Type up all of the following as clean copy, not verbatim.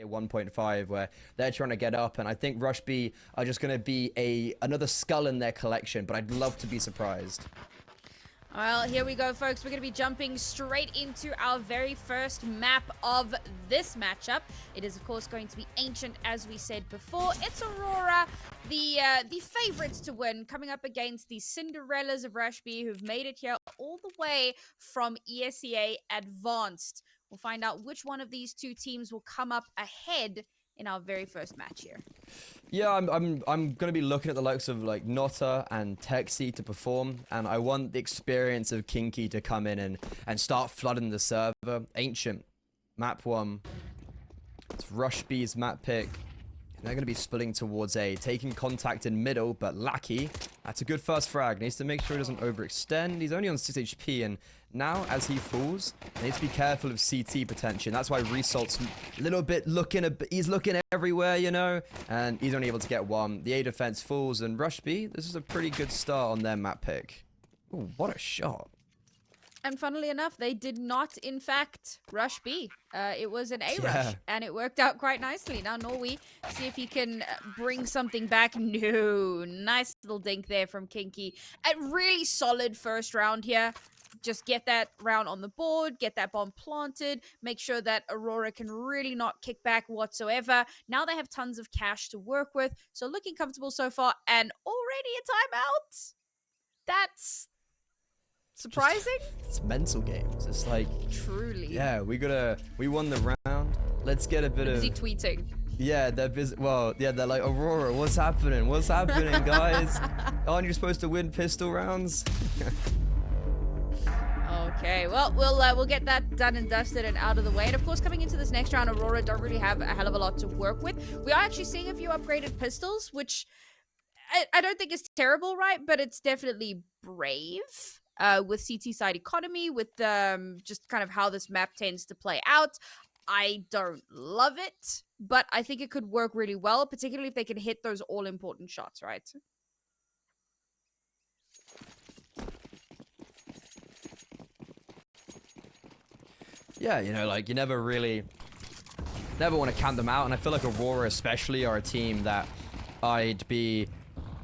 1.5 where they're trying to get up, and I think Rush B are just going to be another skull in their collection, but I'd love to be surprised. Well, here we go, folks. We're going to be jumping straight into our very first map of this matchup. It is, of course, going to be Ancient, as we said before. It's Aurora, the favorites to win, coming up against the Cinderellas of Rush B, who've made it here all the way from ESL Advanced. We'll find out which one of these two teams will come up ahead in our very first match here. Yeah, I'm gonna be looking at the likes of like Nota and Texi to perform, and I want the experience of Kinky to come in and start flooding the server. Ancient, map 1. It's Rush B's map pick. And they're gonna be splitting towards A, taking contact in middle, but Lackey, that's a good first frag. Needs to make sure he doesn't overextend. He's only on 6 HP, and now as he falls, he needs to be careful of CT potential. That's why Resalt's a little bit he's looking everywhere, you know, and he's only able to get 1. The A defense falls, and Rush B, this is a pretty good start on their map pick. Ooh, what a shot. And funnily enough, they did not, in fact, rush B. It was an A rush, and it worked out quite nicely. Now, Norwi, see if he can bring something back. No, nice little dink there from Kinky. A really solid first round here. Just get that round on the board, get that bomb planted, make sure that Aurora can really not kick back whatsoever. Now they have tons of cash to work with, so looking comfortable so far, and already a timeout. That's surprising. It's mental games. It's like truly. Yeah, we won the round. Let's get a bit of busy tweeting. Yeah, they're busy. Well, yeah, they're like, Aurora, what's happening? What's happening, guys? Aren't you supposed to win pistol rounds? Okay, well, we'll get that done and dusted and out of the way. And of course, coming into this next round, Aurora don't really have a hell of a lot to work with. We are actually seeing a few upgraded pistols, which I don't think is terrible, right? But it's definitely brave. With CT side economy, with just kind of how this map tends to play out. I don't love it, but I think it could work really well, particularly if they can hit those all-important shots, right? Yeah, you know, like, you never want to count them out, and I feel like Aurora especially are a team that I'd be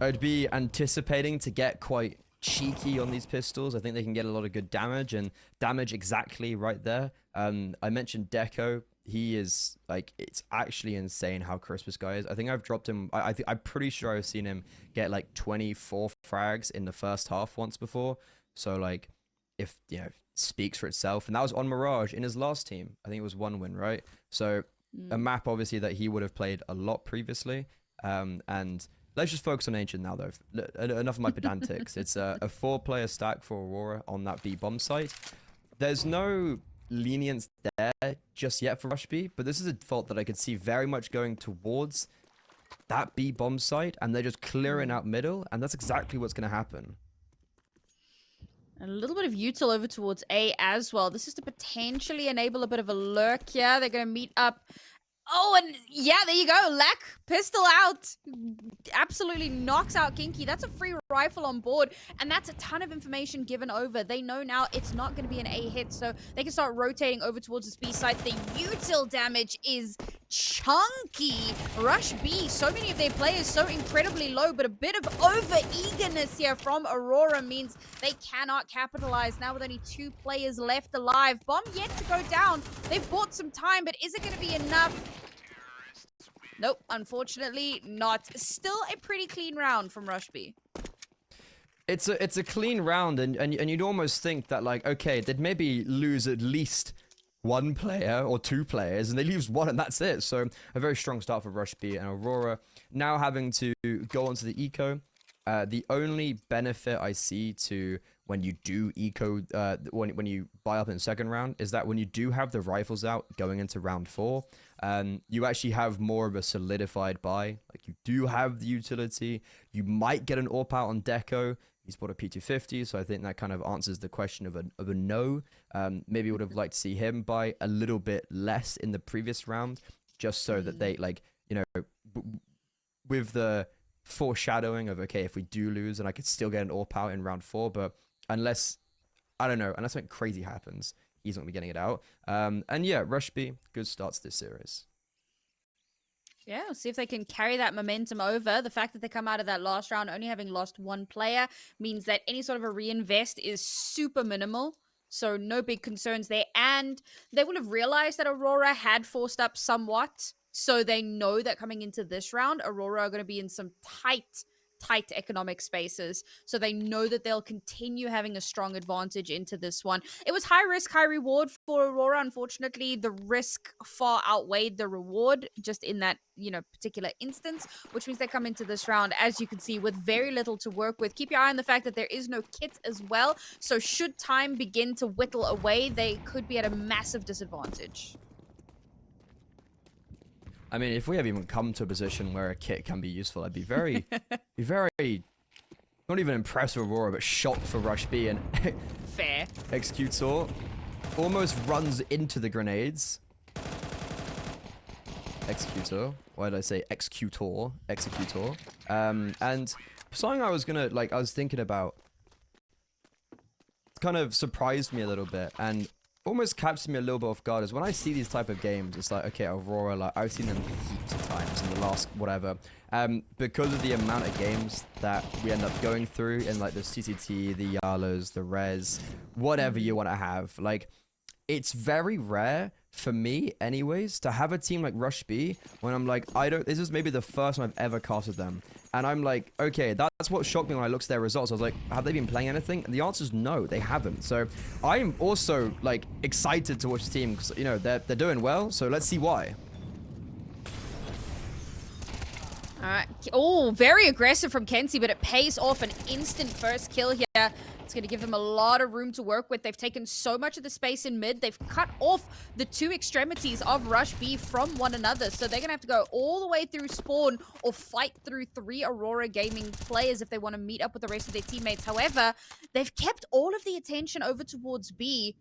anticipating to get quite cheeky on these pistols. I think they can get a lot of good damage, and damage exactly right there. I mentioned Deco. He is like, it's actually insane how crisp this guy is. I think I've dropped him. I'm pretty sure I've seen him get like 24 frags in the first half once before. So like, if you know, speaks for itself. And that was on Mirage in his last team. I think it was 1 win, right? So a map obviously that he would have played a lot previously. And let's just focus on Ancient now, though. Enough of my pedantics. It's a 4-player stack for Aurora on that B bomb site. There's no lenience there just yet for Rush B, but this is a default that I could see very much going towards that B bomb site, and they're just clearing out middle, and that's exactly what's going to happen. A little bit of util over towards A as well. This is to potentially enable a bit of a lurk here. They're going to meet up. Oh, and yeah, there you go. Lack, pistol out. Absolutely knocks out Kinky. That's a free rifle on board, and that's a ton of information given over. They know now it's not going to be an A hit, so they can start rotating over towards this B side. The util damage is chunky. Rush B, so many of their players so incredibly low, but a bit of over-eagerness here from Aurora means they cannot capitalize. Now with only 2 players left alive. Bomb yet to go down. They've bought some time, but is it going to be enough? Nope, unfortunately not. Still a pretty clean round from Rush B. It's a clean round, and you'd almost think that, like, okay, they'd maybe lose at least 1 player or 2 players, and they lose 1 and that's it. So a very strong start for Rush B, and Aurora now having to go onto the eco. The only benefit I see to when you do eco, when you buy up in the second round, is that when you do have the rifles out going into round 4, you actually have more of a solidified buy. Like, you do have the utility. You might get an AWP out on Deco. He's bought a P250, so I think that kind of answers the question of a no. Maybe would have liked to see him buy a little bit less in the previous round, just so that they, like, you know, with the foreshadowing of, okay, if we do lose, and I could still get an AWP out in round 4, but unless, I don't know, unless something crazy happens, he's not going to be getting it out. And yeah, Rush B, good starts this series. Yeah, we'll see if they can carry that momentum over. The fact that they come out of that last round only having lost one player means that any sort of a reinvest is super minimal. So no big concerns there. And they will have realized that Aurora had forced up somewhat. So they know that coming into this round, Aurora are going to be in some tight economic spaces. So they know that they'll continue having a strong advantage into this one. It was high risk, high reward for Aurora. Unfortunately, the risk far outweighed the reward just in that, particular instance, which means they come into this round, as you can see, with very little to work with. Keep your eye on the fact that there is no kit as well. So should time begin to whittle away, they could be at a massive disadvantage. I mean, if we have even come to a position where a kit can be useful, I'd be very, not even impressed with Aurora, but shocked for Rush B. And Fair. Executor almost runs into the grenades. Executor. Why did I say Executor? Executor. And something I was thinking about kind of surprised me a little bit and almost catches me a little bit off guard is when I see these type of games, it's like, okay, Aurora, like I've seen them heaps of times in the last whatever. Because of the amount of games that we end up going through in like the CCT, the Yalos, the Res, whatever you want to have, like it's very rare for me anyways to have a team like Rush B when I'm like, this is maybe the first time I've ever casted them. And I'm like, okay, that's what shocked me when I looked at their results. I was like, have they been playing anything? And the answer is no, they haven't. So I'm also like excited to watch the team because, they're doing well. So let's see why. All right. Oh, very aggressive from Kenzie, but it pays off. An instant first kill here. It's going to give them a lot of room to work with. They've taken so much of the space in mid. They've cut off the two extremities of Rush B from one another. So they're going to have to go all the way through spawn or fight through 3 Aurora Gaming players if they want to meet up with the rest of their teammates. However, they've kept all of the attention over towards B.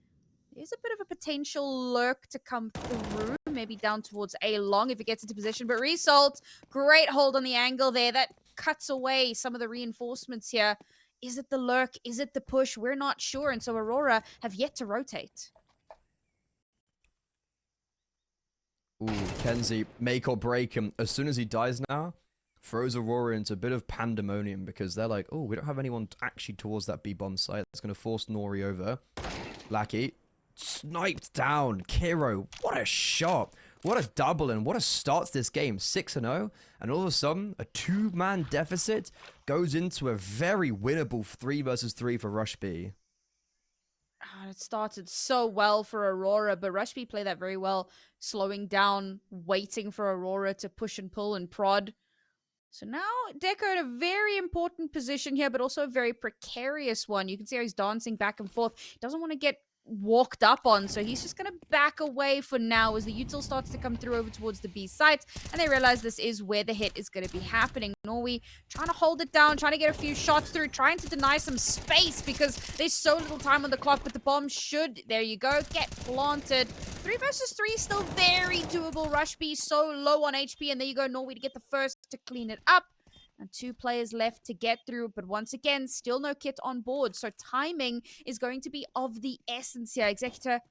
There's a bit of a potential lurk to come through, maybe down towards A long if it gets into position. But Result, great hold on the angle there. That cuts away some of the reinforcements here. Is it the lurk? Is it the push? We're not sure. And so Aurora have yet to rotate. Ooh, Kenzie, make or break him. As soon as he dies now, throws Aurora into a bit of pandemonium because they're like, oh, we don't have anyone actually towards that B-bomb site. That's going to force Norwi over. Lackey. Sniped down. Kiro, what a shot. What a double and what a start to this game. 6-0. And all of a sudden, a 2-man deficit goes into a very winnable 3 versus 3 for Rush B. Oh, it started so well for Aurora, but Rush B played that very well, slowing down, waiting for Aurora to push and pull and prod. So now Deco in a very important position here, but also a very precarious one. You can see how he's dancing back and forth. He doesn't want to get walked up on, so he's just going to back away for now as the util starts to come through over towards the B sites, and they realize this is where the hit is going to be happening. Norwi trying to hold it down, trying to get a few shots through, trying to deny some space because there's so little time on the clock, but the bomb should, there you go, get planted. 3 versus 3 is still very doable. Rush B so low on HP, and there you go, Norwi to get the first to clean it up. And 2 players left to get through, but once again, still no kit on board. So timing is going to be of the essence here. Executor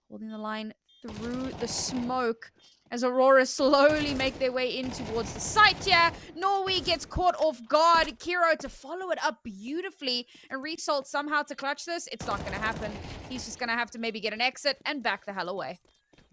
holding the line through the smoke as Aurora slowly make their way in towards the site here. Norwi gets caught off guard. Kiro to follow it up beautifully. And Result somehow to clutch this. It's not going to happen. He's just going to have to maybe get an exit and back the hell away.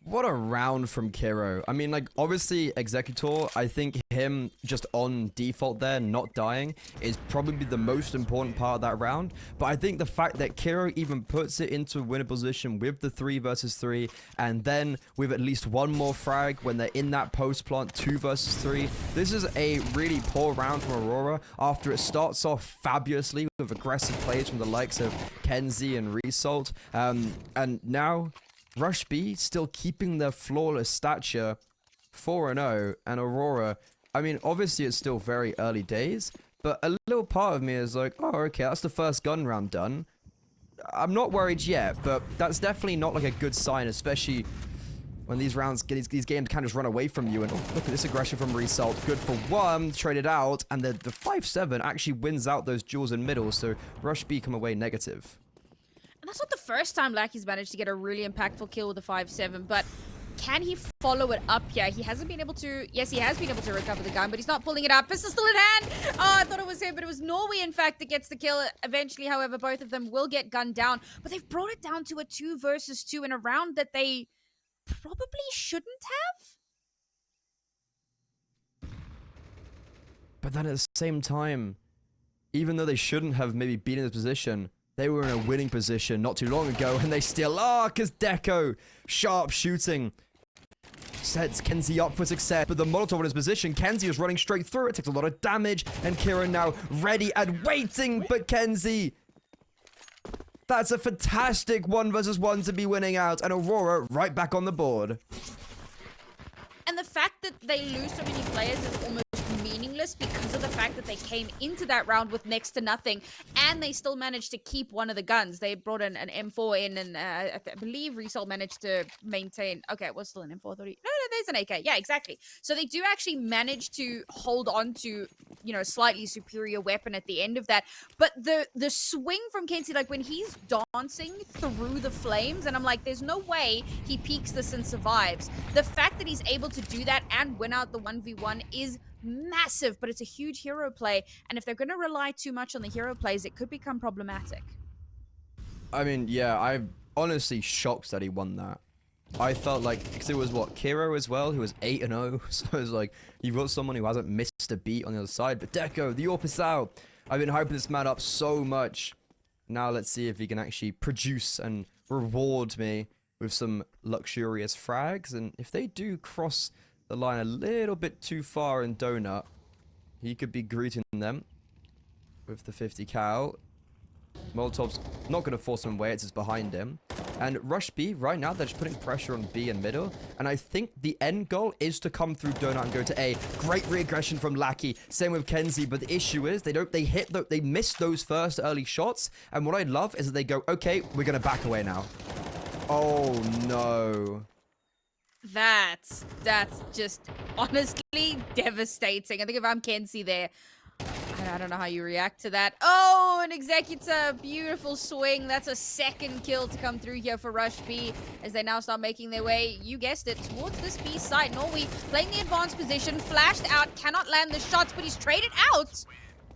What a round from Kiro. I mean, like, obviously, Executor, I think him just on default there, not dying, is probably the most important part of that round. But I think the fact that Kiro even puts it into a winner position with the 3 versus 3, and then with at least one more frag when they're in that post plant 2 versus 3, this is a really poor round from Aurora after it starts off fabulously with aggressive plays from the likes of Kenzie and Result. And now Rush B still keeping their flawless stature, 4-0, and Aurora, I mean, obviously it's still very early days, but a little part of me is like, oh, okay, that's the first gun round done. I'm not worried yet, but that's definitely not like a good sign, especially when these rounds, these games kind of just run away from you. And oh, look at this aggression from Result. Good for 1, traded out, and the 5-7 actually wins out those duels in middle, so Rush B come away negative. And that's not the first time Lackey's managed to get a really impactful kill with a 5-7, but can he follow it up here? He hasn't been able to. Yes, he has been able to recover the gun, but he's not pulling it up. Pistol still in hand. Oh, I thought it was him, but it was Norwi, in fact, that gets the kill. Eventually, however, both of them will get gunned down. But they've brought it down to a 2 versus 2 in a round that they probably shouldn't have. But then at the same time, even though they shouldn't have maybe been in this position, they were in a winning position not too long ago, and they still are, because Deco, sharp shooting, sets Kenzie up for success, but the Molotov in his position, Kenzie is running straight through it, takes a lot of damage, and Kira now ready and waiting, but Kenzie, that's a fantastic 1 versus 1 to be winning out, and Aurora right back on the board. And the fact that they lose so many players is almost meaningless because of the fact that they came into that round with next to nothing, and they still managed to keep one of the guns. They brought in an M4 in, and I believe Resol managed to maintain. Okay, it was still an M4. No, there's an AK. Yeah, exactly. So they do actually manage to hold on to, you know, a slightly superior weapon at the end of that. But the swing from Kenzie, like when he's dancing through the flames, and I'm like, there's no way he peeks this and survives. The fact that he's able to do that and win out the 1v1 is massive, but it's a huge hero play, and if they're going to rely too much on the hero plays, it could become problematic. I mean, yeah, I'm honestly shocked that he won that. I felt like, because it was what, Kiro as well, who was 8-0, so it was like, you've got someone who hasn't missed a beat on the other side, but Deco, the AWP is out. I've been hyping this man up so much. Now let's see if he can actually produce and reward me with some luxurious frags, and if they do cross the line a little bit too far in Donut, he could be greeting them with the 50 cal. Molotov's not going to force him away, it's just behind him. And Rush B, right now, they're just putting pressure on B and middle. And I think the end goal is to come through Donut and go to A. Great re-aggression from Lackey. Same with Kenzie, but the issue is they miss those first early shots. And what I love is that they go, okay, we're going to back away now. Oh, no. That's just honestly devastating. I think if I'm Kenzie there, I don't know how you react to that. Oh, an Executor, beautiful swing. That's a second kill to come through here for Rush B as they now start making their way, you guessed it, towards this B site. Norwi playing the advanced position, flashed out, cannot land the shots, but he's traded out.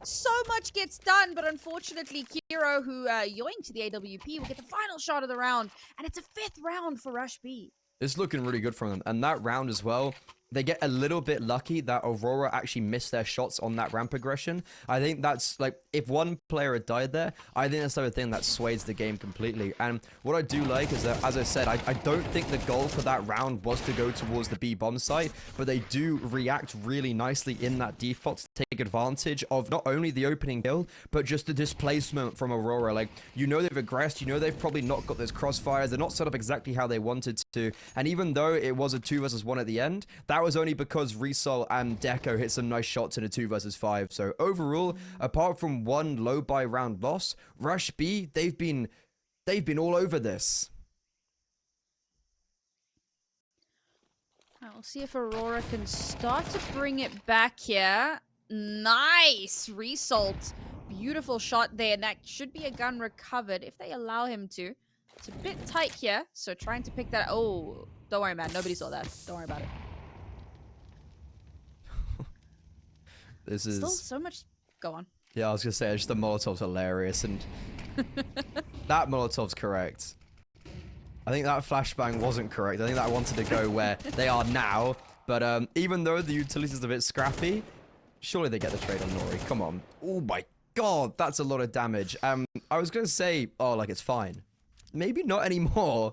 So much gets done, but unfortunately, Kiro, who yoinked to the AWP, will get the final shot of the round, and it's a 5th round for Rush B. It's looking really good for them. And that round as well, they get a little bit lucky that Aurora actually missed their shots on that ramp aggression. I think that's like, if one player had died there, I think that's the type of thing that sways the game completely. And what I do like is that, as I said, I don't think the goal for that round was to go towards the B bomb site, but they do react really nicely in that default to take advantage of not only the opening kill, but just the displacement from Aurora. Like, you know they've aggressed, you know they've probably not got those crossfires, they're not set up exactly how they wanted to, and even though it was a 2 versus 1 at the end, that was only because Resol and Deco hit some nice shots in a 2 versus 5. So overall, apart from one low buy round loss, Rush B, they've been all over this. We'll see if Aurora can start to bring it back here. Nice result. Beautiful shot there, and that should be a gun recovered if they allow him to. It's a bit tight here, so trying to pick that. Oh, don't worry, man. Nobody saw that. Don't worry about it. This is still so much. Go on. Yeah, I was gonna say, just the Molotov's hilarious, and that Molotov's correct. I think that flashbang wasn't correct. I think that I wanted to go where they are now, but even though the utility is a bit scrappy, surely they get the trade on Norwi. Come on. Oh my god, that's a lot of damage. I was gonna say, oh, like it's fine. Maybe not anymore.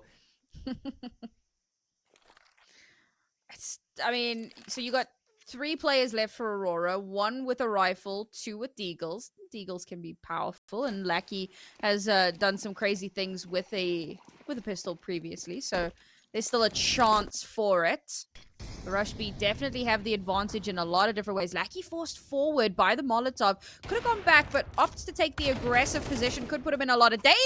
I mean, so you got 3 players left for Aurora, 1 with a rifle, 2 with deagles. Deagles can be powerful, and Lackey has done some crazy things with a pistol previously, so there's still a chance for it. The Rush B definitely have the advantage in a lot of different ways. Lackey forced forward by the Molotov. Could have gone back, but opts to take the aggressive position. Could put him in a lot of danger,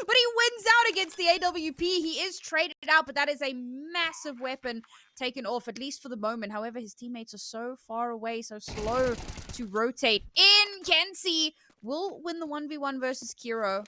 but he wins out against the AWP. He is traded out, but that is a massive weapon taken off, at least for the moment. However, his teammates are so far away, so slow to rotate in. Kenzie will win the 1v1 versus Kiro.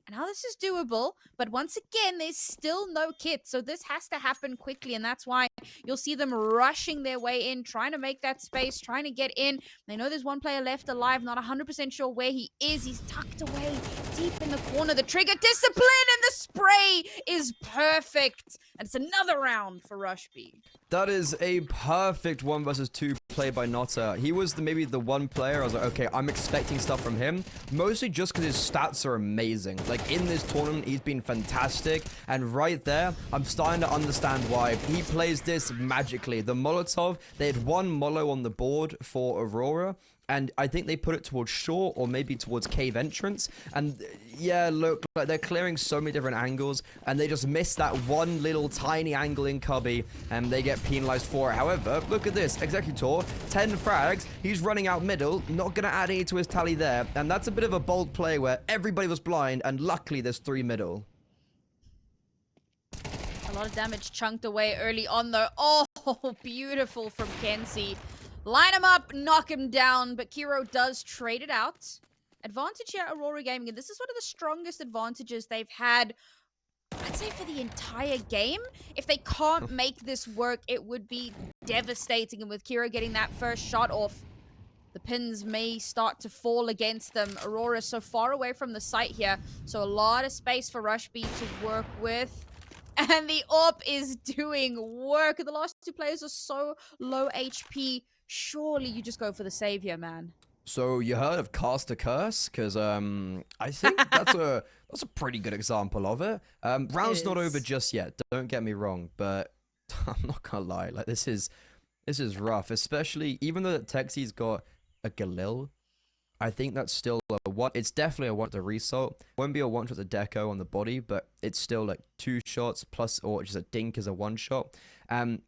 And now this is doable, but once again, there's still no kit. So this has to happen quickly, and that's why you'll see them rushing their way in, trying to make that space, trying to get in. They know there's one player left alive, not 100% sure where he is. He's tucked away deep in the corner. The trigger discipline and the spray is perfect. And it's another round for Rush B. That is a perfect 1 versus 2 play by Notta. He was maybe the one player I was like, okay, I'm expecting stuff from him. Mostly just because his stats are amazing. Like, in this tournament, he's been fantastic. And right there, I'm starting to understand why. He plays this magically. The Molotov, they had one Molo on the board for Aurora. And I think they put it towards shore or maybe towards cave entrance. And yeah, look, like they're clearing so many different angles and they just miss that one little tiny angle in Cubby and they get penalized for it. However, look at this. Executor, 10 frags. He's running out middle, not going to add any to his tally there. And that's a bit of a bold play where everybody was blind and luckily there's 3 middle. A lot of damage chunked away early on though. Oh, beautiful from Kenzie. Line him up, knock him down, but Kiro does trade it out. Advantage here, Aurora Gaming, and this is one of the strongest advantages they've had, I'd say, for the entire game. If they can't make this work, it would be devastating, and with Kiro getting that first shot off, the pins may start to fall against them. Aurora so far away from the site here, so a lot of space for Rush B to work with. And the AWP is doing work. The last 2 players are so low HP. Surely you just go for the save here, man. So you heard of Cast a Curse? Because I think that's a pretty good example of it. Round's not over just yet. Don't get me wrong, but I'm not gonna lie. Like this is rough, especially even though Texie's got a Galil. I think that's still a one. It's definitely a one to result. Won't be a one shot to deco on the body, but it's still like 2 shots plus, or just a dink is a 1 shot.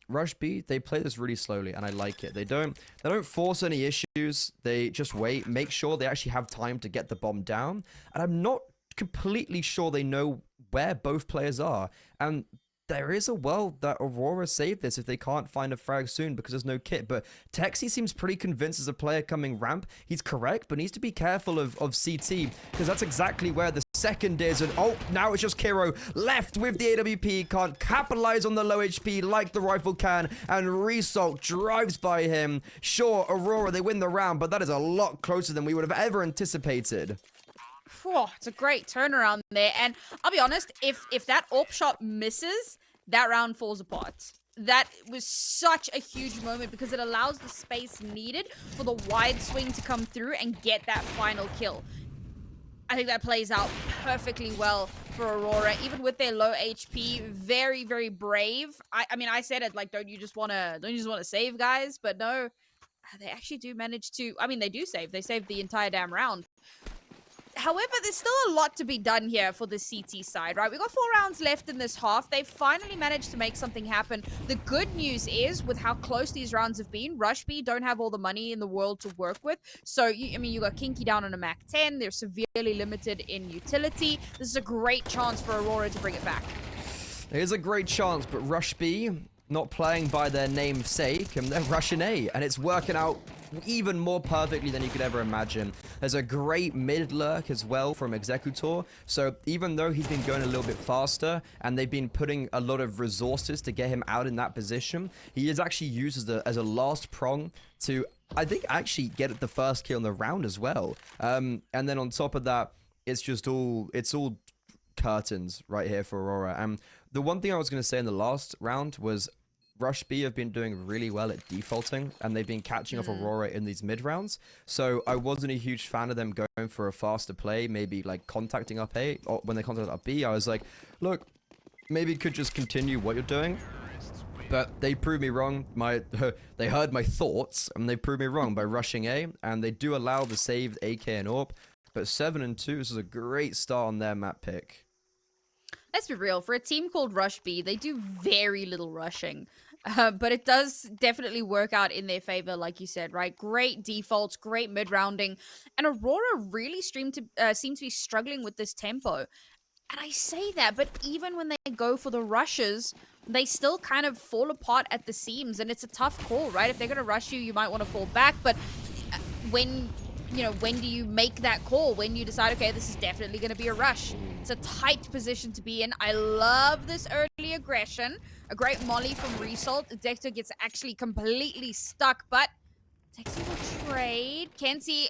Rush B, they play this really slowly, and I like it. They don't force any issues. They just wait, make sure they actually have time to get the bomb down. And I'm not completely sure they know where both players are. And there is a world that Aurora saved this if they can't find a frag soon because there's no kit. But Texie seems pretty convinced as a player coming ramp. He's correct, but needs to be careful of CT because that's exactly where the second is. And oh, now it's just Kiro left with the AWP. Can't capitalize on the low HP like the rifle can. And Result drives by him. Sure, Aurora, they win the round, but that is a lot closer than we would have ever anticipated. Whew, it's a great turnaround there, and I'll be honest, if that AWP shot misses, that round falls apart. That was such a huge moment because it allows the space needed for the wide swing to come through and get that final kill. I think that plays out perfectly well for Aurora, even with their low HP. Very, very brave. I mean, I said it like, don't you just want to save, guys? But no, they actually do manage to. I mean, they do save. They saved the entire damn round. However, there's still a lot to be done here for the CT side, right? We've got 4 rounds left in this half. They've finally managed to make something happen. The good news is, with how close these rounds have been, Rush B don't have all the money in the world to work with. So, I mean, you got Kinky down on a Mac 10. They're severely limited in utility. This is a great chance for Aurora to bring it back. It is a great chance, but Rush B not playing by their namesake, and they're rushing A, and it's working out even more perfectly than you could ever imagine. There's a great mid lurk as well from Executor, so even though he's been going a little bit faster and they've been putting a lot of resources to get him out in that position, he is actually used as a last prong to, I think, actually get the first kill in the round as well. And then on top of that, it's all curtains right here for Aurora. And the one thing I was going to say in the last round was Rush B have been doing really well at defaulting, and they've been catching off Aurora in these mid rounds. So I wasn't a huge fan of them going for a faster play, maybe like contacting up A, or when they contacted up B, I was like, look, maybe you could just continue what you're doing. But they proved me wrong. They heard my thoughts, and they proved me wrong by rushing A, and they do allow the saved AK and AWP. But 7-2, this is a great start on their map pick. Let's be real, for a team called Rush B, they do very little rushing. But it does definitely work out in their favor, like you said, right? Great defaults, great mid-rounding. And Aurora really seem to be struggling with this tempo. And I say that, but even when they go for the rushes, they still kind of fall apart at the seams. And it's a tough call, right? If they're going to rush you, you might want to fall back. But when you know, when do you make that call? When you decide, okay, this is definitely going to be a rush. It's a tight position to be in. I love this early aggression. A great molly from Result. Dexter gets actually completely stuck, but Dexter will trade. Kenzie,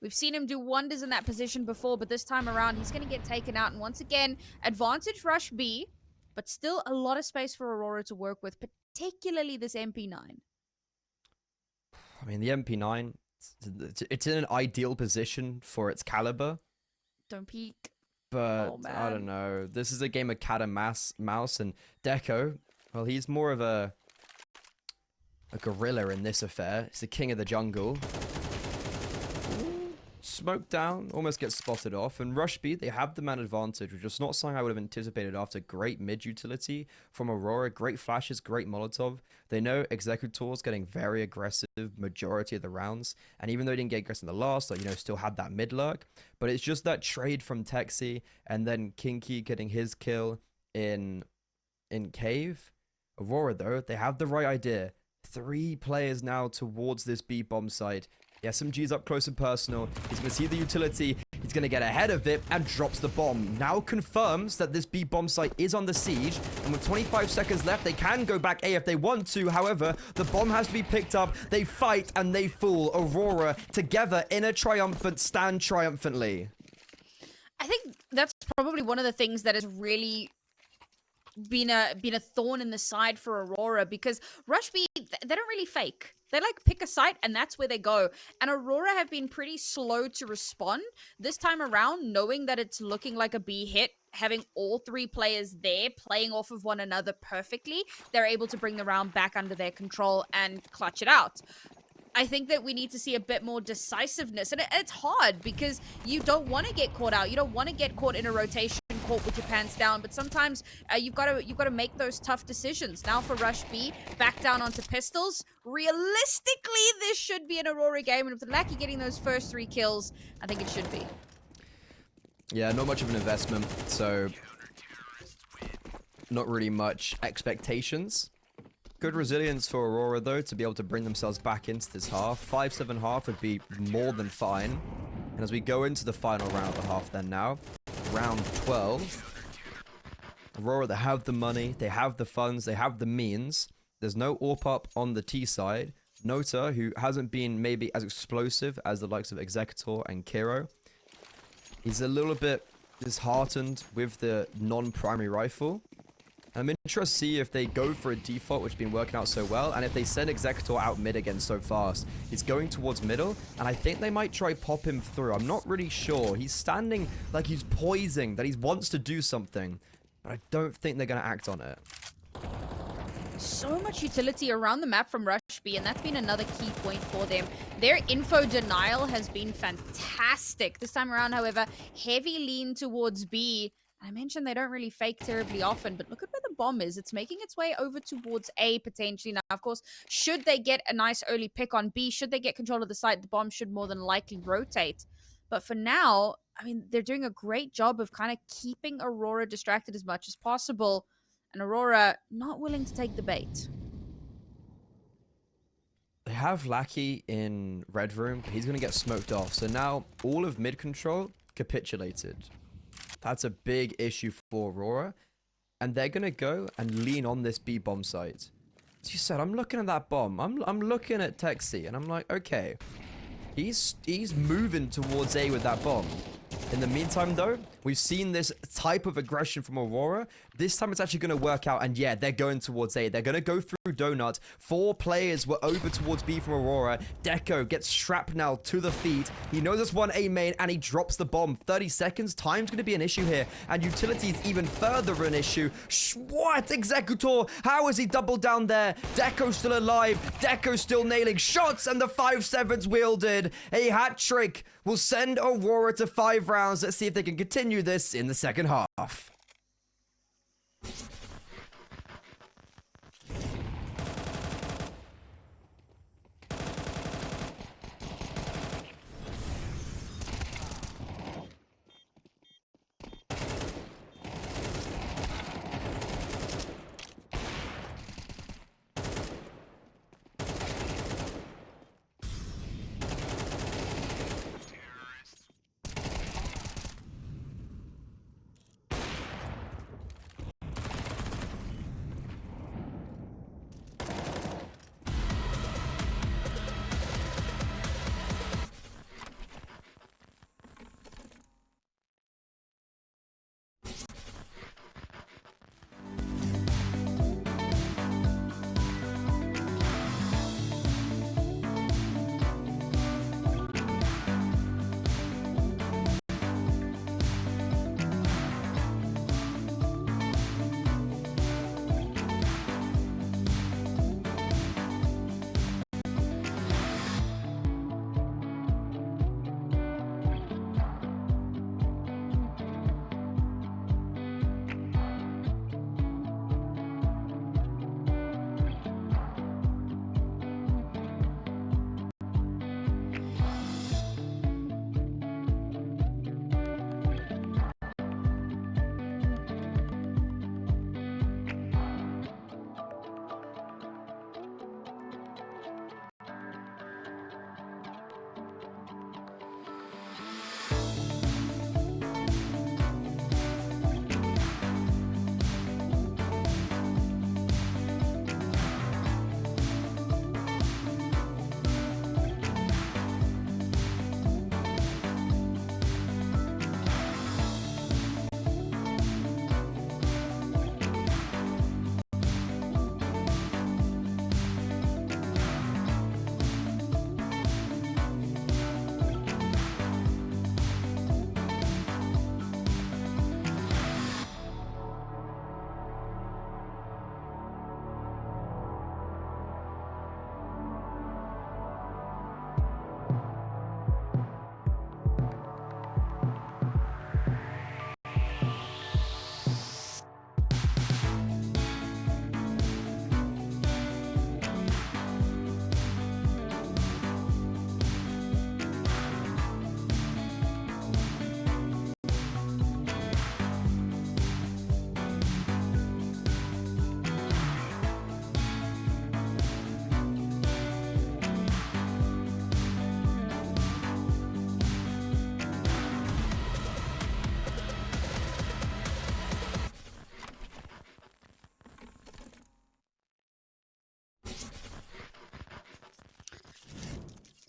we've seen him do wonders in that position before, but this time around, he's going to get taken out. And once again, advantage rush B, but still a lot of space for Aurora to work with, particularly this MP9. I mean, the MP9, it's in an ideal position for its caliber. Don't peek. But Oh, I don't man. know. This is a game of cat and mouse, and Deco, well, he's more of a gorilla in this affair. He's the king of the jungle. Smoke down, almost gets spotted off, and Rush B, they have the man advantage, which is not something I would have anticipated after great mid utility from Aurora, great flashes, great Molotov. They know Executor's getting very aggressive majority of the rounds, and even though he didn't get aggressive in the last, like, you know, still had that mid lurk, but it's just that trade from Texi, and then Kinky getting his kill in Cave. Aurora, though, they have the right idea. 3 players now towards this B bomb site. The SMG's up close and personal. He's going to see the utility. He's going to get ahead of it and drops the bomb. Now confirms that this B bomb site is under siege. And with 25 seconds left, they can go back A if they want to. However, the bomb has to be picked up. They fight and they fall. Aurora together in a triumphant stand triumphantly. I think that's probably one of the things that has really been a thorn in the side for Aurora, because Rush B, they don't really fake. They like pick a site and that's where they go. And Aurora have been pretty slow to respond. This time around, knowing that it's looking like a B hit, having all 3 players there playing off of one another perfectly, they're able to bring the round back under their control and clutch it out. I think that we need to see a bit more decisiveness. And it's hard because you don't want to get caught out. You don't want to get caught in a rotation, caught with your pants down. But sometimes you've got to make those tough decisions. Now for Rush B, back down onto pistols. Realistically, this should be an Aurora game. And with Lucky getting those first 3 kills, I think it should be. Yeah, not much of an investment. So not really much expectations. Good resilience for Aurora, though, to be able to bring themselves back into this half. 5-7 half would be more than fine. And as we go into the final round of the half then now, round 12, Aurora, they have the money, they have the funds, they have the means. There's no AWP up on the T side. Nota, who hasn't been maybe as explosive as the likes of Executor and Kiro. He's a little bit disheartened with the non-primary rifle. I'm interested to see if they go for a default, which has been working out so well, and if they send Executor out mid again so fast. He's going towards middle, and I think they might try pop him through. I'm not really sure. He's standing like he's poising, that he wants to do something, but I don't think they're going to act on it. So much utility around the map from Rush B, and that's been another key point for them. Their info denial has been fantastic. This time around, however, heavy lean towards B. I mentioned they don't really fake terribly often, but look at where the bomb is. It's making its way over towards A potentially. Now, of course, should they get a nice early pick on B, should they get control of the site, the bomb should more than likely rotate. But for now, I mean, they're doing a great job of kind of keeping Aurora distracted as much as possible. And Aurora not willing to take the bait. They have Lackey in Red Room, but he's going to get smoked off. So now all of mid control capitulated. That's a big issue for Aurora. And they're going to go and lean on this B bomb site. As you said, I'm looking at that bomb. I'm looking at Texi, and I'm like, okay. He's moving towards A with that bomb. In the meantime, though, we've seen this type of aggression from Aurora. This time it's actually going to work out, and yeah, they're going towards A. They're going to go through Donut. 4 players were over towards B from Aurora. Deco gets shrapnel to the feet. He knows it's 1 A main, and he drops the bomb. 30 seconds. Time's going to be an issue here, and utility is even further an issue. What? Executor? How is he doubled down there? Deco's still alive. Deco's still nailing shots, and the 5-7's wielded. A hat trick will send Aurora to 5 rounds. Let's see if they can continue this in the second half.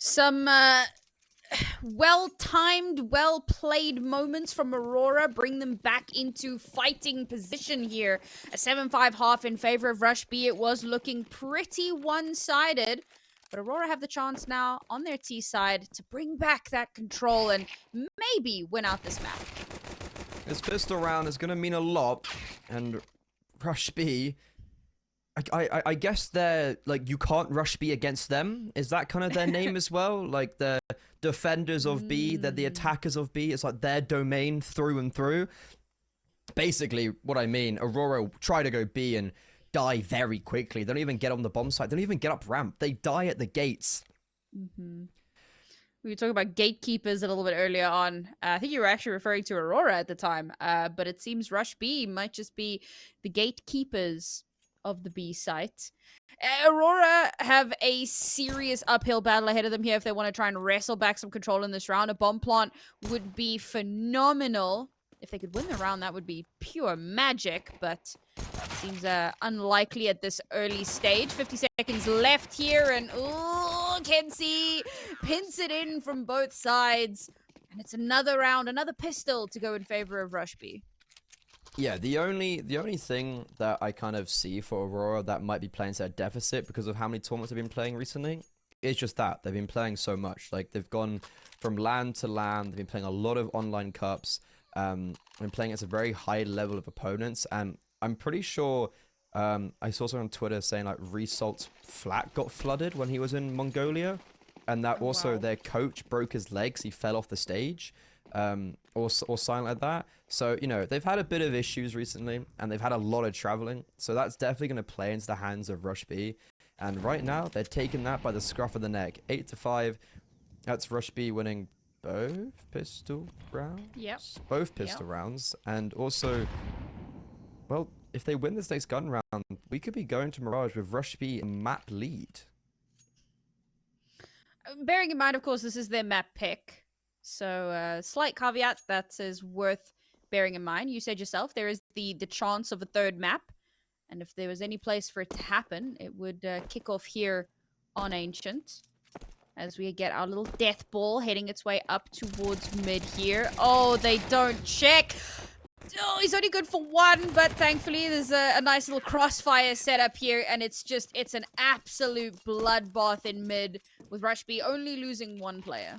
Some well-timed, well-played moments from Aurora bring them back into fighting position here. A 7-5 half in favor of Rush B. It was looking pretty one-sided, but Aurora have the chance now on their T side to bring back that control and maybe win out this map. This pistol round is going to mean a lot, and Rush B, I guess they're, like, you can't Rush B against them. Is that kind of their name as well? Like, the defenders of B, they're the attackers of B. It's like their domain through and through. Basically, what I mean, Aurora try to go B and die very quickly. They don't even get on the bomb site. They don't even get up ramp. They die at the gates. We were talking about gatekeepers a little bit earlier on. I think you were actually referring to Aurora at the time, but it seems Rush B might just be the gatekeepers of the B site. Aurora have a serious uphill battle ahead of them here if they want to try and wrestle back some control in this round. A bomb plant would be phenomenal. If they could win the round, that would be pure magic, but it seems unlikely at this early stage. 50 seconds left here, and ooh, Kenzie pins it in from both sides. And it's another round, another pistol to go in favor of Rush B. Yeah, the only thing that I kind of see for Aurora that might be playing to their deficit because of how many tournaments they've been playing recently is just that. They've been playing so much. Like, they've gone from LAN to LAN. They've been playing a lot of online cups. Been playing against a very high level of opponents. And I'm pretty sure I saw someone on Twitter saying, like, Resalt's flat got flooded when he was in Mongolia. And that also their coach broke his legs. He fell off the stage. Or something like that. So, you know, they've had a bit of issues recently, and they've had a lot of traveling. So that's definitely going to play into the hands of Rush B. And right now, they're taking that by the scruff of the neck. 8-5. That's Rush B winning both pistol rounds? Yep. Both pistol rounds. And also, well, if they win this next gun round, we could be going to Mirage with Rush B a map lead. Bearing in mind, of course, this is their map pick. So, slight caveat that is worth bearing in mind. You said yourself, there is the chance of a third map. And if there was any place for it to happen, it would kick off here on Ancient. As we get our little death ball heading its way up towards mid here. Oh, they don't check. Oh, he's only good for one, but thankfully there's a nice little crossfire set up here. And it's an absolute bloodbath in mid with Rush B only losing one player.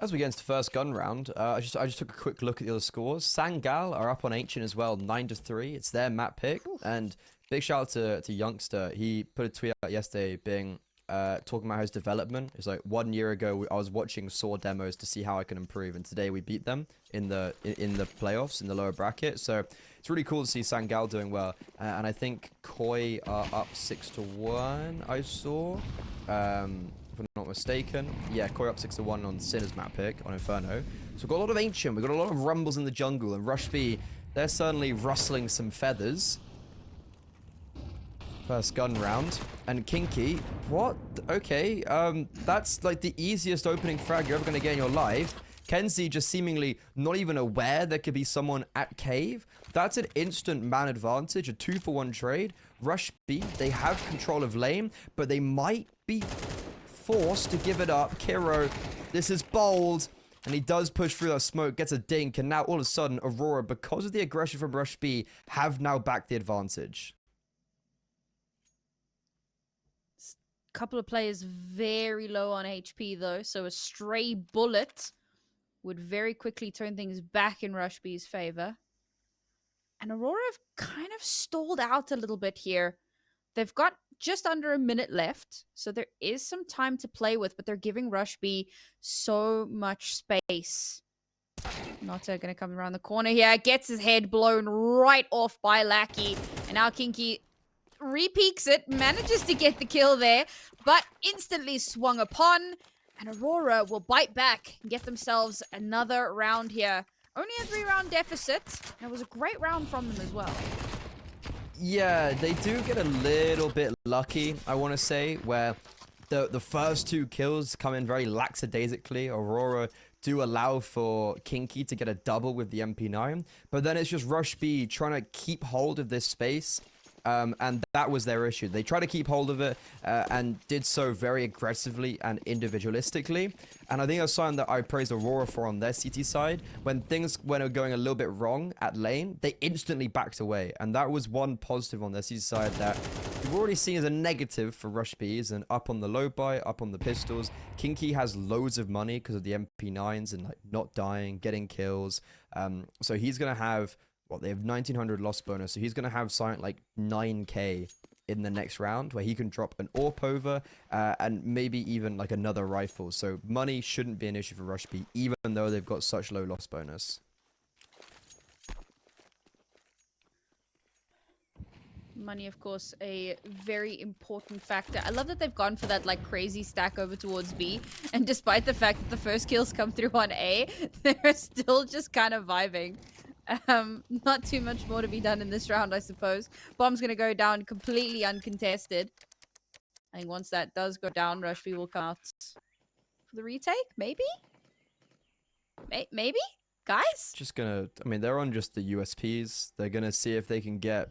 As we get into the first gun round, I just took a quick look at the other scores. Sangal are up on Ancient as well, 9-3. It's their map pick. Oof. And big shout out to Youngster. He put a tweet out yesterday being talking about his development. It's like 1 year ago, I was watching Saw demos to see how I can improve, and today we beat them in the playoffs in the lower bracket. So it's really cool to see Sangal doing well. And I think Koi are up 6-1. I saw. If I'm not mistaken. Yeah, Koi up 6-1 on Sinner's map pick on Inferno. So we've got a lot of Ancient. We've got a lot of rumbles in the jungle. And Rush B, they're certainly rustling some feathers. First gun round. And Kinky, what? Okay, that's like the easiest opening frag you're ever going to get in your life. Kenzie just seemingly not even aware there could be someone at cave. That's an instant man advantage, a 2-for-1 trade. Rush B, they have control of lane, but they might be forced to give it up. Kiro, this is bold, and he does push through that smoke, gets a dink, and now all of a sudden, Aurora, because of the aggression from Rush B, have now backed the advantage. Couple of players very low on HP though, so a stray bullet would very quickly turn things back in Rush B's favor. And Aurora have kind of stalled out a little bit here. They've got just under a minute left, so there is some time to play with, but they're giving Rush B so much space. Not going to come around the corner here. Gets his head blown right off by Lackey. And now Kinky re-peeks it, manages to get the kill there, but instantly swung upon. And Aurora will bite back and get themselves another round here. Only a 3-round deficit. And it was a great round from them as well. Yeah, they do get a little bit lucky, I want to say, where the first 2 kills come in very lackadaisically. Aurora do allow for Kinky to get a double with the MP9, but then it's just Rush B trying to keep hold of this space And that was their issue. They tried to keep hold of it and did so very aggressively and individualistically. And I think that's something that I praised Aurora for on their CT side. When things were going a little bit wrong at lane, they instantly backed away. And that was one positive on their CT side that we've already seen as a negative for Rush B's. And up on the low buy, up on the pistols, Kinky has loads of money because of the MP9s and like not dying, getting kills. So he's going to have... Well, they have 1900 loss bonus, so he's going to have something like 9k in the next round where he can drop an AWP over and maybe even like another rifle. So money shouldn't be an issue for Rush B, even though they've got such low loss bonus. Money, of course, a very important factor. I love that they've gone for that like crazy stack over towards B, and despite the fact that the first kills come through on A, they're still just kind of vibing. Not too much more to be done in this round, I suppose. Bomb's gonna go down completely uncontested. I think once that does go down, Rush B will come out for the retake, maybe? Maybe? Guys? Just gonna, I mean, they're on just the USPs. They're gonna see if they can get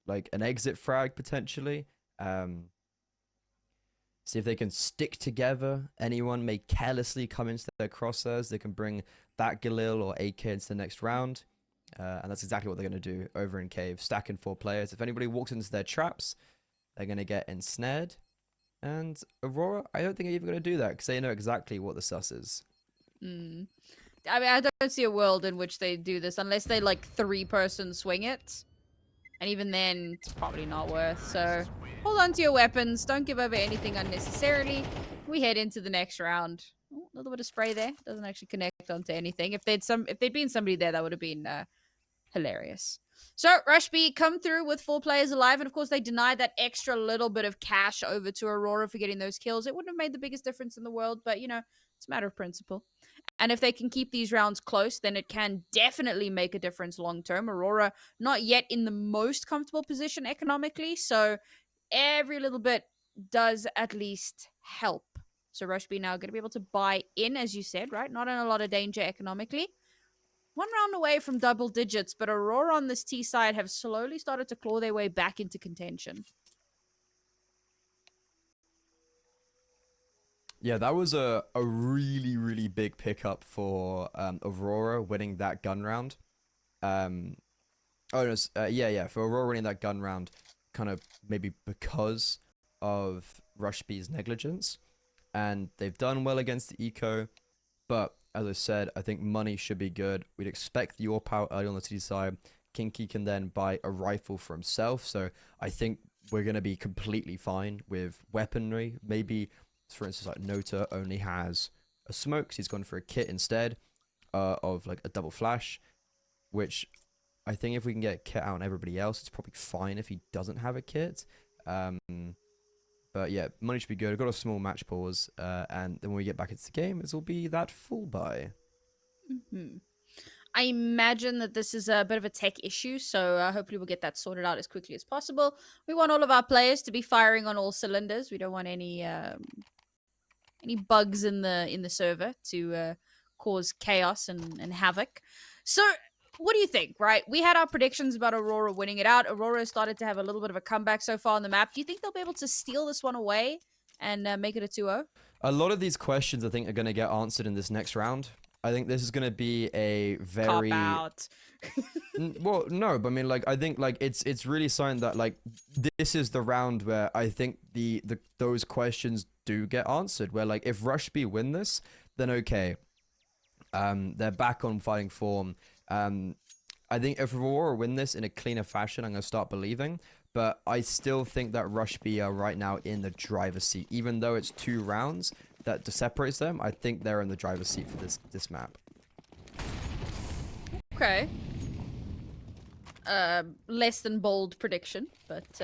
like an exit frag potentially. See if they can stick together. Anyone may carelessly come into their crosshairs. They can bring that Galil or AK into the next round. And that's exactly what they're going to do over in Cave. Stacking 4 players. If anybody walks into their traps, they're going to get ensnared. And Aurora, I don't think they're even going to do that because they know exactly what the sus is. I mean, I don't see a world in which they do this unless they like 3-person swing it. And even then, it's probably not worth. So hold on to your weapons. Don't give over anything unnecessarily. We head into the next round. Oh, a little bit of spray there. Doesn't actually connect onto anything. If they'd been somebody there, that would have been hilarious. So Rush B come through with 4 players alive. And of course, they denied that extra little bit of cash over to Aurora for getting those kills. It wouldn't have made the biggest difference in the world. But, you know, it's a matter of principle. And if they can keep these rounds close, then it can definitely make a difference long term. Aurora not yet in the most comfortable position economically, so every little bit does at least help. So Rush B now going to be able to buy in, as you said, right? Not in a lot of danger economically. 1 round away from double digits, but Aurora on this T side have slowly started to claw their way back into contention. Yeah, that was a really, really big pickup for Aurora winning that gun round. For Aurora winning that gun round, kind of maybe because of Rush B's negligence. And they've done well against the eco, but as I said, I think money should be good. We'd expect the AWP out early on the TD side. Kinky can then buy a rifle for himself, so I think we're going to be completely fine with weaponry. Maybe... For instance, like Nota only has a smoke, so he's gone for a kit instead of like a double flash, which I think if we can get a kit out on everybody else, it's probably fine if he doesn't have a kit. But yeah, money should be good. I've got a small match pause, and then when we get back into the game, this will be that full buy. I imagine that this is a bit of a tech issue, so hopefully we'll get that sorted out as quickly as possible. We want all of our players to be firing on all cylinders. We don't want any bugs in the server to cause chaos and havoc. So what do you think, right? We had our predictions about Aurora winning it out. Aurora started to have a little bit of a comeback so far on the map. Do you think they'll be able to steal this one away and make it a 2-0? A lot of these questions, I think, are going to get answered in this next round. I think this is going to be a very... Cop out. Well, no, but I mean, like, I think, like, it's really something that, like, this is the round where I think those questions do get answered, where, like, if Rush B win this, then okay. They're back on fighting form. I think if Aurora win this in a cleaner fashion, I'm going to start believing. But I still think that Rush B are right now in the driver's seat. Even though it's 2 rounds that separates them, I think they're in the driver's seat for this map. Okay. Less than bold prediction, but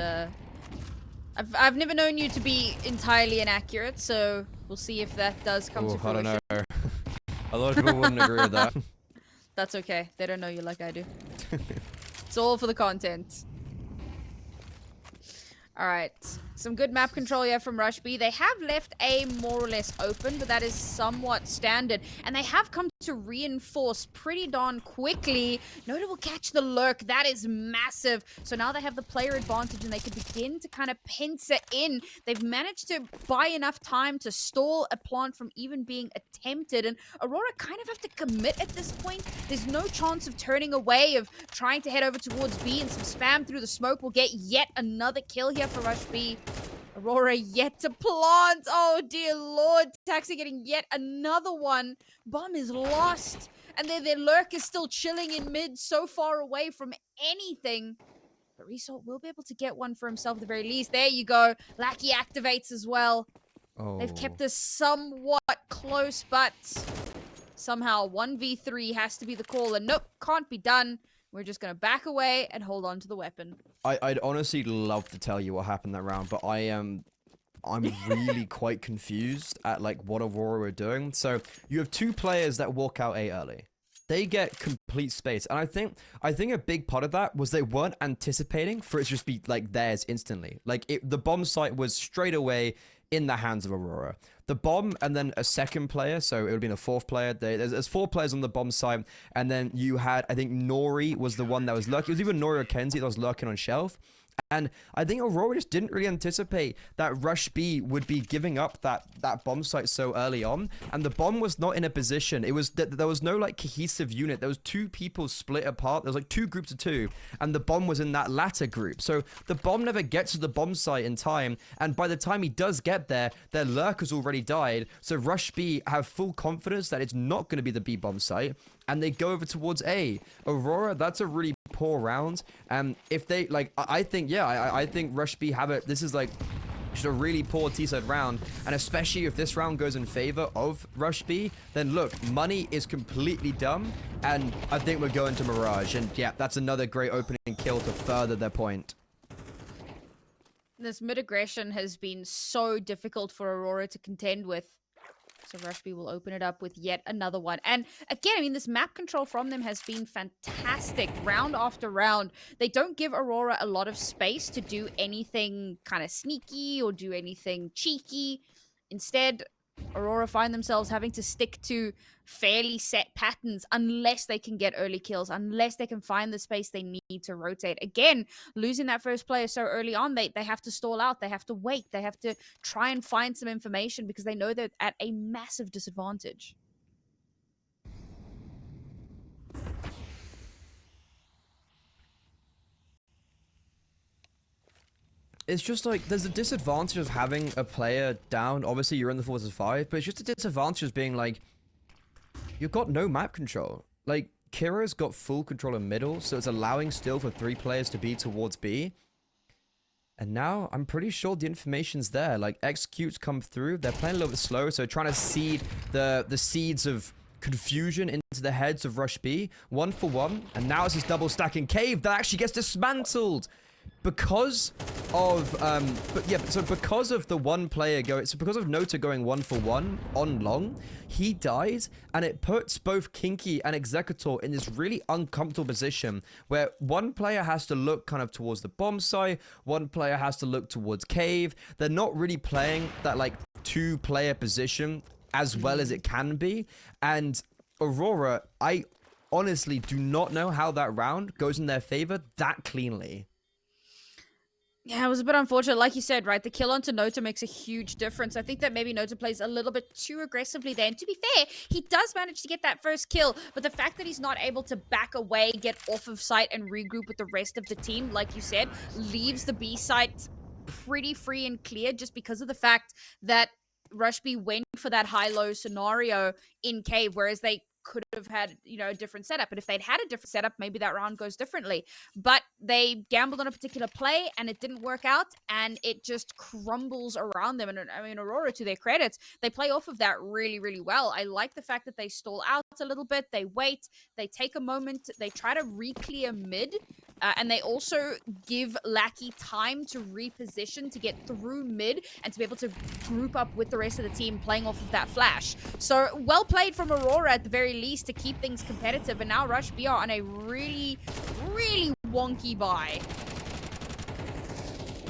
I've never known you to be entirely inaccurate, so we'll see if that does come to fruition. I don't know. A lot of people wouldn't agree with that. That's okay. They don't know you like I do. It's all for the content. Alright. Some good map control here from Rush B. They have left A more or less open, but that is somewhat standard. And they have come to reinforce pretty darn quickly. Nota will catch the lurk. That is massive. So now they have the player advantage and they can begin to kind of pincer in. They've managed to buy enough time to stall a plant from even being attempted. And Aurora kind of have to commit at this point. There's no chance of turning away, of trying to head over towards B, and some spam through the smoke will get yet another kill here for Rush B. Aurora yet to plant. Oh, dear Lord. Taxi getting yet another one. Bomb is lost. And then their lurk is still chilling in mid, so far away from anything. But Resort will be able to get one for himself at the very least. There you go. Lackey activates as well. Oh. They've kept this somewhat close, but somehow 1v3 has to be the call. And nope, can't be done. We're just going to back away and hold on to the weapon. I'd honestly love to tell you what happened that round, but I'm really quite confused at like what Aurora were doing. So you have two players that walk out A early. They get complete space, and I think a big part of that was they weren't anticipating for it to just be like theirs instantly. Like the bomb site was straight away in the hands of Aurora. The bomb and then a second player, so it would have been a fourth player. There's 4 players on the bomb side, and then you had, I think Norwi was the one that was lurking. It was even Norwi or Kenzie that was lurking on shelf. And I think Aurora just didn't really anticipate that Rush B would be giving up that bomb site so early on. And the bomb was not in a position. It was there was no like cohesive unit. There was 2 people split apart. There was like 2 groups of 2. And the bomb was in that latter group. So the bomb never gets to the bomb site in time. And by the time he does get there, their lurk has already died. So Rush B have full confidence that it's not going to be the B bomb site. And they go over towards A. Aurora, that's a really poor round. If they, like, I think, yeah, I think Rush B have it. This is, like, just a really poor T-side round. And especially if this round goes in favor of Rush B, then look, money is completely dumb. And I think we're going to Mirage. And, yeah, that's another great opening kill to further their point. This mid-aggression has been so difficult for Aurora to contend with. So Rush B will open it up with yet another one. And again, I mean, this map control from them has been fantastic round after round. They don't give Aurora a lot of space to do anything kind of sneaky or do anything cheeky. Instead, Aurora find themselves having to stick to fairly set patterns unless they can get early kills, unless they can find the space they need to rotate. Again, losing that first player so early on, they have to stall out, they have to wait, they have to try and find some information because they know they're at a massive disadvantage. It's just like, there's a disadvantage of having a player down. Obviously, you're in the 4-5, but it's just a disadvantage of being like, you've got no map control. Like, Kira's got full control in middle, so it's allowing still for 3 players to be towards B. And now, I'm pretty sure the information's there. Like, executes come through. They're playing a little bit slow, so trying to seed the seeds of confusion into the heads of Rush B. 1 for 1, and now it's this double stacking cave that actually gets dismantled. Because of, because of the one player going, so because of Nota going 1 for 1 on long, he dies, and it puts both Kinky and Executor in this really uncomfortable position where one player has to look kind of towards the bomb site, one player has to look towards cave. They're not really playing that like 2-player position as well as it can be, and Aurora, I honestly do not know how that round goes in their favor that cleanly. Yeah, it was a bit unfortunate. Like you said, right, the kill onto Nota makes a huge difference. I think that maybe Nota plays a little bit too aggressively there. And to be fair, he does manage to get that first kill. But the fact that he's not able to back away, get off of site, and regroup with the rest of the team, like you said, leaves the B site pretty free and clear just because of the fact that Rush B went for that high-low scenario in cave, whereas they could have had, you know, a different setup. And if they'd had a different setup, maybe that round goes differently. But they gambled on a particular play and it didn't work out, and it just crumbles around them. And I mean, Aurora, to their credits, they play off of that really, really well. I like the fact that they stall out a little bit, they wait, they take a moment, they try to re-clear mid, and they also give Lackey time to reposition to get through mid and to be able to group up with the rest of the team playing off of that flash. So well played from Aurora at the very least to keep things competitive. And now Rush B are on a really, really wonky buy.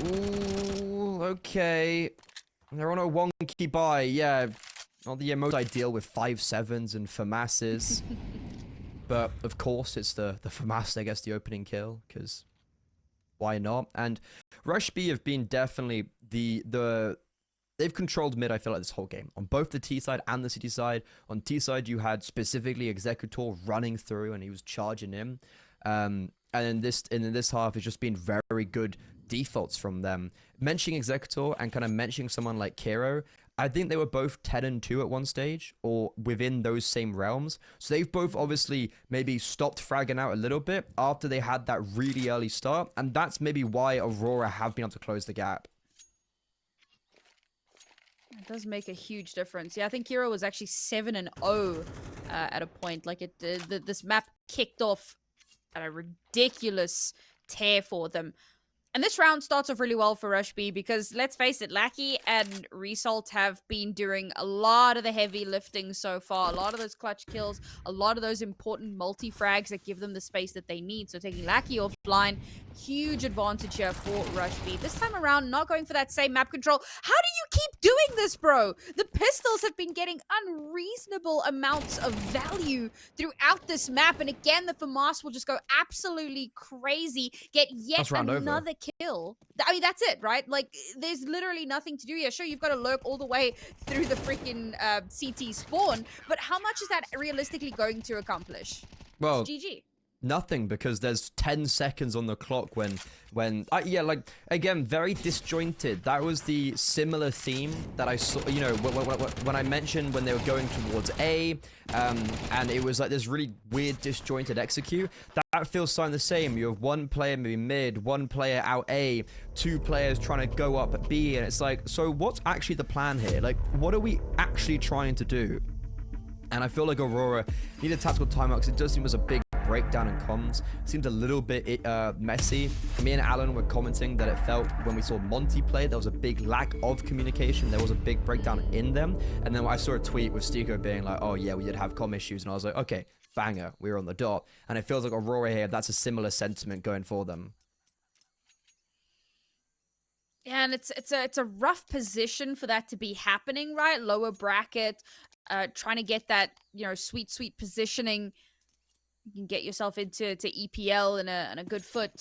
Ooh, okay. They're on a wonky buy, yeah. not the most ideal with 5-7s and FAMASs. But, of course, it's the FAMAS that gets the opening kill, because why not? And Rush B have been definitely they've controlled mid, I feel like, this whole game. On both the T side and the City side. On T side, you had specifically Executor running through, and he was charging in. And in this half, it's just been very good defaults from them. Mentioning Executor and kind of mentioning someone like Kiro, I think they were both 10-2 at one stage, or within those same realms. So they've both obviously maybe stopped fragging out a little bit after they had that really early start, and that's maybe why Aurora have been able to close the gap. It does make a huge difference. Yeah, I think Kiro was actually 7-0 at a point. Like this map kicked off at a ridiculous tear for them. And this round starts off really well for Rush B because, let's face it, Lackey and Result have been doing a lot of the heavy lifting so far. A lot of those clutch kills, a lot of those important multi-frags that give them the space that they need. So taking Lackey offline, huge advantage here for Rush B. This time around, not going for that same map control. How do you keep doing this, bro? The pistols have been getting unreasonable amounts of value throughout this map. And again, the FAMAS will just go absolutely crazy, get yet another kill. I mean, that's it, right? Like, there's literally nothing to do here. Sure, you've got to lurk all the way through the freaking CT spawn, but how much is that realistically going to accomplish? Well, it's GG. Nothing, because there's 10 seconds on the clock when yeah, like, again, very disjointed. That was the similar theme that I saw, you know, when I mentioned when they were going towards A, and it was like this really weird disjointed execute. That feels something the same. You have one player maybe mid, one player out A, two players trying to go up at B, and it's like, so what's actually the plan here? Like, what are we actually trying to do? And I feel like Aurora needed tactical timeout because it does seem as a big breakdown in comms. It seemed a little bit messy. Me and Alan were commenting that it felt when we saw Monty play, there was a big lack of communication. There was a big breakdown in them. And then I saw a tweet with Stiko being like, oh yeah, we did have comm issues. And I was like, okay, banger, we were on the dot. And it feels like Aurora here, that's a similar sentiment going for them. Yeah, and it's a rough position for that to be happening, right? Lower bracket, trying to get that, you know, sweet positioning. You can get yourself into EPL in a good foot.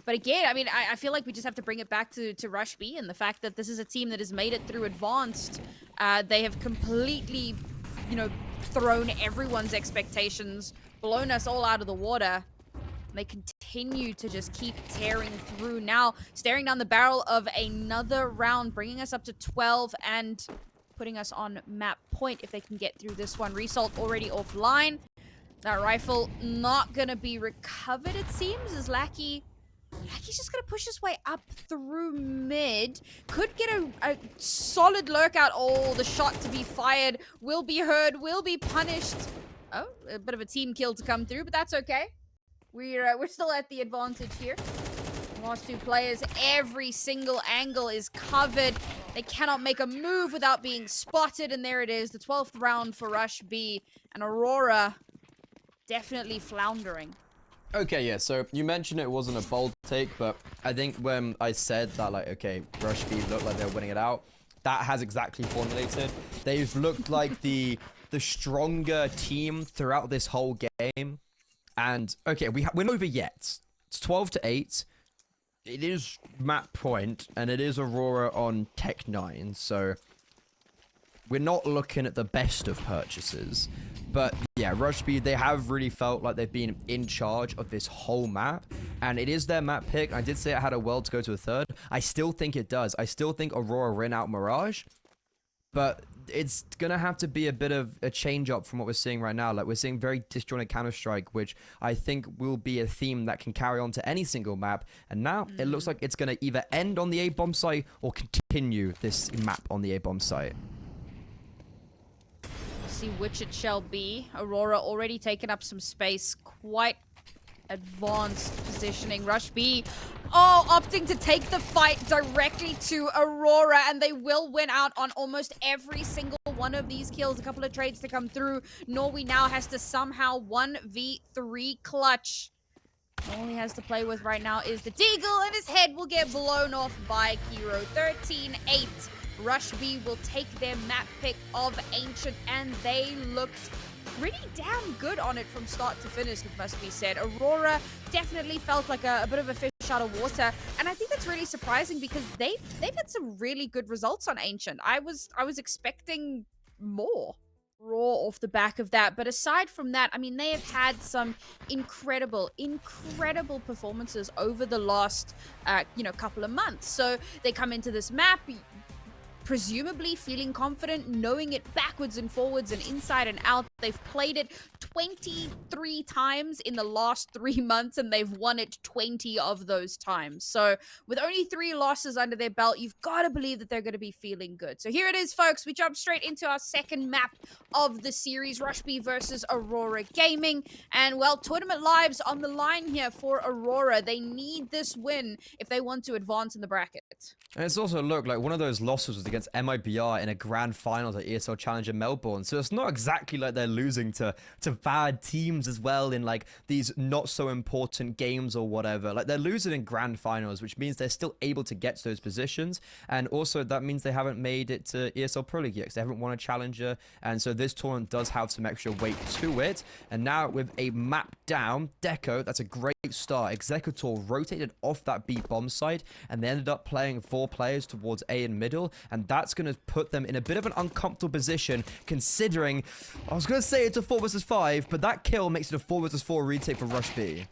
But again, I mean, I feel like we just have to bring it back to Rush B and the fact that this is a team that has made it through advanced. They have completely, you know, thrown everyone's expectations, blown us all out of the water. They continue to just keep tearing through now, staring down the barrel of another round, bringing us up to 12 and putting us on map point if they can get through this one. Result already offline. That rifle not going to be recovered, it seems, as Lackey's just going to push his way up through mid. Could get a solid lurk out. Oh, the shot to be fired will be heard, will be punished. Oh, a bit of a team kill to come through, but that's okay. We're still at the advantage here. Last two players, every single angle is covered. They cannot make a move without being spotted, and there it is, the 12th round for Rush B, and Aurora definitely floundering. Okay, yeah, so you mentioned it wasn't a bold take, but I think when I said that, like, okay, Rush B looked like they're winning it out, that has exactly formulated. They've looked like the stronger team throughout this whole game. And, okay, we're not over yet. It's 12-8. It is map point, and it is Aurora on Tech 9, so we're not looking at the best of purchases. But, yeah, Rush B, they have really felt like they've been in charge of this whole map, and it is their map pick. I did say it had a world to go to a third. I still think it does. I still think Aurora win out Mirage, but it's going to have to be a bit of a change up from what we're seeing right now. Like, we're seeing very disjointed Counter-Strike, which I think will be a theme that can carry on to any single map. And now it looks like it's going to either end on the A-bomb site or continue this map on the A-bomb site. See which it shall be. Aurora already taken up some space. Quite advanced positioning. Rush B, opting to take the fight directly to Aurora, and they will win out on almost every single one of these kills. A couple of trades to come through. Norwi now has to somehow 1v3 clutch. All he has to play with right now is the Deagle, and his head will get blown off by Kiro. 13-8 Rush B will take their map pick of Ancient, and they looked pretty damn good on it from start to finish, it must be said. Aurora definitely felt like a bit of a fish out of water, and I think that's really surprising because they've had some really good results on Ancient. I was expecting more raw off the back of that, but aside from that, I mean, they have had some incredible performances over the last couple of months. So they come into this map presumably feeling confident, knowing it backwards and forwards and inside and out. They've played it 23 times in the last 3 months, and they've won it 20 of those times. So with only 3 losses under their belt, you've got to believe that they're going to be feeling good. So here it is, folks. We jump straight into our second map of the series, Rush B versus Aurora Gaming. And, well, tournament lives on the line here for Aurora. They need this win if they want to advance in the bracket. And it's also, look, like one of those losses was against MIBR in a grand finals at ESL Challenger Melbourne. So it's not exactly like they're losing to bad teams as well in like these not so important games or whatever. Like they're losing in grand finals, which means they're still able to get to those positions. And also that means they haven't made it to ESL Pro League yet, 'cause they haven't won a Challenger. And so this tournament does have some extra weight to it. And now with a map down, Deco, that's a great start. Executor rotated off that B bomb site, and they ended up playing 4 players towards A and middle, and that's going to put them in a bit of an uncomfortable position, considering, I was going to say it's a 4 versus 5, but that kill makes it a 4 versus 4 retake for Rush B.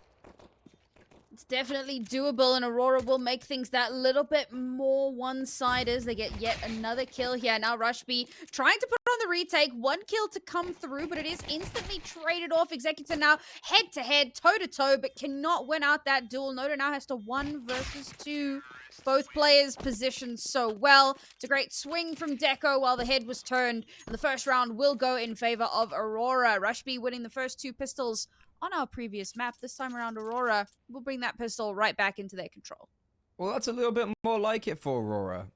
It's definitely doable, and Aurora will make things that little bit more one-sided as they get yet another kill here. Now Rush B trying to put on the retake. 1 kill to come through, but it is instantly traded off. Executor now head-to-head, toe-to-toe, but cannot win out that duel. Noda now has to 1 versus 2. Both players positioned so well. It's a great swing from Deco while the head was turned, and the first round will go in favor of Aurora. Rush B winning the first 2 pistols on our previous map. This time around, Aurora will bring that pistol right back into their control. Well, that's a little bit more like it for Aurora.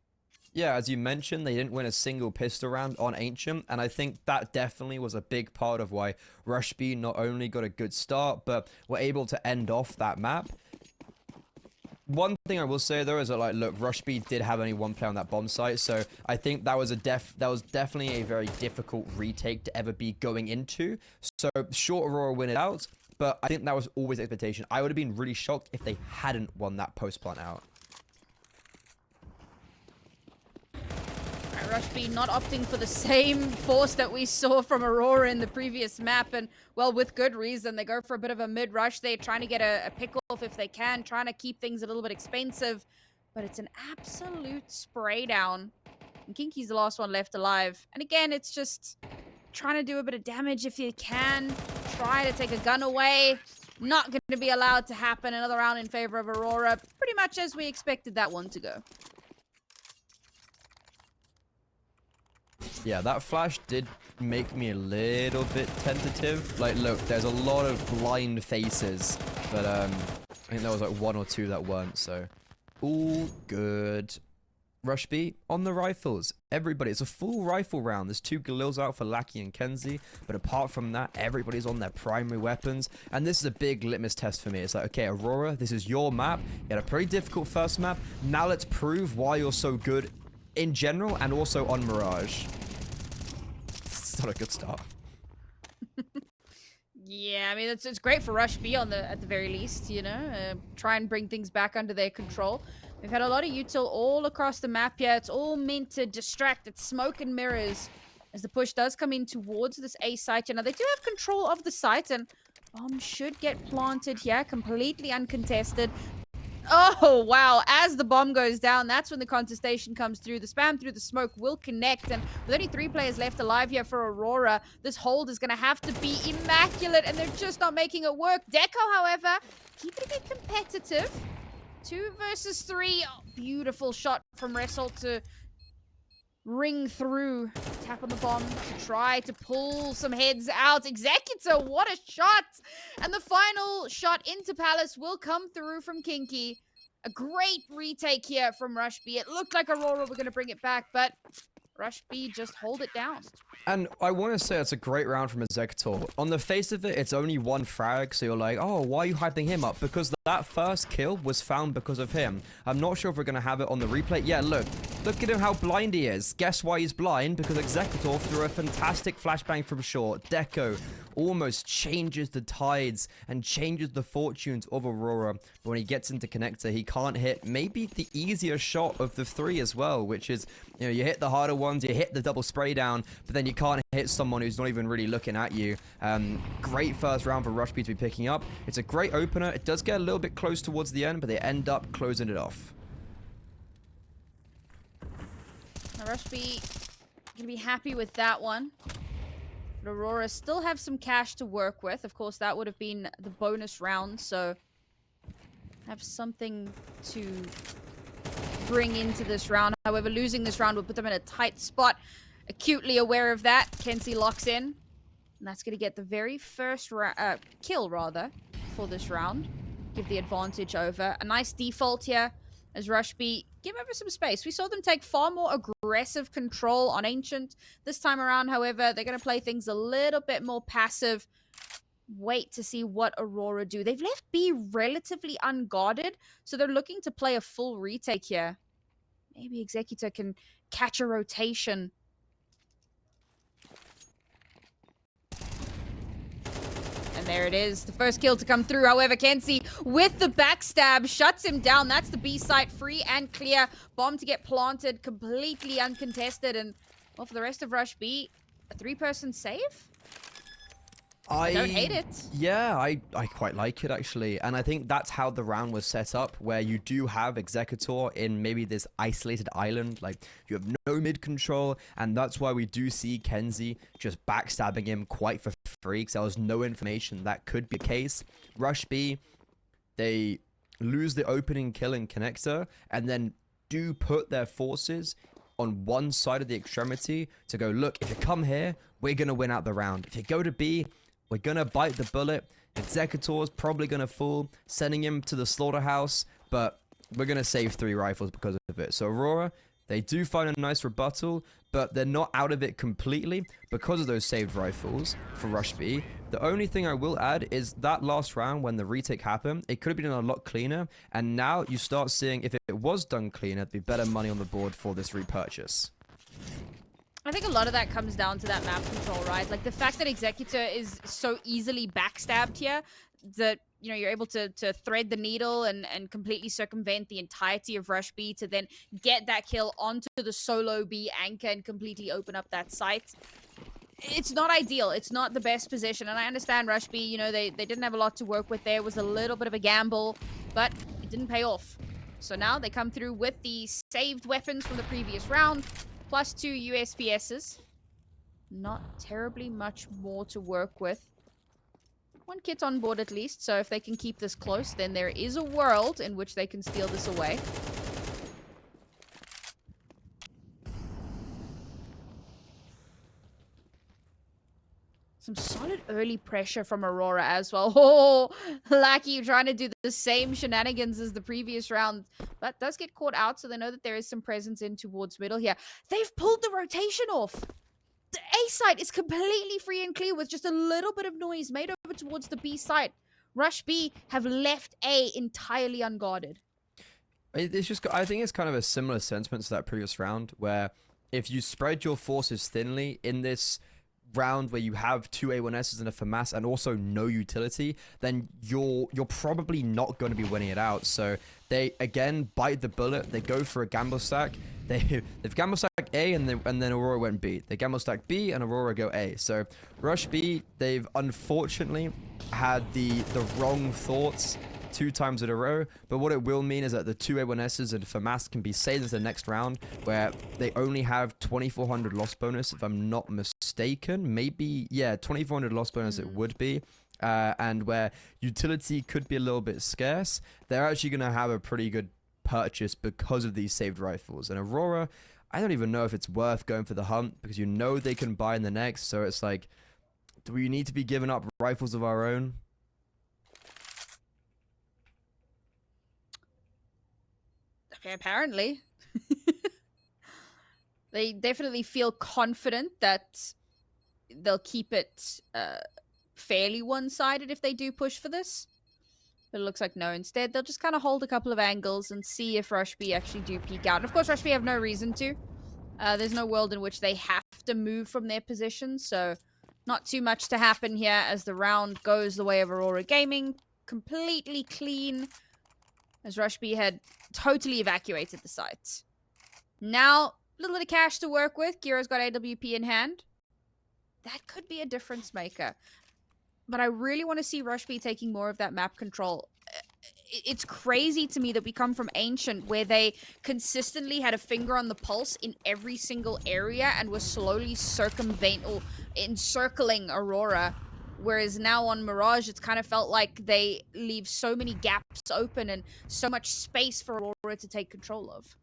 Yeah, as you mentioned, they didn't win a single pistol round on Ancient, and I think that definitely was a big part of why Rush B not only got a good start, but were able to end off that map. One thing I will say though is that, like, look, Rush B did have only 1 player on that bomb site, so I think that was definitely a very difficult retake to ever be going into. So sure, Aurora win it out, but I think that was always the expectation. I would have been really shocked if they hadn't won that post plant out. Rush B not opting for the same force that we saw from Aurora in the previous map, and, well, with good reason. They go for a bit of a mid-rush. They're trying to get a pick-off if they can, trying to keep things a little bit expensive, but it's an absolute spray down. And Kinky's the last one left alive. And again, it's just trying to do a bit of damage if you can. Try to take a gun away. Not going to be allowed to happen. Another round in favor of Aurora. Pretty much as we expected that one to go. Yeah, that flash did make me a little bit tentative. Like, look, there's a lot of blind faces, but I think there was like 1 or 2 that weren't, so all good. Rush B on the rifles. Everybody, it's a full rifle round. There's 2 Galils out for Lackey and Kenzie, but apart from that, everybody's on their primary weapons, and this is a big litmus test for me. It's like, okay, Aurora, this is your map. You had a pretty difficult first map. Now let's prove why you're so good in general and also on Mirage. It's not a good start. Yeah, I mean, it's great for Rush B at the very least, you know, try and bring things back under their control. We've had a lot of util all across the map here. It's all meant to distract. It's smoke and mirrors as the push does come in towards this A site. You know, they do have control of the site, and bomb should get planted here, completely uncontested. Oh, wow. As the bomb goes down, that's when the contestation comes through. The spam through the smoke will connect. And with only 3 players left alive here for Aurora, this hold is going to have to be immaculate, and they're just not making it work. Deco, however, keeping it competitive. 2 versus 3. Oh, beautiful shot from Wrestle to ring through. Tap on the bomb to try to pull some heads out. Executor, what a shot! And the final shot into Palace will come through from Kinky. A great retake here from Rush B. It looked like Aurora were going to bring it back, but Rush B just hold it down. And I want to say it's a great round from Executor. On the face of it, it's only one frag, so you're like, oh, why are you hyping him up? Because that first kill was found because of him. I'm not sure if we're going to have it on the replay. Yeah, look at him how blind he is. Guess why he's blind? Because Executor threw a fantastic flashbang from short. Deco almost changes the tides and changes the fortunes of Aurora. But when he gets into connector, he can't hit maybe the easier shot of the three as well, which is, you know, you hit the harder ones, you hit the double spray down, but then you can't hit someone who's not even really looking at you. Great first round for Rush B to be picking up. It's a great opener. It does get a little bit close towards the end, but they end up closing it off. Now Rush B gonna be happy with that one. But Aurora still have some cash to work with. Of course, that would have been the bonus round, so have something to bring into this round. However, losing this round will put them in a tight spot. Acutely aware of that, Kenzie locks in. And that's going to get the very first kill, rather, for this round. Give the advantage over. A nice default here as Rush B give over some space. We saw them take far more aggressive control on Ancient. This time around, however, they're going to play things a little bit more passive. Wait to see what Aurora do. They've left B relatively unguarded, so they're looking to play a full retake here. Maybe Executor can catch a rotation. And there it is, the first kill to come through. However, Kenzie with the backstab shuts him down. That's the B site, free and clear. Bomb to get planted, completely uncontested. And, well, for the rest of Rush B, a 3-person save? I don't hate it. Yeah, I quite like it, actually. And I think that's how the round was set up, where you do have Executor in maybe this isolated island. Like, you have no mid control, and that's why we do see Kenzie just backstabbing him quite for free, because there was no information that could be the case. Rush B, they lose the opening kill in connector, and then do put their forces on one side of the extremity to go, look, if you come here, we're going to win out the round. If you go to B, we're going to bite the bullet. Executor's probably going to fall, sending him to the slaughterhouse, but we're going to save 3 rifles because of it. So Aurora, they do find a nice rebuttal, but they're not out of it completely because of those saved rifles for Rush B. The only thing I will add is that last round when the retake happened, it could have been a lot cleaner, and now you start seeing if it was done cleaner, there'd be better money on the board for this repurchase. I think a lot of that comes down to that map control, right? Like the fact that Executor is so easily backstabbed here that, you know, you're able to thread the needle and completely circumvent the entirety of Rush B to then get that kill onto the solo B anchor and completely open up that site. It's not ideal. It's not the best position. And I understand Rush B, you know, they didn't have a lot to work with there. It was a little bit of a gamble, but it didn't pay off. So now they come through with the saved weapons from the previous round. Plus 2 USPSs. Not terribly much more to work with. 1 kit on board at least, so if they can keep this close, then there is a world in which they can steal this away. Some solid early pressure from Aurora as well. Oh, Lackey trying to do the same shenanigans as the previous round, but does get caught out, so they know that there is some presence in towards middle here. They've pulled the rotation off. The A site is completely free and clear with just a little bit of noise made over towards the B site. Rush B have left A entirely unguarded. It's just, I think it's kind of a similar sentiment to that previous round, where if you spread your forces thinly in this round where you have 2 A1Ss and a FAMAS and also no utility, then you're probably not going to be winning it out. So they again bite the bullet. They go for a gamble stack. They've gamble stack A and then Aurora went B. They gamble stack B and Aurora go A. So Rush B, they've unfortunately had the wrong thoughts 2 times in a row, but what it will mean is that the 2 A1Ss and FAMAS can be saved as the next round, where they only have 2400 loss bonus, if I'm not mistaken. Maybe, yeah, 2400 loss bonus it would be, and where utility could be a little bit scarce. They're actually going to have a pretty good purchase because of these saved rifles. And Aurora, I don't even know if it's worth going for the hunt, because you know they can buy in the next, so it's like, do we need to be giving up rifles of our own? Okay, apparently. They definitely feel confident that they'll keep it fairly one-sided if they do push for this. But it looks like no. Instead, they'll just kind of hold a couple of angles and see if Rush B actually do peek out. And of course, Rush B have no reason to. There's no world in which they have to move from their position, so not too much to happen here as the round goes the way of Aurora Gaming. Completely clean, as Rush B had totally evacuated the site. Now, a little bit of cash to work with. Kiro's got AWP in hand. That could be a difference maker. But I really want to see Rush B taking more of that map control. It's crazy to me that we come from Ancient, where they consistently had a finger on the pulse in every single area and were slowly circumventing or encircling Aurora. Whereas now on Mirage, it's kind of felt like they leave so many gaps open and so much space for Aurora to take control of.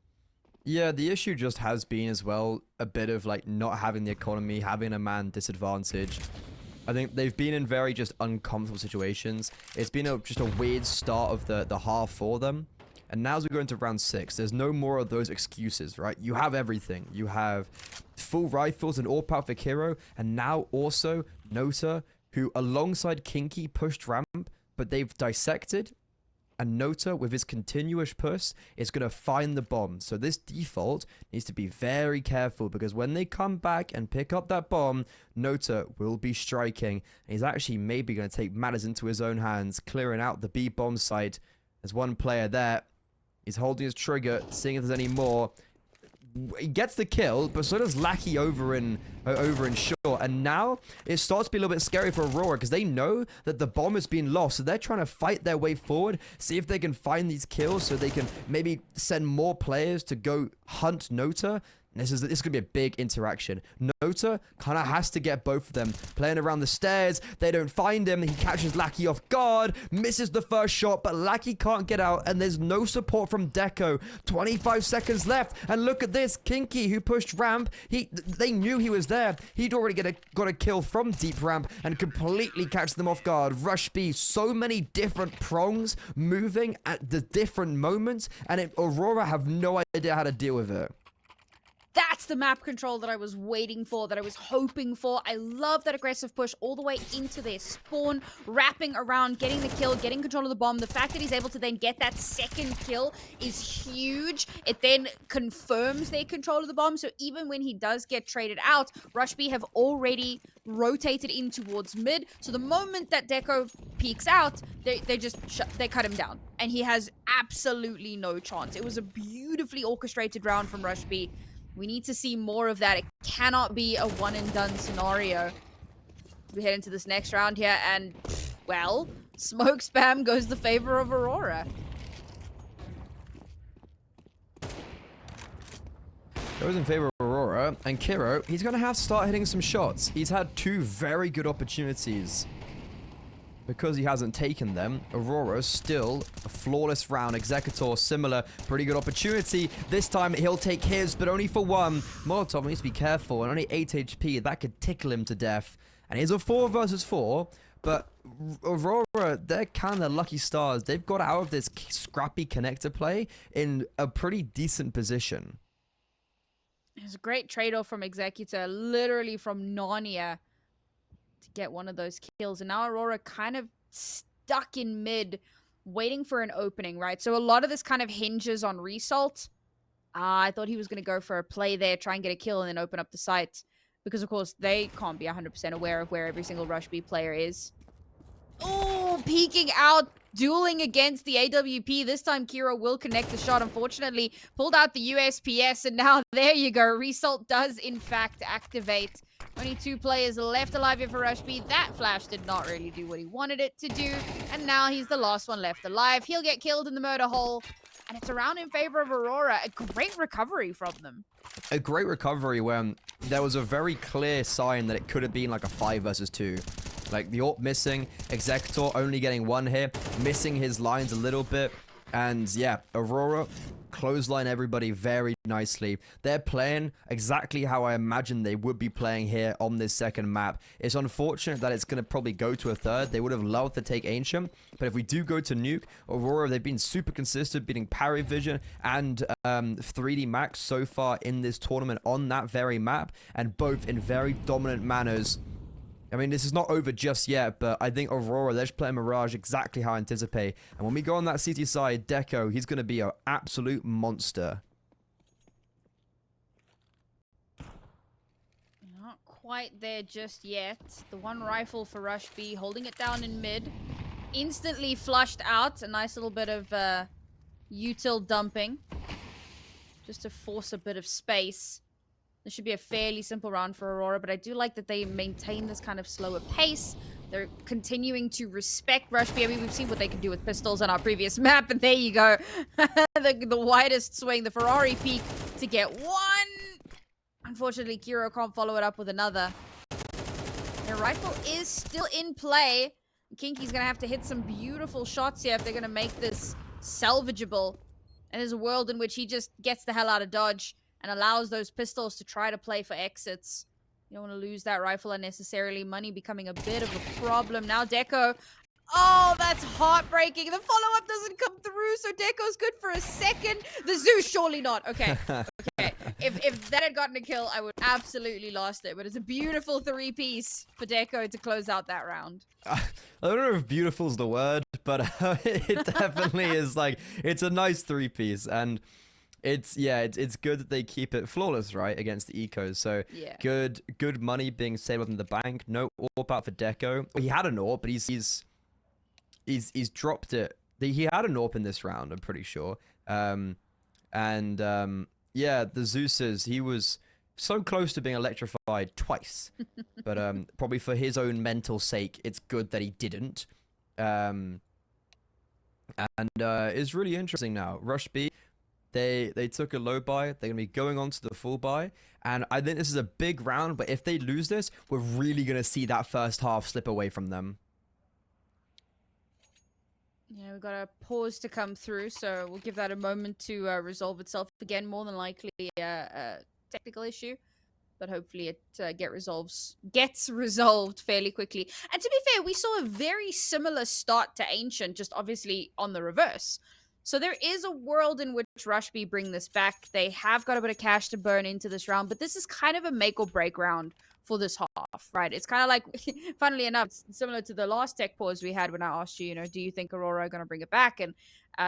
Yeah, the issue just has been as well a bit of like not having the economy, having a man disadvantage. I think they've been in very just uncomfortable situations. It's been just a weird start of the half for them. And now as we go into round 6, there's no more of those excuses, right? You have everything. You have full rifles and all power for Kiro. And now also Nota, who alongside Kinky pushed ramp, but they've dissected. And Nota, with his continuous push, is going to find the bomb. So this default needs to be very careful, because when they come back and pick up that bomb, Nota will be striking. And he's actually maybe going to take matters into his own hands, clearing out the B bomb site. There's one player there. He's holding his trigger, seeing if there's any more. He gets the kill, but so does Lackey over in short. And now it starts to be a little bit scary for Aurora, because they know that the bomb has been lost. So they're trying to fight their way forward, see if they can find these kills so they can maybe send more players to go hunt Nota. This is going to be a big interaction. Nota kind of has to get both of them. Playing around the stairs. They don't find him. He catches Lackey off guard. Misses the first shot, but Lackey can't get out. And there's no support from Deco. 25 seconds left. And look at this. Kinky, who pushed ramp. They knew he was there. He'd already got a kill from deep ramp and completely catch them off guard. Rush B. So many different prongs moving at the different moments. And Aurora have no idea how to deal with it. That's the map control that I was waiting for, that I was hoping for. I love that aggressive push all the way into their spawn, wrapping around, getting the kill, getting control of the bomb. The fact that he's able to then get that second kill is huge. It then confirms their control of the bomb. So even when he does get traded out, Rush B have already rotated in towards mid. So the moment that Deco peeks out, they cut him down. And he has absolutely no chance. It was a beautifully orchestrated round from Rush B. We need to see more of that. It cannot be a one-and-done scenario. We head into this next round here, and, well, smoke spam goes the favor of Aurora. Goes in favor of Aurora, and Kiro, he's going to have to start hitting some shots. He's had 2 very good opportunities. Because he hasn't taken them, Aurora's still a flawless round. Executor, similar, pretty good opportunity. This time he'll take his, but only for 1. Molotov needs to be careful, and only 8 HP. That could tickle him to death. And he's a 4 versus 4, but Aurora, they're kind of lucky stars. They've got out of this scrappy connector play in a pretty decent position. It was a great trade-off from Executor, literally from Narnia, to get one of those kills. And now Aurora kind of stuck in mid, waiting for an opening, right? So a lot of this kind of hinges on Result. I thought he was going to go for a play there, try and get a kill, and then open up the site. Because, of course, they can't be 100% aware of where every single Rush B player is. Oh, peeking out, dueling against the AWP. This time, Kiro will connect the shot. Unfortunately, pulled out the USPS, and now there you go. Result does, in fact, activate. Only 2 players left alive here for Rush B. That flash did not really do what he wanted it to do. And now he's the last one left alive. He'll get killed in the murder hole. And it's around in favor of Aurora. A great recovery from them. A great recovery when there was a very clear sign that it could have been like a 5 versus 2. Like the AWP missing, Executor only getting 1 hit, missing his lines a little bit. And yeah, Aurora clothesline everybody very nicely. They're playing exactly how I imagined they would be playing here on this second map. It's unfortunate that it's going to probably go to a third. They would have loved to take Ancient, but if we do go to Nuke, Aurora, they've been super consistent, beating Parry Vision and 3D Max so far in this tournament on that very map, and both in very dominant manners. I mean, this is not over just yet, but I think Aurora, they're just playing Mirage exactly how I anticipate. And when we go on that CT side, Deco, he's going to be an absolute monster. Not quite there just yet. The one rifle for Rush B, holding it down in mid. Instantly flushed out. A nice little bit of util dumping. Just to force a bit of space. This should be a fairly simple round for Aurora, but I do like that they maintain this kind of slower pace. They're continuing to respect Rush B. I mean, we've seen what they can do with pistols on our previous map, and there you go. the widest swing, the Ferrari peak to get one. Unfortunately, Kiro can't follow it up with another. Their rifle is still in play. Kinky's going to have to hit some beautiful shots here if they're going to make this salvageable. And there's a world in which he just gets the hell out of Dodge and allows those pistols to try to play for exits. You don't want to lose that rifle unnecessarily. Money becoming a bit of a problem. Now Deco. Oh, that's heartbreaking. The follow-up doesn't come through, so Deco's good for a second. The Zeus, surely not. Okay. Okay. If that had gotten a kill, I would absolutely lost it. But it's a beautiful three-piece for Deco to close out that round. I don't know if beautiful's the word, but it definitely is like, it's a nice three-piece. And it's good that they keep it flawless, right, against the ecos. So yeah. Good money being saved up in the bank. No AWP out for Deco. He had an AWP, but he's dropped it. He had an AWP in this round, I'm pretty sure. Yeah, the Zeus's, he was so close to being electrified twice. But probably for his own mental sake, it's good that he didn't. It's really interesting now. Rush B, They took a low buy. They're going to be going on to the full buy. And I think this is a big round, but if they lose this, we're really going to see that first half slip away from them. Yeah, we've got a pause to come through, so we'll give that a moment to resolve itself. Again, more than likely a technical issue, but hopefully it gets resolved fairly quickly. And to be fair, we saw a very similar start to Ancient, just obviously on the reverse. So there is a world in which Rush B bring this back. They have got a bit of cash to burn into this round, but this is kind of a make or break round for this half, right? It's kind of like, funnily enough, it's similar to the last tech pause we had when I asked you, do you think Aurora are going to bring it back? And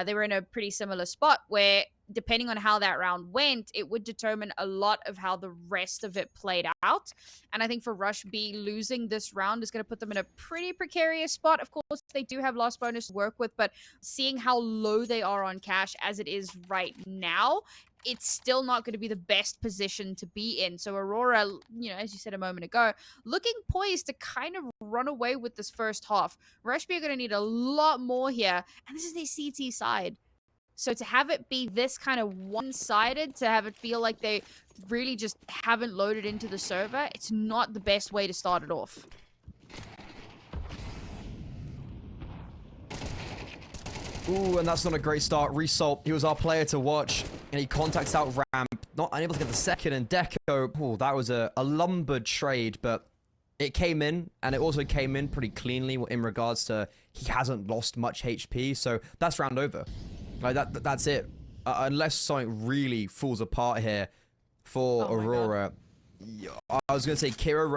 they were in a pretty similar spot where, depending on how that round went, it would determine a lot of how the rest of it played out. And I think for Rush B, losing this round is going to put them in a pretty precarious spot. Of course, they do have loss bonus to work with, but seeing how low they are on cash as it is right now, it's still not going to be the best position to be in. So Aurora, as you said a moment ago, looking poised to kind of run away with this first half. Rush B are going to need a lot more here, and this is their CT side. So to have it be this kind of one-sided, to have it feel like they really just haven't loaded into the server, it's not the best way to start it off. Ooh, and that's not a great start. Result, he was our player to watch, and he contacts out ramp, not unable to get the second, and Deco, oh, that was a lumbered trade, but it came in, and it also came in pretty cleanly in regards to he hasn't lost much HP, so that's round over. Like that's it. Unless something really falls apart here for Aurora. I was going to say Kira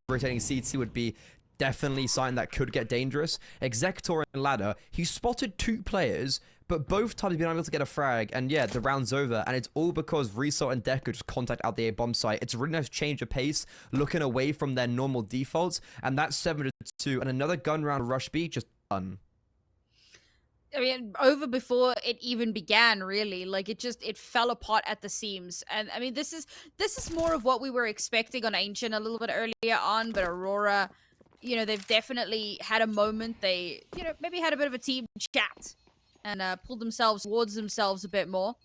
rotating CT would be definitely something that could get dangerous. Executor and Ladder, he spotted two players, but both times he's been able to get a frag, and yeah, the round's over, and it's all because Resort and Deco just contact out the A bomb site. It's a really nice change of pace, looking away from their normal defaults, and that's 7-2, and another gun round Rush B just done. I mean, over before it even began, really. Like, it fell apart at the seams. And, I mean, this is more of what we were expecting on Ancient a little bit earlier on, but Aurora, they've definitely had a moment. They, maybe had a bit of a team chat and pulled themselves towards themselves a bit more.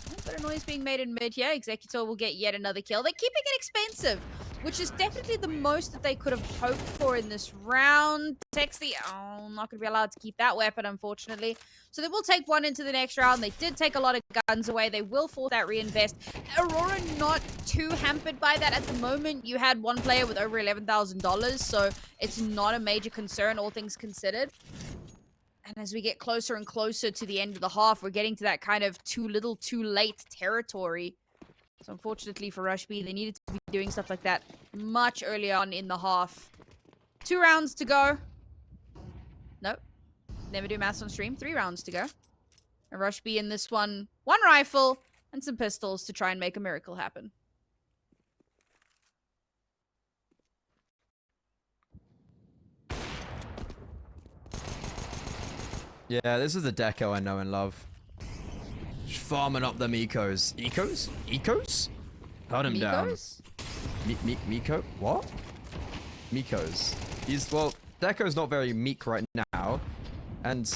A bit of noise being made in mid here. Executor will get yet another kill. They're keeping it expensive. which is definitely the most that they could have hoped for in this round. Sexy, oh, not going to be allowed to keep that weapon, unfortunately. So they will take one into the next round. They did take a lot of guns away. They will force that reinvest. Aurora not too hampered by that at the moment. You had one player with over $11,000, so it's not a major concern, all things considered. And as we get closer and closer to the end of the half, we're getting to that kind of too little, too late territory. So unfortunately for Rush B, they needed to be doing stuff like that much earlier on in the half. 2 rounds to go. Nope. Never do maths on stream. 3 rounds to go. And Rush B in this one, 1 rifle and some pistols to try and make a miracle happen. Yeah, this is the deco I know and love. Just farming up them ecos. Ecos? Ecos? Cut him down. Miko? What? Mikos. Well, Deco's not very meek right now. And,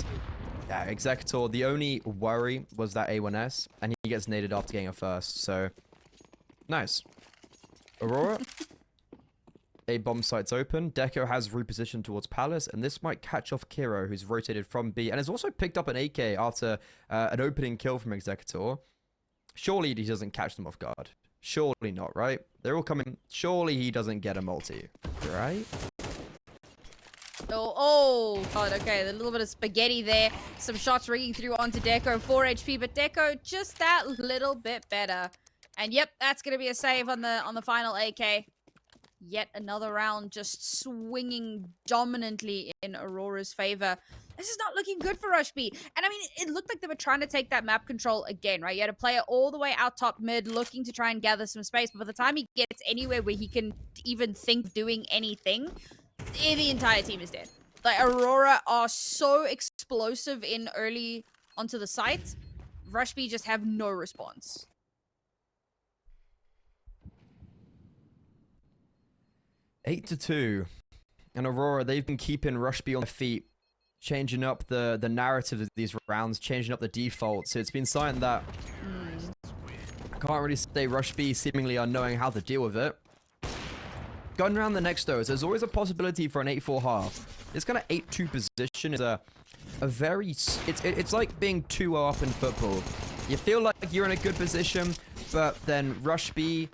yeah, Executor, the only worry was that A1S, and he gets naded after getting a first, so... Nice. Aurora? A bomb site's open. Deco has repositioned towards Palace, and this might catch off Kiro, who's rotated from B, and has also picked up an AK after an opening kill from Executor. Surely he doesn't catch them off guard. Surely not, right? They're all coming. Surely he doesn't get a multi, right? Oh, God, okay. A little bit of spaghetti there. Some shots ringing through onto Deco. 4 HP, but Deco just that little bit better. And yep, that's going to be a save on the final AK. Yet another round just swinging dominantly in Aurora's favor. This is not looking good for Rush B. And I mean, it looked like they were trying to take that map control again, right? You had a player all the way out top mid looking to try and gather some space. But by the time he gets anywhere where he can even think doing anything, the entire team is dead. Like, Aurora are so explosive in early onto the site. Rush B just have no response. Eight to 2. And Aurora, they've been keeping Rush B on their feet, changing up the narrative of these rounds, changing up the default. So it's been something that I can't really say Rush B seemingly are knowing how to deal with it. Going around the next though, there's always a possibility for an 8-4 half. This kind of 8-2 position is a very... It's like being 2-0 up in football. You feel like you're in a good position, but then Rush B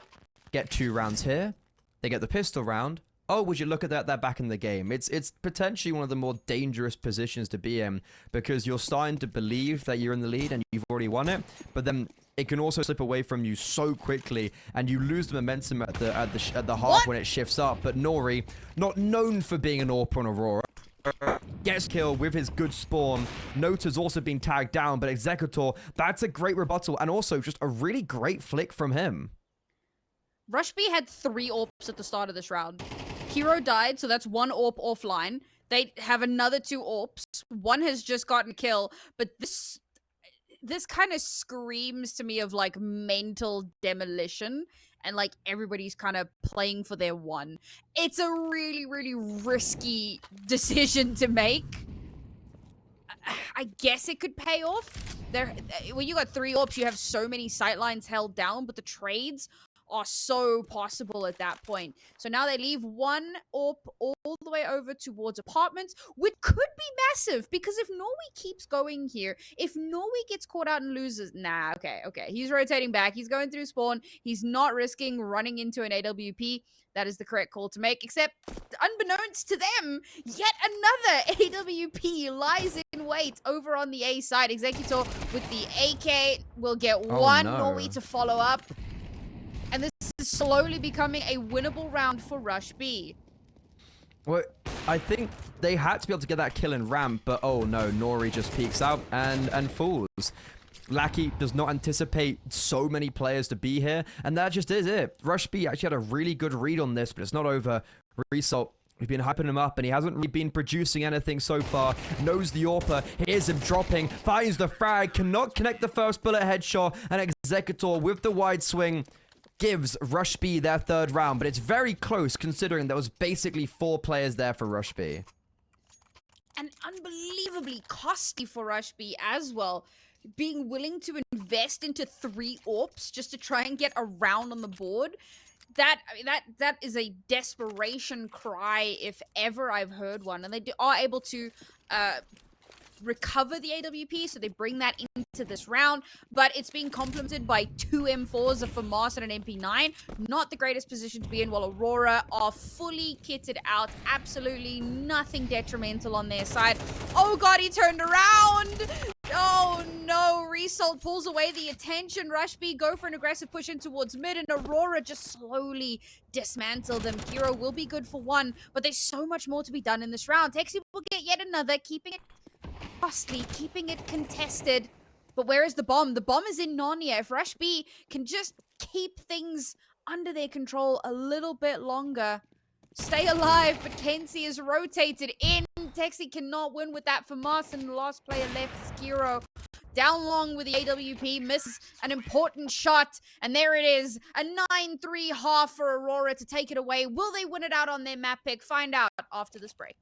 get 2 rounds here. They get the pistol round. Oh, would you look at that? They're back in the game. It's potentially one of the more dangerous positions to be in because you're starting to believe that you're in the lead and you've already won it, but then it can also slip away from you so quickly and you lose the momentum at the half when it shifts up. But Norwi, not known for being an AWP on Aurora, gets killed with his good spawn. Nota's also been tagged down, but Executor, that's a great rebuttal and also just a really great flick from him. Rush B had 3 AWPs at the start of this round. Hero died, so that's 1 AWP offline. They have another 2 AWPs. 1 has just gotten kill, but this kind of screams to me of like mental demolition and like everybody's kind of playing for their 1. It's a really, really risky decision to make. I guess it could pay off. When you got 3 AWPs, you have so many sightlines held down, but the trades are so possible at that point. So now they leave 1 AWP all the way over towards apartments, which could be massive because if Norwi keeps going here, if Norwi gets caught out and loses, nah, okay. He's rotating back. He's going through spawn. He's not risking running into an AWP. That is the correct call to make, except unbeknownst to them, yet another AWP lies in wait over on the A side. Executor with the AK will get 1 Norwi to follow up. And this is slowly becoming a winnable round for Rush B. Well, I think they had to be able to get that kill in ramp, but oh no, Norwi just peeks out and falls. Lackey does not anticipate so many players to be here, and that just is it. Rush B actually had a really good read on this, but it's not over. Result, we've been hyping him up, and he hasn't really been producing anything so far. Knows the AWPer, hears him dropping, finds the frag, cannot connect the first bullet headshot, and Executor with the wide swing gives Rush B their 3rd round, but it's very close considering there was basically 4 players there for Rush B. And unbelievably costly for Rush B as well. Being willing to invest into 3 AWPs just to try and get a round on the board. that is a desperation cry if ever I've heard one, and they are able to recover the AWP, so they bring that into this round, but it's being complemented by 2 M4s, a FAMAS and an MP9. Not the greatest position to be in, while Aurora are fully kitted out. Absolutely nothing detrimental on their side. Oh god, he turned around! Oh no, Result pulls away the attention. Rush B go for an aggressive push in towards mid, and Aurora just slowly dismantle them. Kiro will be good for 1, but there's so much more to be done in this round. Texi will get yet another, keeping it costly, keeping it contested. But where is the bomb? The bomb is in Narnia. If Rush B can just keep things under their control a little bit longer, stay alive. But Kenzie is rotated in. Texi cannot win with that for Mars, and the last player left is Kiro. Down long with the AWP, misses an important shot, and there it is, a 9-3 half for Aurora to take it away. Will they win it out on their map pick? Find out after this break.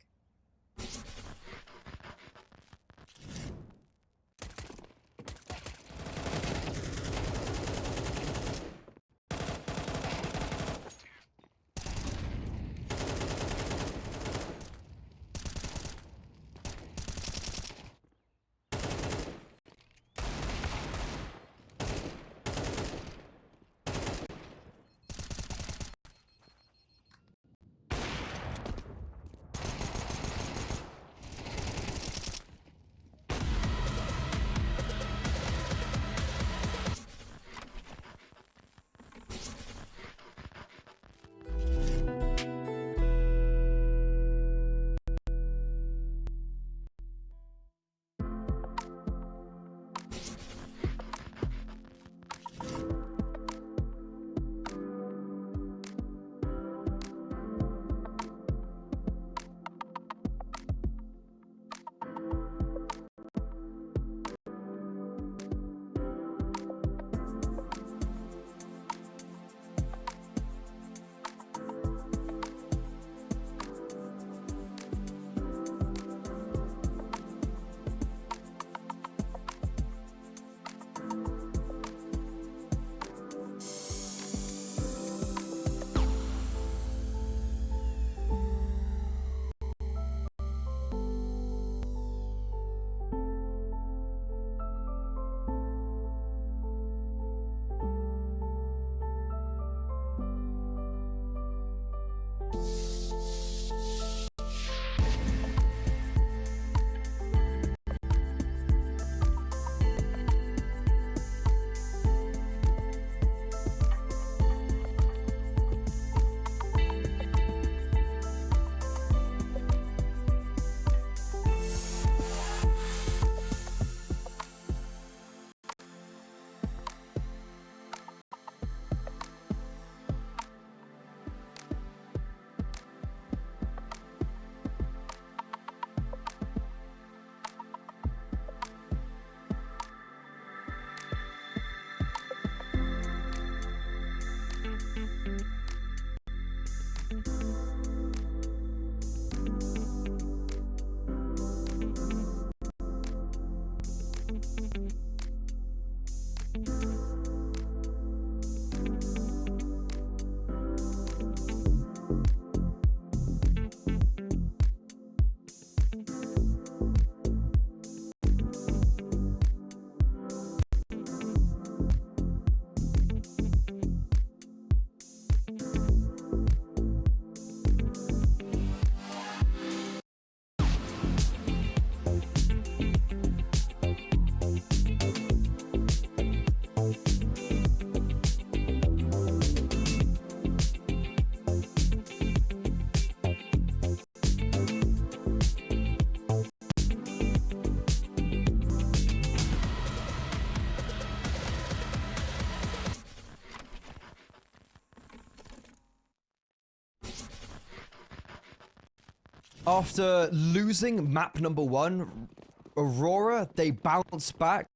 After losing map number 1, Aurora, they bounced back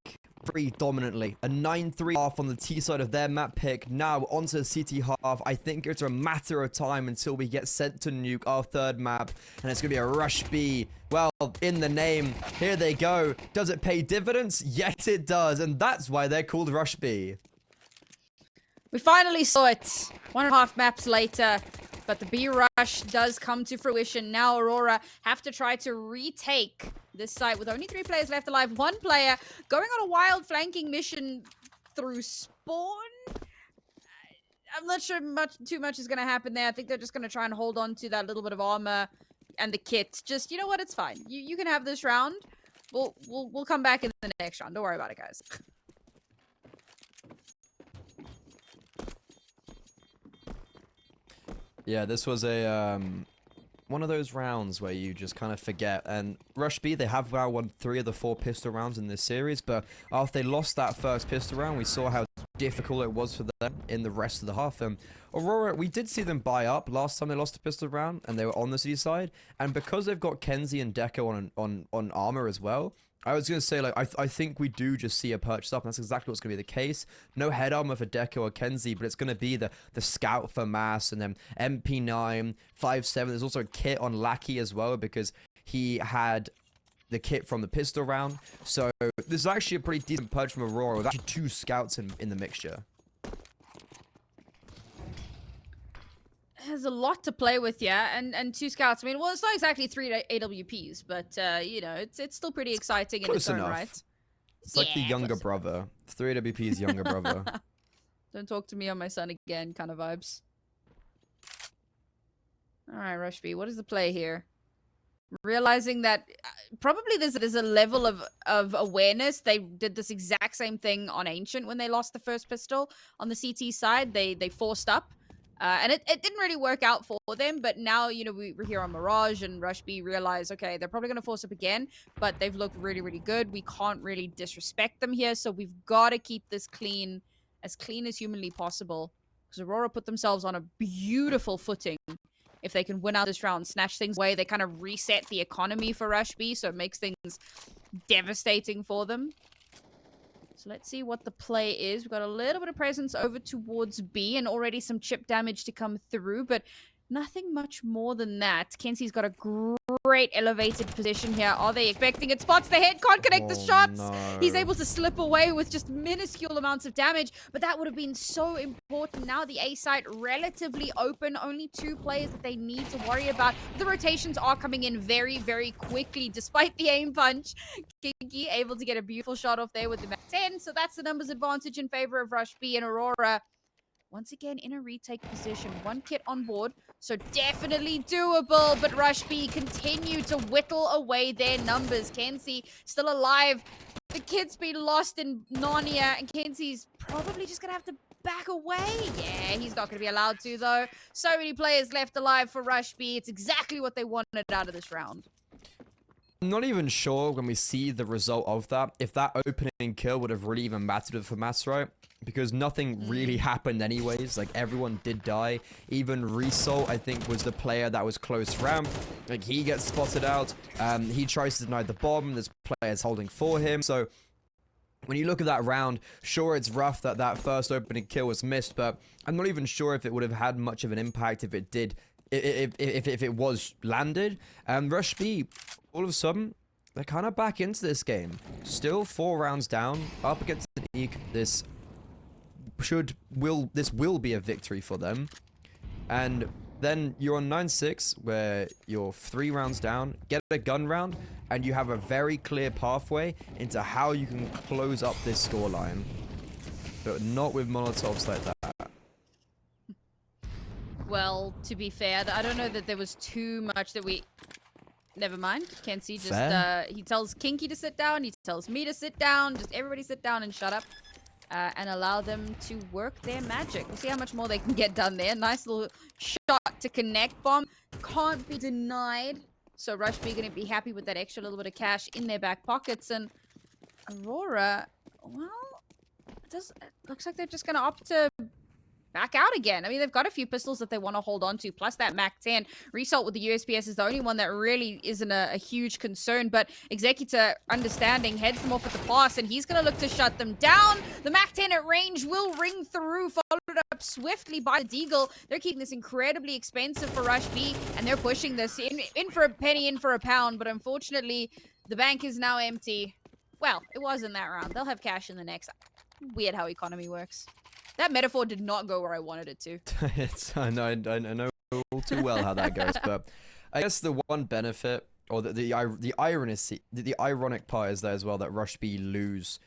pretty dominantly. A 9-3 half on the T side of their map pick. Now onto the CT half. I think it's a matter of time until we get sent to Nuke, our 3rd map. And it's going to be a Rush B. Well, in the name, here they go. Does it pay dividends? Yes, it does. And that's why they're called Rush B. We finally saw it. 1.5 maps later. But the B rush does come to fruition. Now Aurora have to try to retake this site with only 3 players left alive. 1 player going on a wild flanking mission through spawn. I'm not sure too much is going to happen there. I think they're just going to try and hold on to that little bit of armor and the kit. Just, you know what? It's fine. You can have this round. We'll come back in the next round. Don't worry about it, guys. Yeah, this was a one of those rounds where you just kind of forget. And Rush B, they have now won 3 of the 4 pistol rounds in this series, but after they lost that first pistol round, we saw how difficult it was for them in the rest of the half. And Aurora, we did see them buy up last time they lost a pistol round, and they were on the city side. And because they've got Kenzie and Deco on armor as well, I was going to say, like, I think we do just see a purchase up, and that's exactly what's going to be the case. No head armor for Deco or Kenzie, but it's going to be the Scout for Mass, and then MP9, 5.7. There's also a kit on Lackey as well, because he had the kit from the pistol round. So this is actually a pretty decent purge from Aurora, with actually 2 Scouts in the mixture. Has a lot to play with, yeah, and 2 scouts. I mean, well, it's not exactly 3 AWPs, but you know, it's still pretty exciting in its own right. It's like the younger brother. 3 AWP's younger brother. Don't talk to me on my son again, kind of vibes. All right, Rush B, what is the play here? Realizing that probably there's a level of awareness. They did this exact same thing on Ancient when they lost the first pistol on the CT side. They forced up. And it didn't really work out for them, but now, you know, we're here on Mirage, and Rush B realize, okay, they're probably going to force up again, but they've looked really, really good. We can't really disrespect them here, so we've got to keep this clean as humanly possible, because Aurora put themselves on a beautiful footing. If they can win out this round, snatch things away, they kind of reset the economy for Rush B, so it makes things devastating for them. So let's see what the play is. We've got a little bit of presence over towards B and already some chip damage to come through, but nothing much more than that. Kenzie's got a great elevated position here. Are they expecting it? Spots the head, can't connect the shots. No. He's able to slip away with just minuscule amounts of damage, but that would have been so important. Now the A site relatively open, only 2 players that they need to worry about. The rotations are coming in very, very quickly, despite the aim punch. Kinky able to get a beautiful shot off there with the Mac 10, so that's the numbers advantage in favor of Rush B, and Aurora once again in a retake position. 1 kit on board, so definitely doable, but Rush B continue to whittle away their numbers. Kenzie still alive. The kid's been lost in Narnia, and Kenzie's probably just gonna have to back away. Yeah, he's not gonna be allowed to, though. So many players left alive for Rush B. It's exactly what they wanted out of this round. I'm not even sure when we see the result of that, if that opening kill would have really even mattered for Mass, right? Because nothing really happened anyways. Like, everyone did die. Even Result, I think, was the player that was close ramp. Like, he gets spotted out. He tries to deny the bomb. There's players holding for him. So when you look at that round, sure, it's rough that that first opening kill was missed, but I'm not even sure if it would have had much of an impact if it did, if it was landed. Rush B, all of a sudden, they're kind of back into this game. Still 4 rounds down, up against the League. This will be a victory for them. And then you're on 9-6, where you're 3 rounds down, get a gun round, and you have a very clear pathway into how you can close up this scoreline. But not with Molotovs like that. Well, to be fair, I don't know that there was too much that we... Never mind. Kenzie just, he tells Kinky to sit down, he tells me to sit down, just everybody sit down and shut up. And allow them to work their magic. We'll see how much more they can get done there. Nice little shot to connect. Bomb can't be denied. So Rush B going to be happy with that extra little bit of cash in their back pockets. And Aurora, well, it looks like they're just going to opt to back out again. I mean, they've got a few pistols that they want to hold on to, plus that Mac 10. Result with the USPS is the only one that really isn't a huge concern, but Executor, understanding, heads them off at the pass, and he's going to look to shut them down. The Mac 10 at range will ring through, followed up swiftly by the Deagle. They're keeping this incredibly expensive for Rush B, and they're pushing this in for a penny, in for a pound, but unfortunately, the bank is now empty. Well, it was in that round. They'll have cash in the next. Weird how economy works. That metaphor did not go where I wanted it to. I know all too well how that goes, but I guess the one benefit, or the ironic part is there as well, that Rush B lose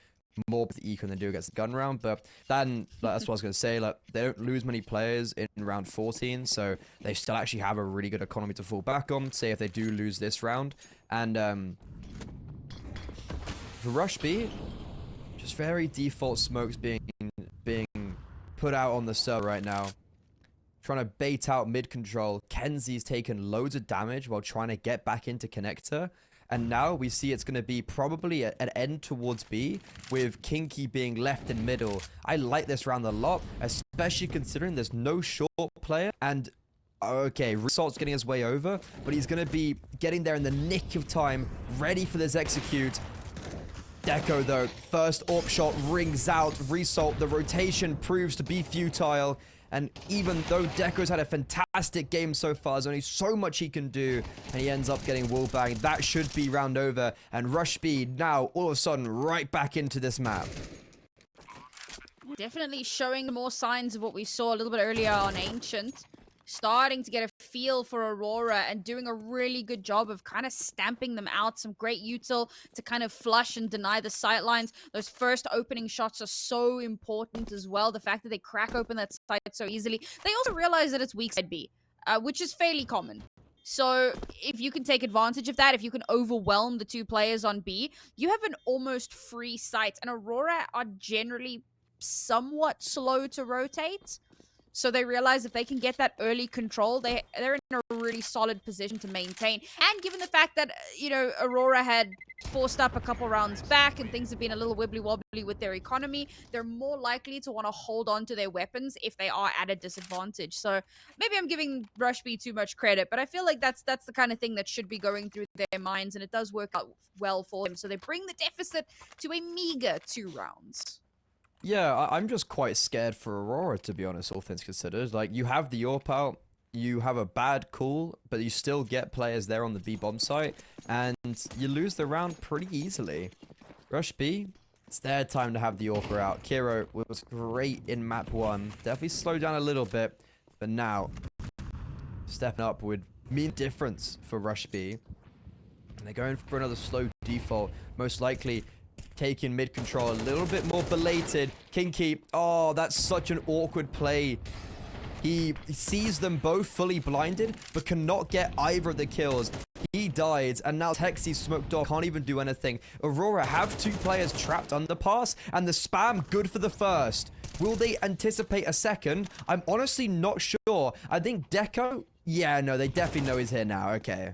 more with the econ than they do against the gun round. But then that's what I was going to say, like, they don't lose many players in round 14, so they still actually have a really good economy to fall back on, say if they do lose this round. And for Rush B, just very default smokes being put out on the server right now, trying to bait out mid control. Kenzie's taken loads of damage while trying to get back into connector. And now we see it's going to be probably an end towards B, with Kinky being left in middle. I like this round a lot, especially considering there's no short player. And, okay, Resalt's getting his way over, but he's going to be getting there in the nick of time, ready for this execute. Deco, though, first AWP shot rings out. Resalt, the rotation proves to be futile. And even though Deco's had a fantastic game so far, there's only so much he can do, and he ends up getting wallbanged. That should be round over, and Rush B now all of a sudden right back into this map. Definitely showing more signs of what we saw a little bit earlier on Ancient. Starting to get a feel for Aurora and doing a really good job of kind of stamping them out. Some great util to kind of flush and deny the sightlines. Those first opening shots are so important as well. The fact that they crack open that site so easily. They also realize that it's weak side B, which is fairly common. So if you can take advantage of that, if you can overwhelm the two players on B, you have an almost free site. And Aurora are generally somewhat slow to rotate. So they realize if they can get that early control, they're in a really solid position to maintain. And given the fact that, you know, Aurora had forced up a couple rounds back and things have been a little wibbly-wobbly with their economy, they're more likely to want to hold on to their weapons if they are at a disadvantage. So maybe I'm giving Rush B too much credit, but I feel like that's the kind of thing that should be going through their minds, and it does work out well for them. So they bring the deficit to a meager 2 rounds. Yeah, I'm just quite scared for Aurora, to be honest, all things considered. Like, you have the AWP out, you have a bad call, but you still get players there on the B bomb site, and you lose the round pretty easily. Rush B, it's their time to have the AWP out. Kiro was great in map 1. Definitely slowed down a little bit, but now, stepping up would mean difference for Rush B. And they're going for another slow default, most likely taking mid control a little bit more belated. Kinky, oh, that's such an awkward play. He sees them both fully blinded, but cannot get either of the kills. He died, and now Texie smoked off, can't even do anything. Aurora have 2 players trapped underpass, and the spam good for the first. Will they anticipate a second? I'm honestly not sure. I think Deco, yeah, no, they definitely know he's here now. Okay.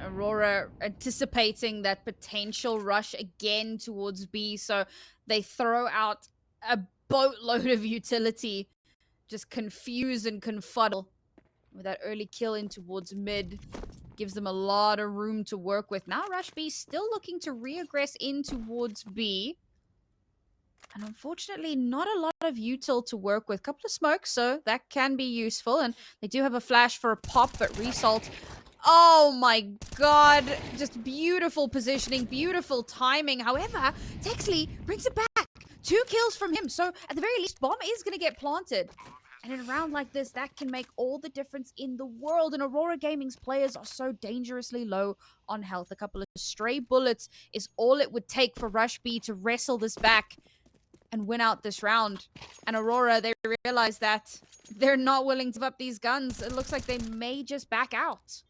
Aurora anticipating that potential rush again towards B, so they throw out a boatload of utility, just confuse and confuddle with that early kill in towards mid. Gives them a lot of room to work with. Now Rush B still looking to reaggress in towards B. And unfortunately, not a lot of util to work with. Couple of smokes, so that can be useful. And they do have a flash for a pop, but Resalt... Oh my god, just beautiful positioning, beautiful timing. However, Texley brings it back. 2 kills from him, so at the very least, bomb is going to get planted. And in a round like this, that can make all the difference in the world. And Aurora Gaming's players are so dangerously low on health. A couple of stray bullets is all it would take for Rush B to wrestle this back and win out this round. And Aurora, they realize that they're not willing to give up these guns. It looks like they may just back out.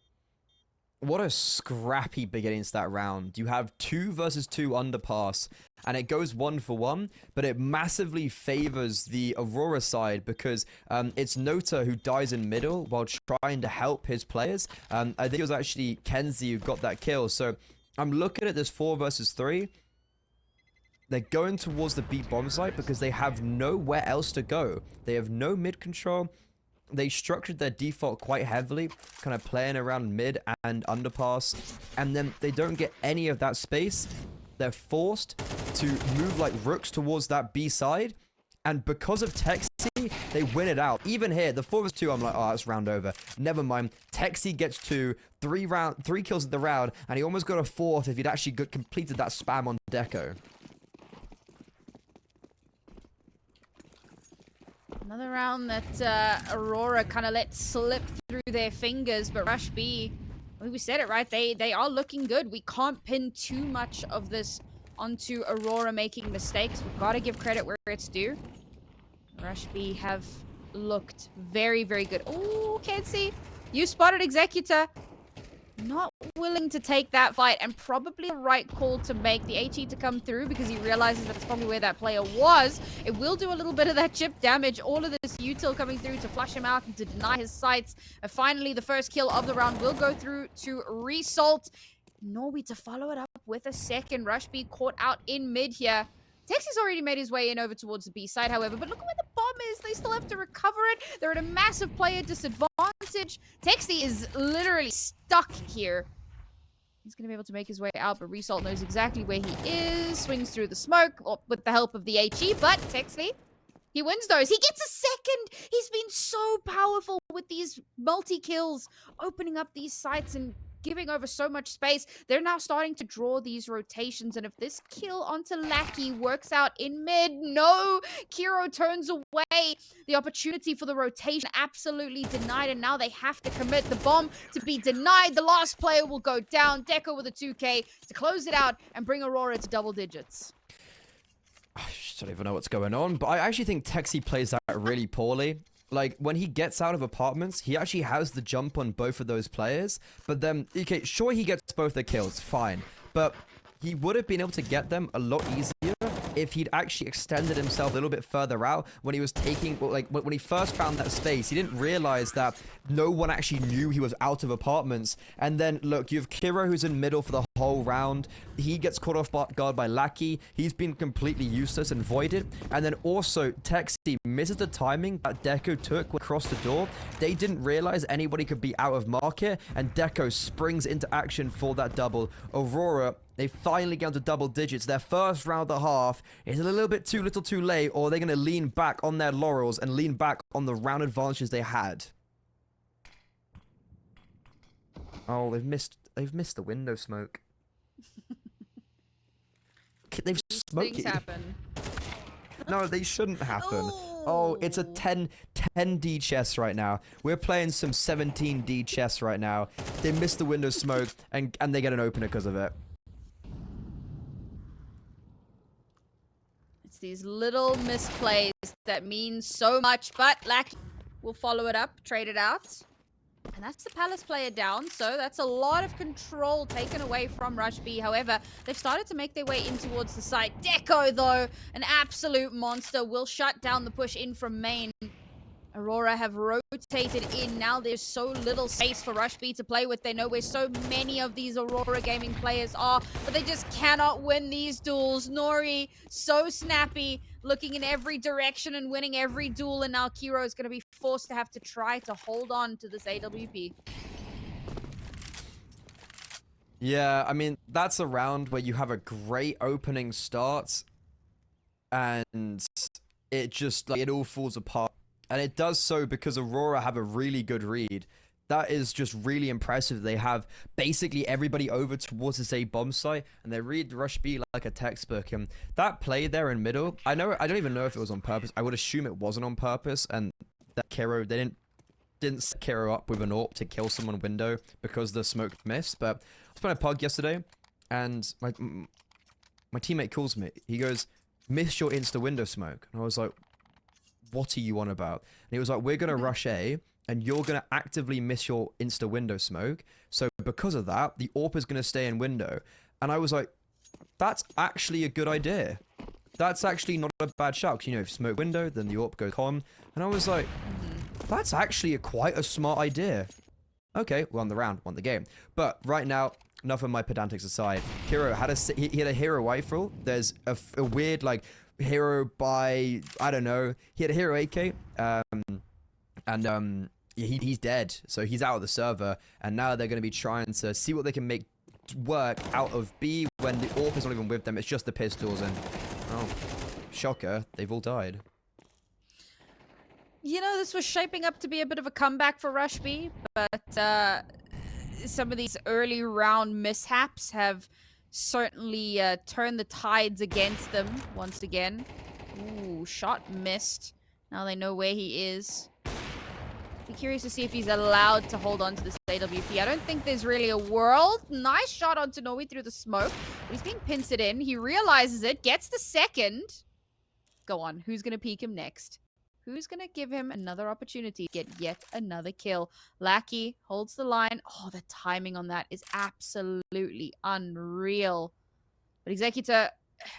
What a scrappy beginning to that round. You have 2 versus 2 underpass, and it goes 1 for 1, but it massively favors the Aurora side because it's Nota who dies in middle while trying to help his players. I think it was actually Kenzie who got that kill. So I'm looking at this 4 versus 3. They're going towards the B bomb site because they have nowhere else to go. They have no mid control. They structured their default quite heavily, kind of playing around mid and underpass, and then they don't get any of that space. They're forced to move like rooks towards that B side, and because of Texie, they win it out. Even here, the 4 vs 2, I'm like, oh, it's round over. Never mind. Texie gets 3 kills at the round, and he almost got a 4th if he'd actually completed that spam on Deco. Another round that Aurora kind of let slip through their fingers, but Rush B, I mean, we said it right, they are looking good. We can't pin too much of this onto Aurora making mistakes. We've got to give credit where it's due. Rush B have looked very, very good. Oh, can't see. You spotted Executor. Not willing to take that fight, and probably the right call to make. The HE to come through because he realizes that it's probably where that player was. It will do a little bit of that chip damage. All of this util coming through to flush him out and to deny his sights. And finally, the first kill of the round will go through to Result. Norwi to follow it up with a second. Rush B caught out in mid here. Texi's already made his way in over towards the B side, however, but look at where the bomb is. They still have to recover it. They're at a massive player disadvantage. Texi is literally stuck here. He's going to be able to make his way out, but Result knows exactly where he is. Swings through the smoke with the help of the HE, but Texi, he wins those. He gets a second. He's been so powerful with these multi-kills, opening up these sites and giving over so much space. They're now starting to draw these rotations, and if this kill onto Lackey works out in mid, no, Kiro turns away. The opportunity for the rotation absolutely denied, and now they have to commit. The bomb to be denied. The last player will go down. Deco with a 2K to close it out and bring Aurora to double digits. I don't even know what's going on, but I actually think Texi plays that really poorly. Like, when he gets out of apartments, he actually has the jump on both of those players. But then, okay, sure, he gets both their kills, fine. But he would have been able to get them a lot easier if he'd actually extended himself a little bit further out when he was taking, like, when he first found that space. He didn't realize that no one actually knew he was out of apartments. And then, look, you have Kiro, who's in middle for the whole round. He gets caught off guard by Lackey. He's been completely useless and voided. And then also, Texi misses the timing that Deco took across the door. They didn't realize anybody could be out of market, and Deco springs into action for that double. Aurora, they finally get to double digits. Their first round and a half is a little bit too little too late, or they're going to lean back on their laurels and lean back on the round advantages they had. Oh, they've missed the window smoke. They've smoked it. Happen. No, they shouldn't happen. Oh, it's a 10D chess right now. We're playing some 17D chess right now. They missed the window smoke, and they get an opener because of it. It's these little misplays that mean so much, but Lack will follow it up, trade it out. And that's the Palace player down, so that's a lot of control taken away from Rush B. However, they've started to make their way in towards the site. Deco, though, an absolute monster, will shut down the push in from main. Aurora have rotated in. Now there's so little space for Rush B to play with. They know where so many of these Aurora gaming players are, but they just cannot win these duels. Norwi, so snappy, looking in every direction and winning every duel, and now Kiro is going to be forced to have to try to hold on to this AWP. Yeah, I mean, that's a round where you have a great opening start, and it just, like, it all falls apart. And it does so because Aurora have a really good read. That is just really impressive. They have basically everybody over towards this A bomb site, and they read Rush B like a textbook. And that play there in middle, I don't even know if it was on purpose. I would assume it wasn't on purpose, and that Kiro, they didn't set Kiro up with an AWP to kill someone window because the smoke missed. But I was playing a pug yesterday, and my teammate calls me. He goes, "Miss your insta window smoke," and I was like, "What are you on about?" And he was like, "We're gonna rush A, and you're gonna actively miss your insta window smoke. So because of that, the AWP is gonna stay in window." And I was like, "That's actually a good idea. That's actually not a bad shout. 'Cause, you know, if you smoke window, then the AWP goes con." And I was like, "That's actually quite a smart idea." Okay, won the round, won the game. But right now, enough of my pedantics aside. Kiro had he had a hero rifle. There's a weird, like, hero by, I don't know, he had a hero AK, and he's dead, so he's out of the server, and now they're going to be trying to see what they can make work out of B when the AWP is not even with them. It's just the pistols, and oh, shocker, they've all died. You know, this was shaping up to be a bit of a comeback for Rush B, but some of these early round mishaps have certainly turned the tides against them once again. Ooh, shot missed. Now they know where he is. Be curious to see if he's allowed to hold on to this AWP. I don't think there's really a world. Nice shot onto Norwi through the smoke. But he's being pincered in. He realizes it, gets the second. Go on. Who's going to peek him next? Who's going to give him another opportunity to get yet another kill? Lackey holds the line. Oh, the timing on that is absolutely unreal. But Executor,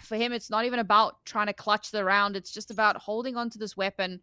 for him, it's not even about trying to clutch the round. It's just about holding on to this weapon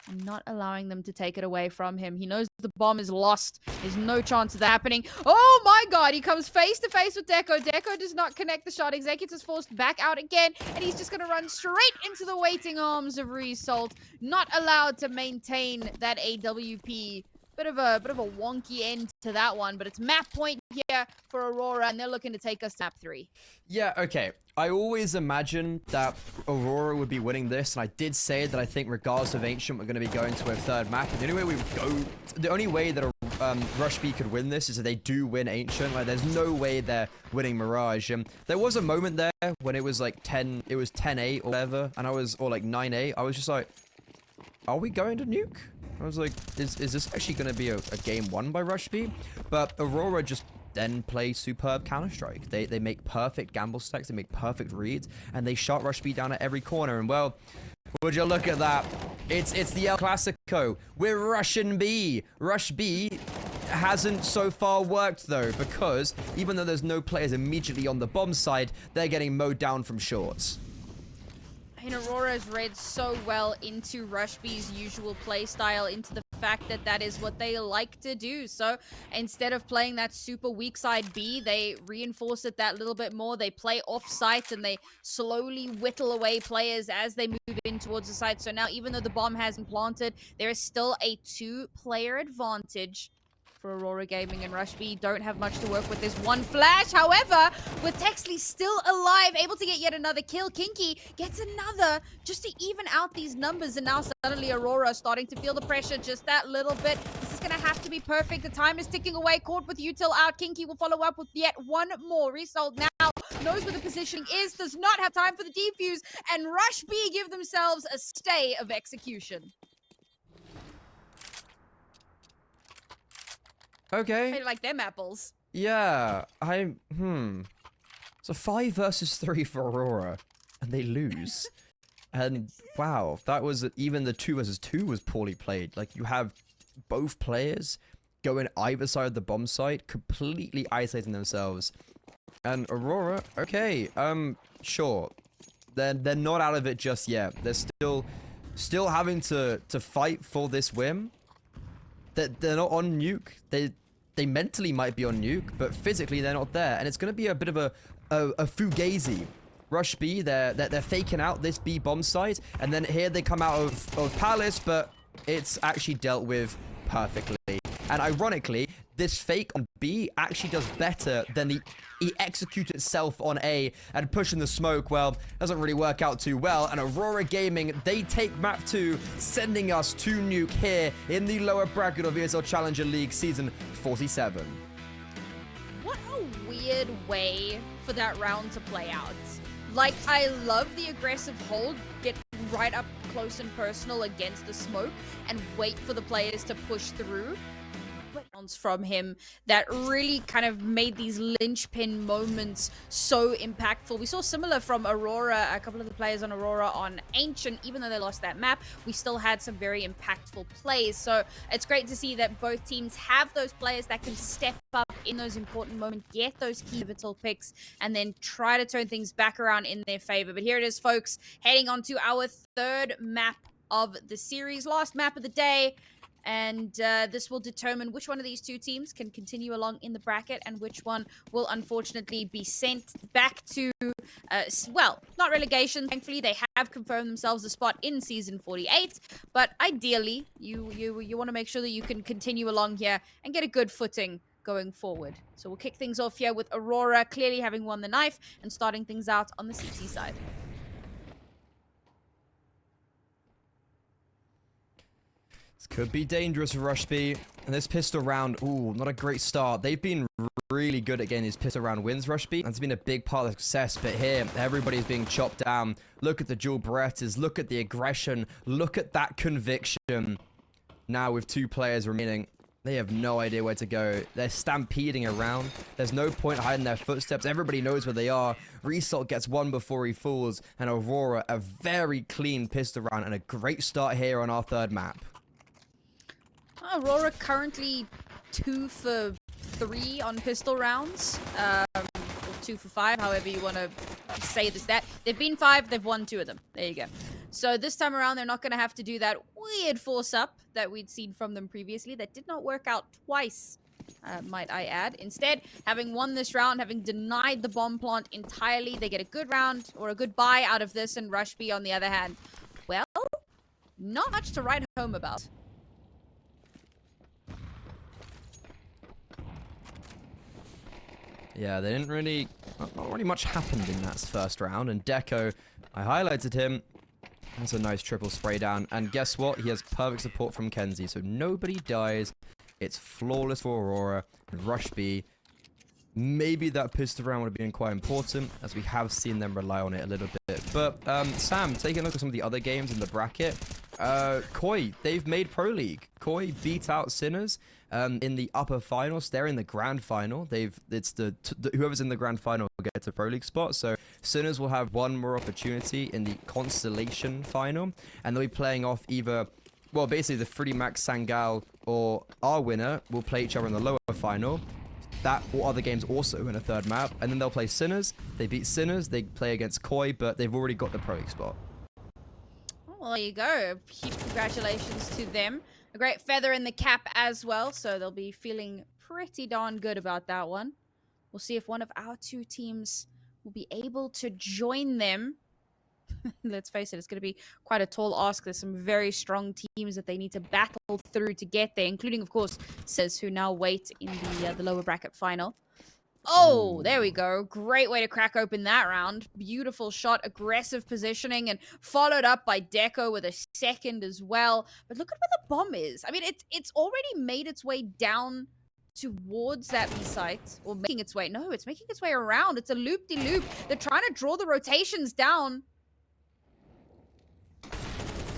and not allowing them to take it away from him. He knows the bomb is lost. There's no chance of that happening. Oh my god, he comes face to face with Deco. Deco does not connect the shot. Executor's forced back out again, and he's just going to run straight into the waiting arms of Result. Not allowed to maintain that AWP. Bit of a wonky end to that one, but it's map point here for Aurora, and they're looking to take us to map 3. Yeah, okay. I always imagined that Aurora would be winning this, and I did say that I think regardless of Ancient, we're going to be going to a third map. And the only way that Rush B could win this is if they do win Ancient. Like, there's no way they're winning Mirage. There was a moment there when it was like 10-8 or whatever, and or like 9-8. I was just like, are we going to Nuke? I was like, is this actually going to be a game won by Rush B? But Aurora just then play superb Counter-Strike. They make perfect gamble stacks, they make perfect reads, and they shot Rush B down at every corner. And well, would you look at that? It's the El Clasico. We're Russian B. Rush B hasn't so far worked though, because even though there's no players immediately on the bomb side, they're getting mowed down from shorts. And Aurora has read so well into Rush B's usual play style, into the fact that that is what they like to do. So instead of playing that super weak side B, they reinforce it that little bit more. They play off site and they slowly whittle away players as they move in towards the site. So now, even though the bomb hasn't planted, there is still a 2-player advantage for Aurora Gaming, and Rush B don't have much to work with. There's one flash, however, with Texley still alive, able to get yet another kill. Kinky gets another just to even out these numbers, and now suddenly Aurora starting to feel the pressure just that little bit. This is going to have to be perfect. The time is ticking away. Caught with util out. Kinky will follow up with yet one more. Result now knows where the position is, does not have time for the defuse, and Rush B give themselves a stay of execution. Okay. I like them apples. Yeah, So 5 versus 3 for Aurora, and they lose. And wow, that was even the 2 versus 2 was poorly played. Like, you have both players going either side of the bomb site, completely isolating themselves. And Aurora, okay, sure, they're not out of it just yet. They're still having to fight for this win. They're not on Nuke. They mentally might be on Nuke, but physically they're not there. And it's going to be a bit of a fugazi. Rush B, they're faking out this B bomb site, and then here they come out of Palace, but it's actually dealt with perfectly. And ironically, this fake on B actually does better than the execute itself on A, and pushing the smoke, well, doesn't really work out too well. And Aurora Gaming, they take map 2, sending us to Nuke here in the lower bracket of ESL Challenger League Season 47. What a weird way for that round to play out. Like, I love the aggressive hold, get right up close and personal against the smoke, and wait for the players to push through. From him that really kind of made these linchpin moments so impactful. We saw similar from Aurora, a couple of the players on Aurora on Ancient. Even though they lost that map, we still had some very impactful plays. So it's great to see that both teams have those players that can step up in those important moments, get those key pivotal picks, and then try to turn things back around in their favor. But here it is, folks, heading on to our 3rd map of the series, last map of the day. And this will determine which one of these 2 teams can continue along in the bracket and which one will unfortunately be sent back to, well, not relegation. Thankfully, they have confirmed themselves a spot in Season 48. But ideally, you want to make sure that you can continue along here and get a good footing going forward. So we'll kick things off here with Aurora clearly having won the knife and starting things out on the CT side. This could be dangerous for Rush B. And this pistol round, ooh, not a great start. They've been really good at getting these pistol round wins, Rushby. That's been a big part of the success, but here, everybody's being chopped down. Look at the dual Berettas, look at the aggression, look at that conviction. Now with 2 players remaining, they have no idea where to go. They're stampeding around. There's no point hiding their footsteps. Everybody knows where they are. Result gets one before he falls, and Aurora, a very clean pistol round, and a great start here on our 3rd map. Aurora currently 2 for 3 on pistol rounds. Or 2 for 5, however you want to say this. They've been 5, they've won 2 of them. There you go. So this time around, they're not going to have to do that weird force up that we'd seen from them previously. That did not work out twice, might I add. Instead, having won this round, having denied the bomb plant entirely, they get a good round or a good buy out of this. And Rushby, on the other hand, well, not much to write home about. Yeah, they didn't really... Not really much happened in that 1st round. And Deco, I highlighted him. That's a nice triple spray down. And guess what? He has perfect support from Kenzie. So nobody dies. It's flawless for Aurora. And Rushby, maybe that pistol round would have been quite important, as we have seen them rely on it a little bit. But Sam, taking a look at some of the other games in the bracket. Koi, they've made Pro League. Koi beat out Sinners in the upper finals. They're in the grand final. It's whoever's in the grand final will get a Pro League spot. So Sinners will have one more opportunity in the Constellation final, and they'll be playing off either, well, basically the 3 Max Sangal or our winner will play each other in the lower final. That or other games also in a 3rd map, and then they'll play Sinners. They beat Sinners. They play against Koi, but they've already got the Pro League spot. Well, there you go. Huge congratulations to them. A great feather in the cap as well, so they'll be feeling pretty darn good about that one. We'll see if one of our 2 teams will be able to join them. Let's face it, it's going to be quite a tall ask. There's some very strong teams that they need to battle through to get there, including, of course, Sis, who now wait in the lower bracket final. Oh, there we go. Great way to crack open that round. Beautiful shot, aggressive positioning, and followed up by Deco with a 2nd as well. But look at where the bomb is. I mean, it's already made its way down towards that B site, or making its way. No, it's making its way around. It's a loop-de-loop. They're trying to draw the rotations down.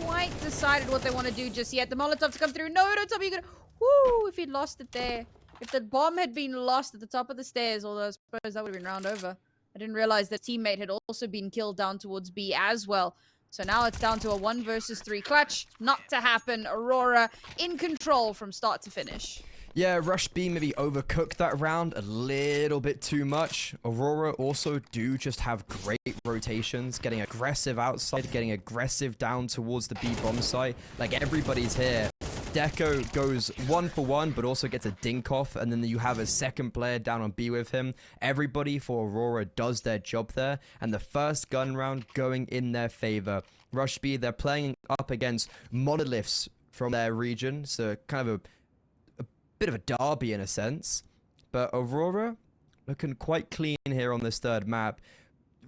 Quite decided what they want to do just yet. The Molotovs come through. No, don't tell me you're gonna... Woo, if he'd lost it there. If the bomb had been lost at the top of the stairs, although I suppose that would have been round over. I didn't realize that teammate had also been killed down towards B as well. So now it's down to a 1 versus 3 clutch. Not to happen. Aurora in control from start to finish. Yeah, Rush B maybe overcooked that round a little bit too much. Aurora also do just have great rotations, getting aggressive outside, getting aggressive down towards the B bomb site. Like, everybody's here. Deco goes 1 for 1, but also gets a dink off, and then you have a 2nd player down on B with him. Everybody for Aurora does their job there, and the 1st gun round going in their favor. Rush B, they're playing up against monoliths from their region, so kind of a bit of a derby in a sense. But Aurora looking quite clean here on this 3rd map.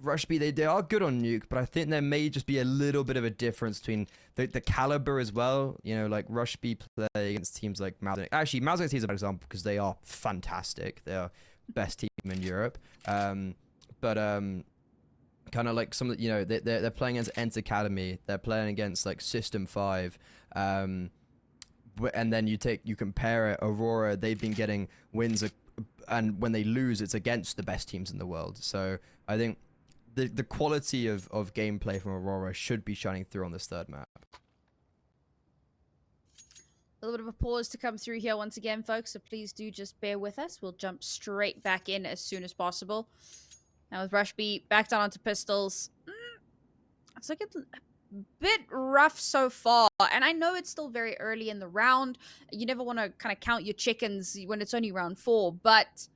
Rush B, they are good on Nuke, but I think there may just be a little bit of a difference between the caliber as well. You know, like Rush B play against teams like Malzahn. Actually, Malzahn is a bad example because they are fantastic. They are best team in Europe. Kind of like some, you know, they're playing against Ent Academy. They're playing against like System 5. And then you compare it. Aurora, they've been getting wins, and when they lose, it's against the best teams in the world. So I think the quality of gameplay from Aurora should be shining through on this 3rd map. A little bit of a pause to come through here once again, folks, so please do just bear with us. We'll jump straight back in as soon as possible. Now with Rush B back down onto pistols. It's like a bit rough so far, and I know it's still very early in the round. You never want to kind of count your chickens when it's only round 4, but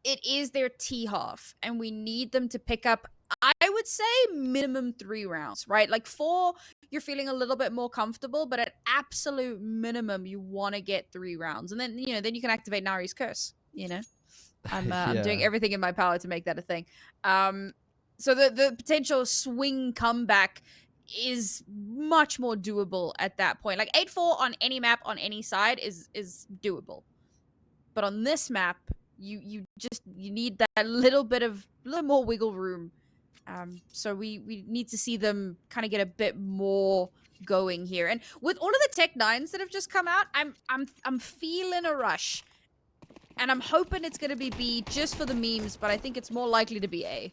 it is their T-half, and we need them to pick up, I would say, minimum 3 rounds, right? Like 4, you're feeling a little bit more comfortable, but at absolute minimum, you want to get 3 rounds. And then, you know, then you can activate Nari's curse, you know? I'm doing everything in my power to make that a thing. So the potential swing comeback is much more doable at that point. Like 8-4 on any map, on any side is doable. But on this map, You need that little more wiggle room. So we need to see them kind of get a bit more going here. And with all of the Tech 9s that have just come out, I'm feeling a rush. And I'm hoping it's going to be B just for the memes, but I think it's more likely to be A.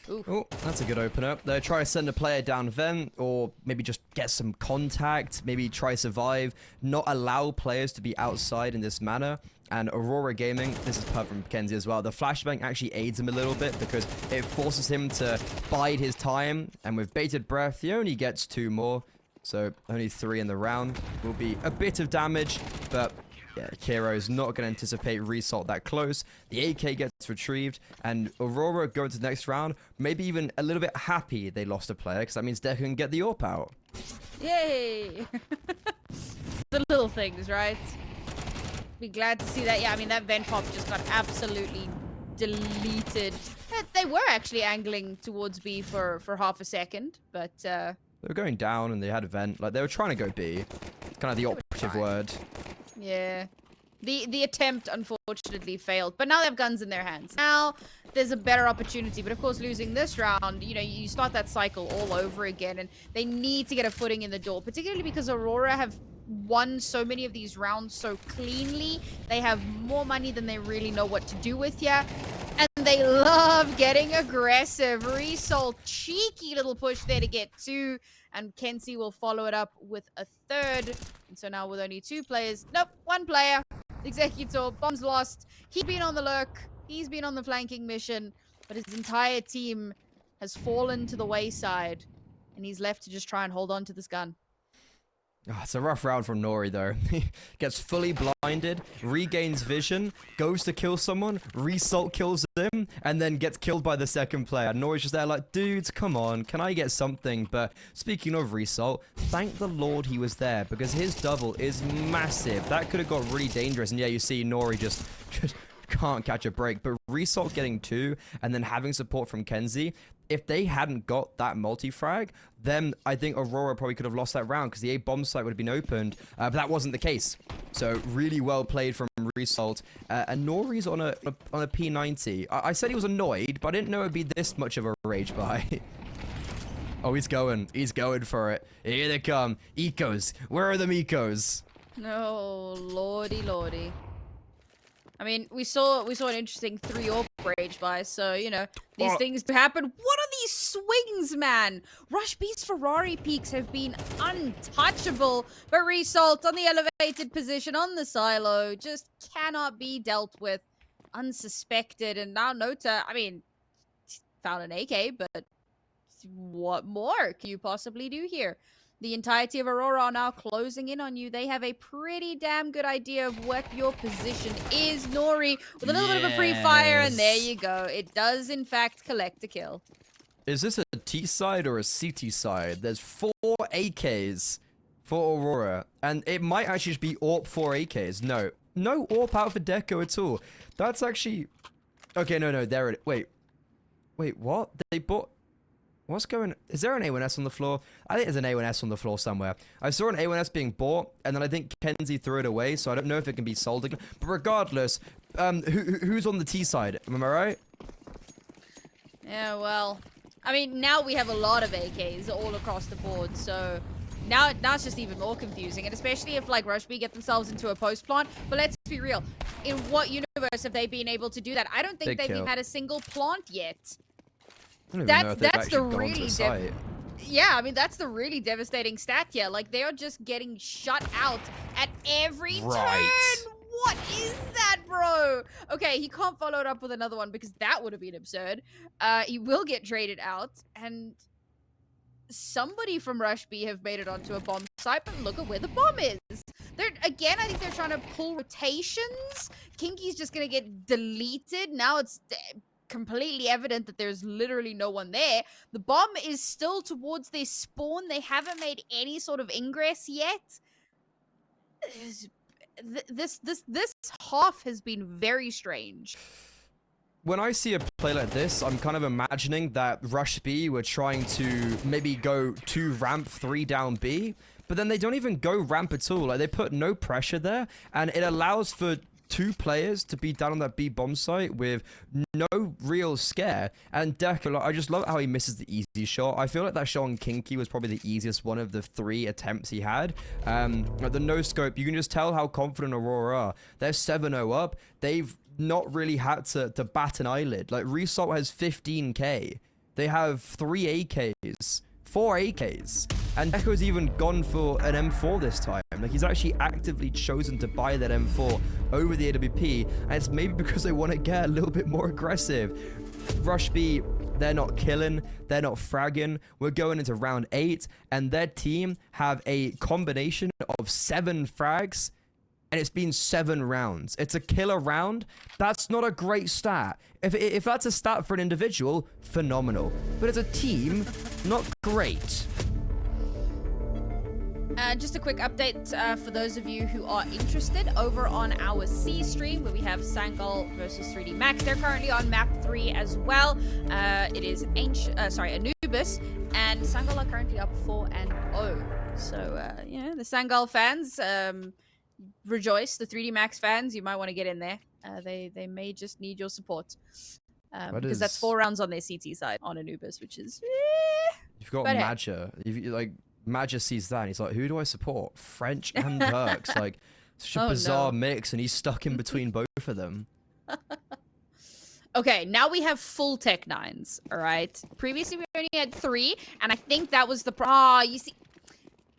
Oh, that's a good opener. They'll try to send a player down vent, or maybe just get some contact, maybe try survive, not allow players to be outside in this manner. And Aurora Gaming, this is perfect from Kenzie as well. The flashbang actually aids him a little bit because it forces him to bide his time. And with bated breath, he only gets 2 more. So only 3 in the round. Will be a bit of damage, but yeah, Kiro's not going to anticipate result that close. The AK gets retrieved, and Aurora going to the next round, maybe even a little bit happy they lost a player, because that means they can get the AWP out. Yay! The little things, right? Be glad to see that. Yeah, I mean, that vent pop just got absolutely deleted. They were actually angling towards B for half a second, but... They were going down, and they had a vent. Like, they were trying to go B. Kind of the operative word. Yeah. The attempt, unfortunately, failed. But now they have guns in their hands. Now, there's a better opportunity. But, of course, losing this round, you know, you start that cycle all over again. And they need to get a footing in the door. Particularly because Aurora have won so many of these rounds so cleanly. They have more money than they really know what to do with yet. And they love getting aggressive. Result, cheeky little push there to get 2. And Kenzie will follow it up with a 3rd. And so now with only 2 players. Nope, 1 player. Executor, bomb's lost. He's been on the lurk. He's been on the flanking mission. But his entire team has fallen to the wayside. And he's left to just try and hold on to this gun. Oh, it's a rough round from Norwi, though. He gets fully blinded, regains vision, goes to kill someone, Result kills him, and then gets killed by the second player. Norwi's just there like, dudes, come on, can I get something? But speaking of Result, thank the Lord he was there, because his double is massive. That could have got really dangerous, and yeah, you see Norwi just can't catch a break. But Result getting 2, and then having support from Kenzie, if they hadn't got that multi-frag, then I think Aurora probably could have lost that round because the A bomb site would have been opened, but that wasn't the case. So really well played from Result. And Nori's on a P90. I said he was annoyed, but I didn't know it'd be this much of a rage buy. Oh, he's going for it. Here they come. Ecos. Where are the Ecos? No, lordy. I mean, we saw an interesting 3 AWP rage buy, so, you know, these things do happen. What are these swings, man? Rush B's Ferrari peaks have been untouchable, but Result on the elevated position on the silo just cannot be dealt with. Unsuspected, and now Nota, I mean, found an AK, but what more can you possibly do here? The entirety of Aurora are now closing in on you. They have a pretty damn good idea of what your position is. Norwi with a little bit of a pre-fire, and there you go. It does, in fact, collect a kill. Is this a T side or a CT side? There's 4 AKs for Aurora, and it might actually just be AWP 4 AKs. No AWP out for Deco at all. That's actually... Okay, no, there it... Wait, what? They bought... What's going... Is there an A1S on the floor? I think there's an A1S on the floor somewhere. I saw an A1S being bought, and then I think Kenzie threw it away, so I don't know if it can be sold again. But regardless, who's on the T side? Am I right? Yeah, well... I mean, now we have a lot of AKs all across the board, so... Now it's just even more confusing, and especially if, like, Rush B get themselves into a post plant. But let's be real. In what universe have they been able to do that? I don't think they've even had a single plant yet. That's the really yeah, I mean, that's the really devastating stat here. Like, they are just getting shut out at every turn. What is that, bro? Okay, he can't follow it up with another one because that would have been absurd. He will get traded out, and somebody from Rush B have made it onto a bomb site, but look at where the bomb is. Again, I think they're trying to pull rotations. Kinky's just gonna get deleted. Now it's completely evident that there's literally no one there. The bomb is still towards their spawn. They haven't made any sort of ingress yet. This half has been very strange. when I see a play like this, I'm kind of imagining that Rush B were trying to maybe go 2 ramp, 3 down B, but then they don't even go ramp at all. Like, they put no pressure there, and it allows for 2 players to be down on that B bomb site with no real scare. And Deco, like, I just love how he misses the easy shot. I feel like that shot on Kinky was probably the easiest one of the 3 attempts he had. Like the no scope, you can just tell how confident Aurora are. They're 7-0 up. They've not really had to bat an eyelid. Like, Result has 15k. They have 3 AKs, 4 AKs. And Deco's even gone for an M4 this time. Like, he's actually actively chosen to buy that M4 over the AWP. And it's maybe because they want to get a little bit more aggressive. Rush B, they're not killing, they're not fragging. We're going into round 8, and their team have a combination of 7 frags, and it's been 7 rounds. It's a killer round. That's not a great stat. If that's a stat for an individual, phenomenal. But as a team, not great. Just a quick update for those of you who are interested over on our C stream, where we have Sangal versus 3D Max. They're currently on map 3 as well. It is Anubis, and Sangal are currently up 4-0. So, you know, the Sangal fans, rejoice. The 3D Max fans, you might want to get in there. They may just need your support. Because that's 4 rounds on their CT side on Anubis, which is... You've got Madja. Like, Madja sees that and he's like, who do I support? French and Turks. Like, such a bizarre mix, and he's stuck in between both of them. Okay, now we have full Tech 9s, all right? Previously, we only had 3, and I think that was the you see...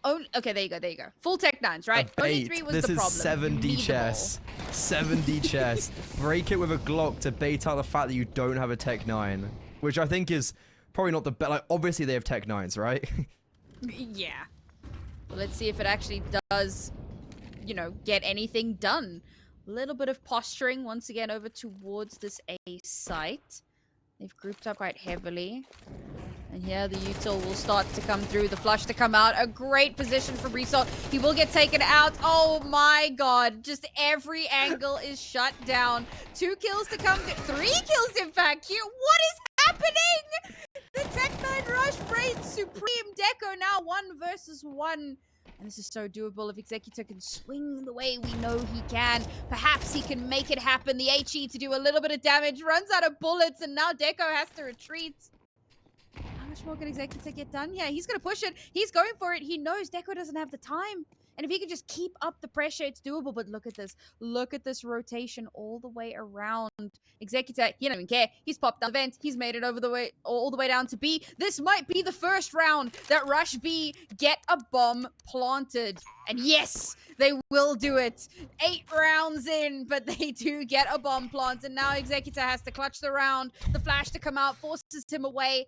Oh, okay, there you go. Full Tech 9s, right? Only 3 was the problem. This is 7D chess. 7D chess. Break it with a Glock to bait out the fact that you don't have a Tech 9. Which I think is probably not the best. Like, obviously, they have Tech 9s, right? Yeah. Well, let's see if it actually does, you know, get anything done. A little bit of posturing once again over towards this A site. They've grouped up quite heavily. And here the util will start to come through, the flush to come out. A great position for Result. He will get taken out. Oh my god. Just every angle is shut down. 2 kills to come. 3 kills, in fact. Here, what is happening? The Tech 9 rush reigns supreme. Deco now 1 versus 1. And this is so doable if Executor can swing the way we know he can. Perhaps he can make it happen. The HE to do a little bit of damage. Runs out of bullets, and now Deco has to retreat. How much more can Executor get done? Yeah, he's going to push it. He's going for it. He knows Deco doesn't have the time. And if he can just keep up the pressure, it's doable. But look at this. Look at this rotation all the way around. Executor, he doesn't even care. He's popped down the vent. He's made it over the way, all the way down to B. This might be the first round that Rush B get a bomb planted. And yes, they will do it. 8 rounds in, but they do get a bomb planted. Now Executor has to clutch the round. The flash to come out forces him away.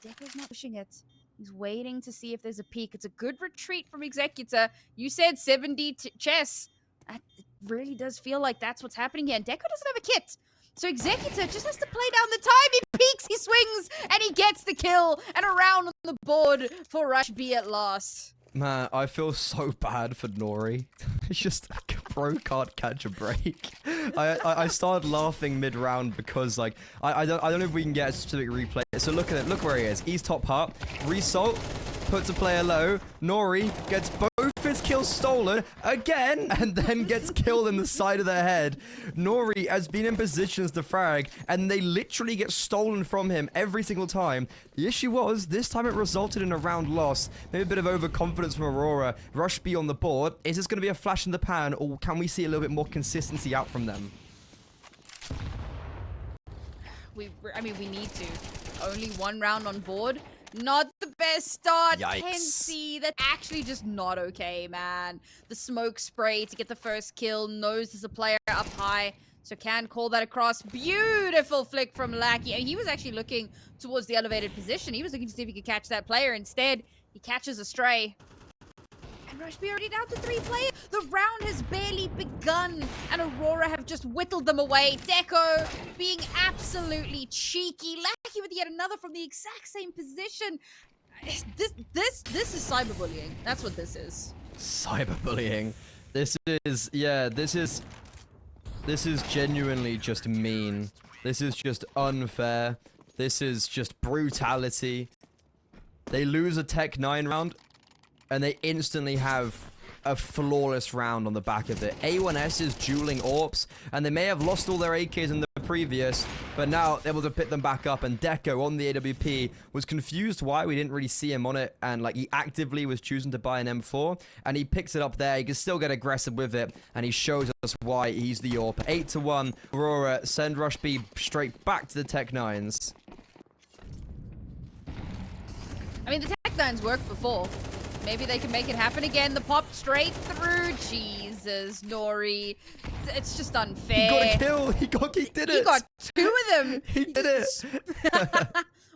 Deco's not pushing it. He's waiting to see if there's a peek. It's a good retreat from Executor. You said 7D chess. It really does feel like that's what's happening here. And Deco doesn't have a kit. So Executor just has to play down the time. He peeks, he swings, and he gets the kill. And a round on the board for Rush B at last. Man, I feel so bad for Norwi. It's just, bro can't catch a break. I started laughing mid-round because, like, I don't know if we can get a specific replay. So look at it. Look where he is. East top hut. Result. Puts a player low. Norwi gets both his kills stolen again, and then gets killed in the side of their head. Norwi has been in positions to frag, and they literally get stolen from him every single time. The issue was, this time it resulted in a round loss. Maybe a bit of overconfidence from Aurora. Rush B on the board. Is this going to be a flash in the pan, or can we see a little bit more consistency out from them? I mean, we need to. Only 1 round on board. Not the best start. Yikes. Kenzie, that's actually just not okay, man. The smoke spray to get the first kill. Knows there's a player up high, so can call that across. Beautiful flick from Lackey. And he was actually looking towards the elevated position. He was looking to see if he could catch that player. Instead, he catches a stray. And Rush B already down to 3 players. The round has barely begun, and Aurora have just whittled them away. Deco being absolutely cheeky. Lackey with yet another from the exact same position. This is cyberbullying. That's what this is. Cyberbullying. This is genuinely just mean. This is just unfair. This is just brutality. They lose a Tech 9 round, and they instantly have a flawless round on the back of it. A1S is dueling AWPs, and they may have lost all their AKs in the previous, but now able to pick them back up. And Deco on the AWP was confused why we didn't really see him on it, and like he actively was choosing to buy an M4, and he picks it up there. He can still get aggressive with it, and he shows us why he's the AWP. 8-1, Aurora send Rush B straight back to the Tech 9s. I mean, the Tech 9s worked before. Maybe they can make it happen again. The pop straight through. Jesus, Norwi. It's just unfair. He got a kill. He did it. He got 2 of them. He did it.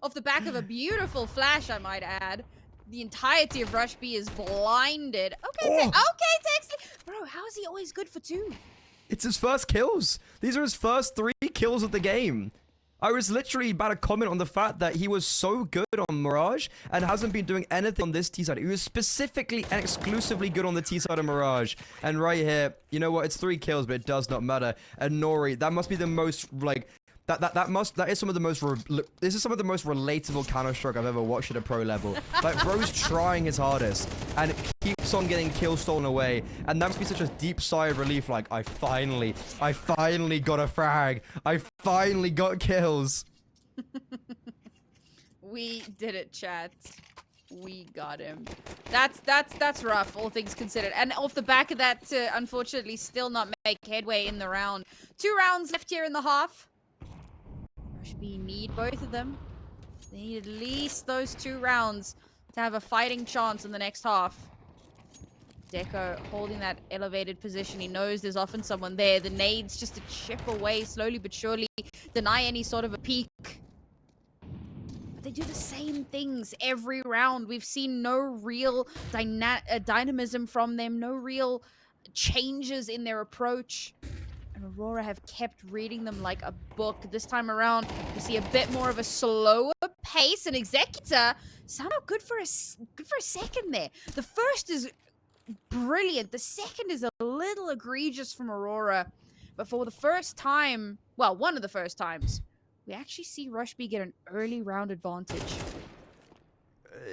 Off the back of a beautiful flash, I might add. The entirety of Rush B is blinded. Okay, okay, Texley. Bro, how is he always good for 2? It's his first kills. These are his first 3 kills of the game. I was literally about to comment on the fact that he was so good on Mirage and hasn't been doing anything on this T side. He was specifically and exclusively good on the T side of Mirage. And right here, you know what? It's 3 kills, but it does not matter. And Norwi, that must be the most, like, that is some of the most, this is some of the most relatable Counter-Strike I've ever watched at a pro level. Like, bro's trying his hardest and keeps on getting kills stolen away. And that must be such a deep sigh of relief, like, I finally got a frag. I finally got kills. We did it, chat. We got him. That's rough, all things considered. And off the back of that, to unfortunately still not make headway in the round. 2 rounds left here in the half. Rush B need both of them. They need at least those 2 rounds to have a fighting chance in the next half. Deco holding that elevated position. He knows there's often someone there. The nades just to chip away slowly but surely. Deny any sort of a peek. But they do the same things every round. We've seen no real dynamism from them. No real changes in their approach. And Aurora have kept reading them like a book. This time around, we see a bit more of a slower pace. And Executor sounded good for a second there. The first is brilliant. The second is a little egregious from Aurora. But for the first time, well, one of the first times, we actually see Rush B get an early round advantage.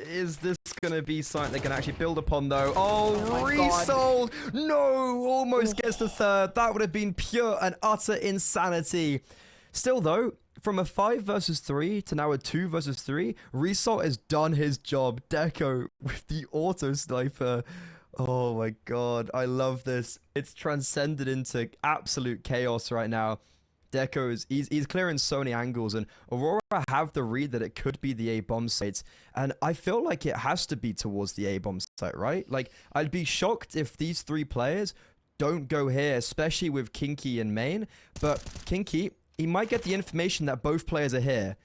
Is this going to be something they can actually build upon, though? Oh, my resold! No! Almost gets the third. That would have been pure and utter insanity. Still, though, from a 5 versus 3 to now a 2 versus 3, Resalt has done his job. Deco with the auto sniper. Oh my god, I love this. It's transcended into absolute chaos right now. Deco's, he's clearing so many angles, and Aurora have the read that it could be the A-bomb site, and I feel like it has to be towards the A-bomb site, right? Like, I'd be shocked if these 3 players don't go here, especially with Kinky in main, but Kinky, he might get the information that both players are here.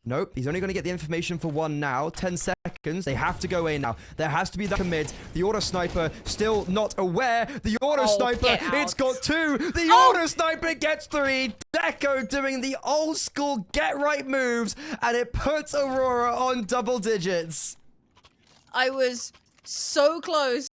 Nope, he's only going to get the information for 1 now. 10 seconds. They have to go in now. There has to be that commit. The auto sniper still not aware. The auto sniper, it's got 2. The auto sniper gets 3. Deco doing the old school get right moves, and it puts Aurora on double digits. I was so close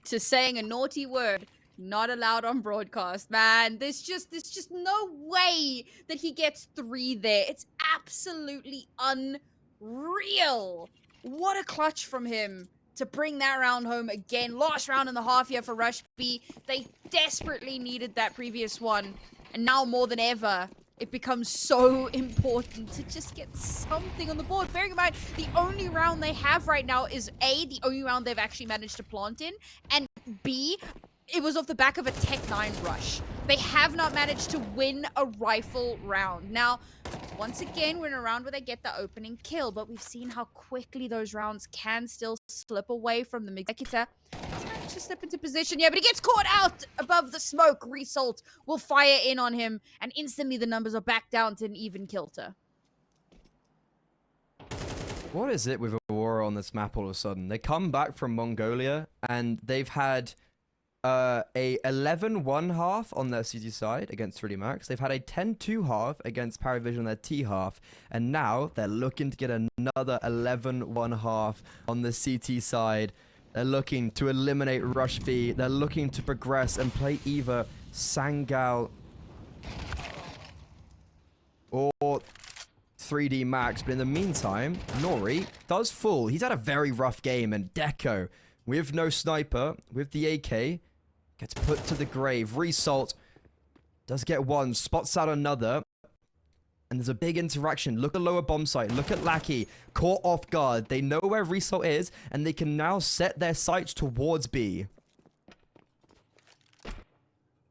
to saying a naughty word. Not allowed on broadcast, man. There's just no way that he gets 3 there. It's absolutely unreal. What a clutch from him to bring that round home again. Last round in the half here for Rush B. They desperately needed that previous one. And now more than ever, it becomes so important to just get something on the board. Bearing in mind, the only round they have right now is A, the only round they've actually managed to plant in, and B, it was off the back of a Tech 9 rush. They have not managed to win a rifle round. Now, once again, we're in a round where they get the opening kill, but we've seen how quickly those rounds can still slip away from the Executor. He's managed to slip into position, yeah, but he gets caught out above the smoke. Resalt will fire in on him, and instantly the numbers are back down to an even kilter. What is it with Aurora on this map all of a sudden? They come back from Mongolia, and they've had a 11-1 half on their CT side against 3D Max. They've had a 10-2 half against Paravision on their T half. And now they're looking to get another 11-1 half on the CT side. They're looking to eliminate Rush B. They're looking to progress and play either Sangal. or 3D Max. But in the meantime, Norwi does fall. He's had a very rough game, and Deco, with no sniper, with the AK, gets put to the grave. Result does get one, spots out another, and there's a big interaction. Look at lower bomb site. Look at Lackey, caught off guard. They know where Result is, and they can now set their sights towards B.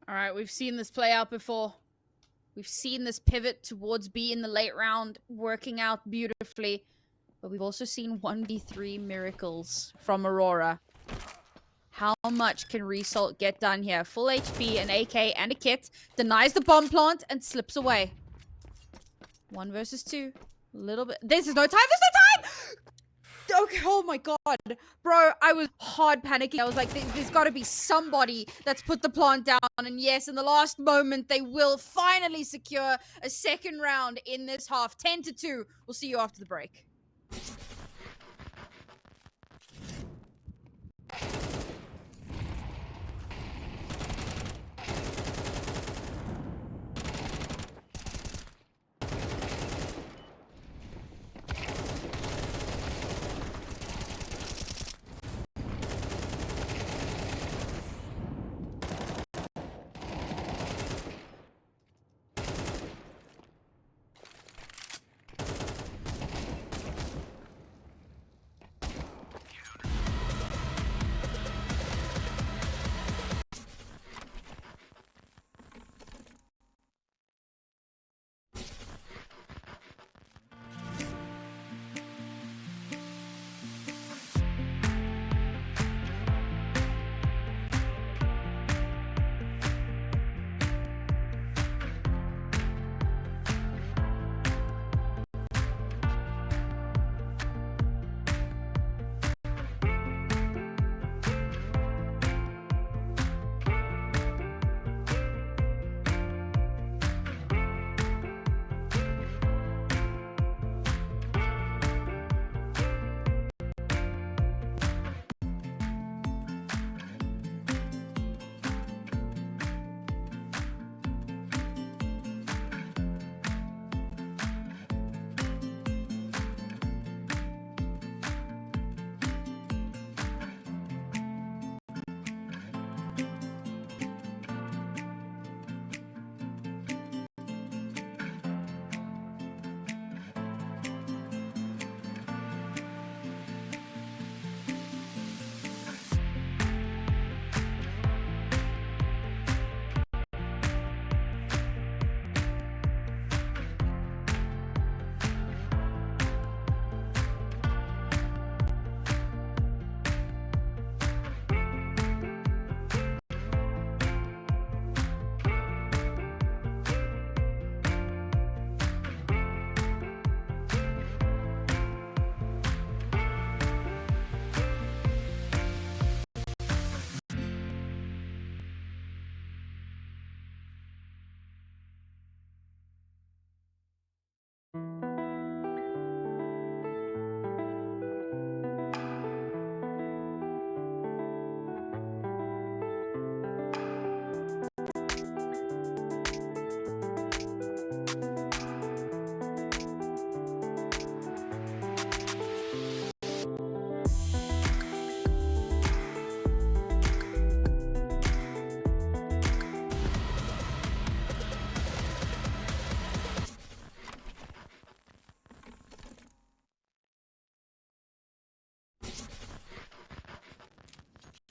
All right, we've seen this play out before. We've seen this pivot towards B in the late round working out beautifully. But we've also seen 1v3 miracles from Aurora. How much can Result get done here? Full HP, an AK, and a kit. Denies the bomb plant and slips away. 1 versus 2. A little bit. This is no time. There's no time! Okay, oh my god. Bro, I was hard panicking. I was like, there's got to be somebody that's put the plant down. And yes, in the last moment, they will finally secure a second round in this half. 10-2. We'll see you after the break.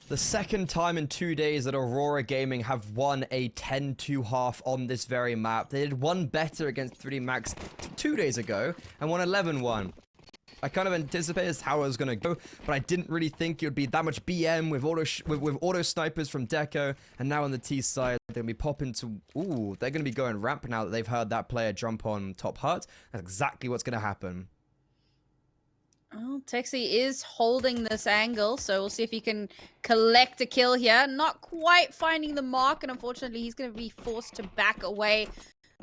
The second time in 2 days that Aurora Gaming have won a 10-2 half on this very map. They did one better against 3D Max 2 days ago and won 11-1. I kind of anticipated how it was going to go, but I didn't really think it would be that much BM with auto snipers from Deco, and now on the T side, they're going to be popping to... Ooh, they're going to be going ramp now that they've heard that player jump on top hut. That's exactly what's going to happen. Well, Texi is holding this angle, so we'll see if he can collect a kill here. Not quite finding the mark, and unfortunately, he's going to be forced to back away.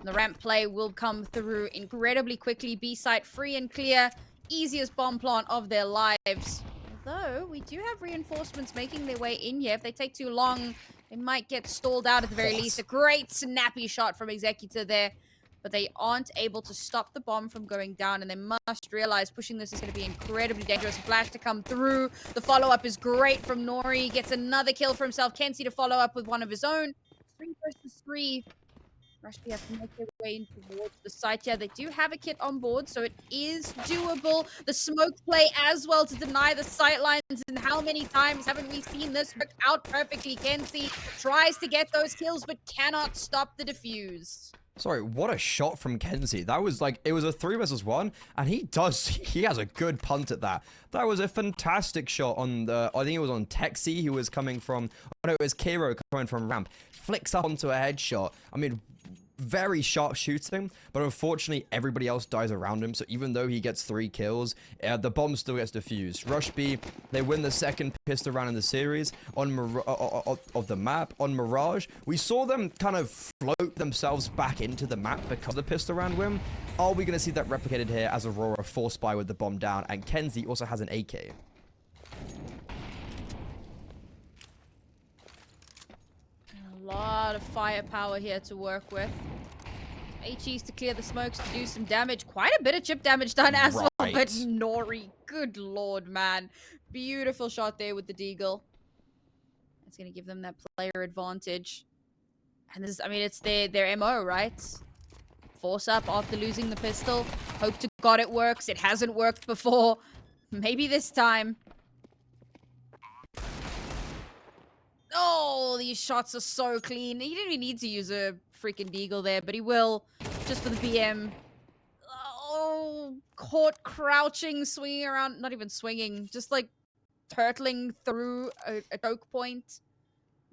The ramp play will come through incredibly quickly. B site free and clear. Easiest bomb plant of their lives. Although, we do have reinforcements making their way in here. If they take too long, they might get stalled out at the very least. A great snappy shot from Executor there. but they aren't able to stop the bomb from going down, and they must realize pushing this is going to be incredibly dangerous. Flash to come through. The follow-up is great from Norwi. Gets another kill for himself. Kenzie to follow up with one of his own. 3 versus 3. Rushby have to make their way in towards the site here. They do have a kit on board, so it is doable. The smoke play as well to deny the sight lines. And how many times haven't we seen this work out perfectly? Kenzie tries to get those kills, but cannot stop the defuse. Sorry, what a shot from Kenzie. That was like, it was a 3 versus 1, and he has a good punt at that. That was a fantastic shot on the, I think it was on Texi, who was coming from, oh no, it was Kiro coming from ramp. Flicks up onto a headshot. I mean, very sharp shooting, but unfortunately everybody else dies around him, so even though he gets 3 kills, the bomb still gets defused. Rush B, they win the second pistol round in the series on of the map. On Mirage, we saw them kind of float themselves back into the map because of the pistol round win. Are we going to see that replicated here as Aurora force buy with the bomb down, and Kenzie also has an AK? A lot of firepower here to work with. HEs to clear the smokes to do some damage. Quite a bit of chip damage done as well, but Norwi, good lord, man. Beautiful shot there with the deagle. It's going to give them that player advantage. And this is, I mean, it's their MO, right? Force up after losing the pistol. Hope to God it works. It hasn't worked before. Maybe this time. Oh, these shots are so clean. He didn't even need to use a freaking deagle there, but he will, just for the BM. Oh, caught crouching, swinging around, not even swinging, just like turtling through a choke point.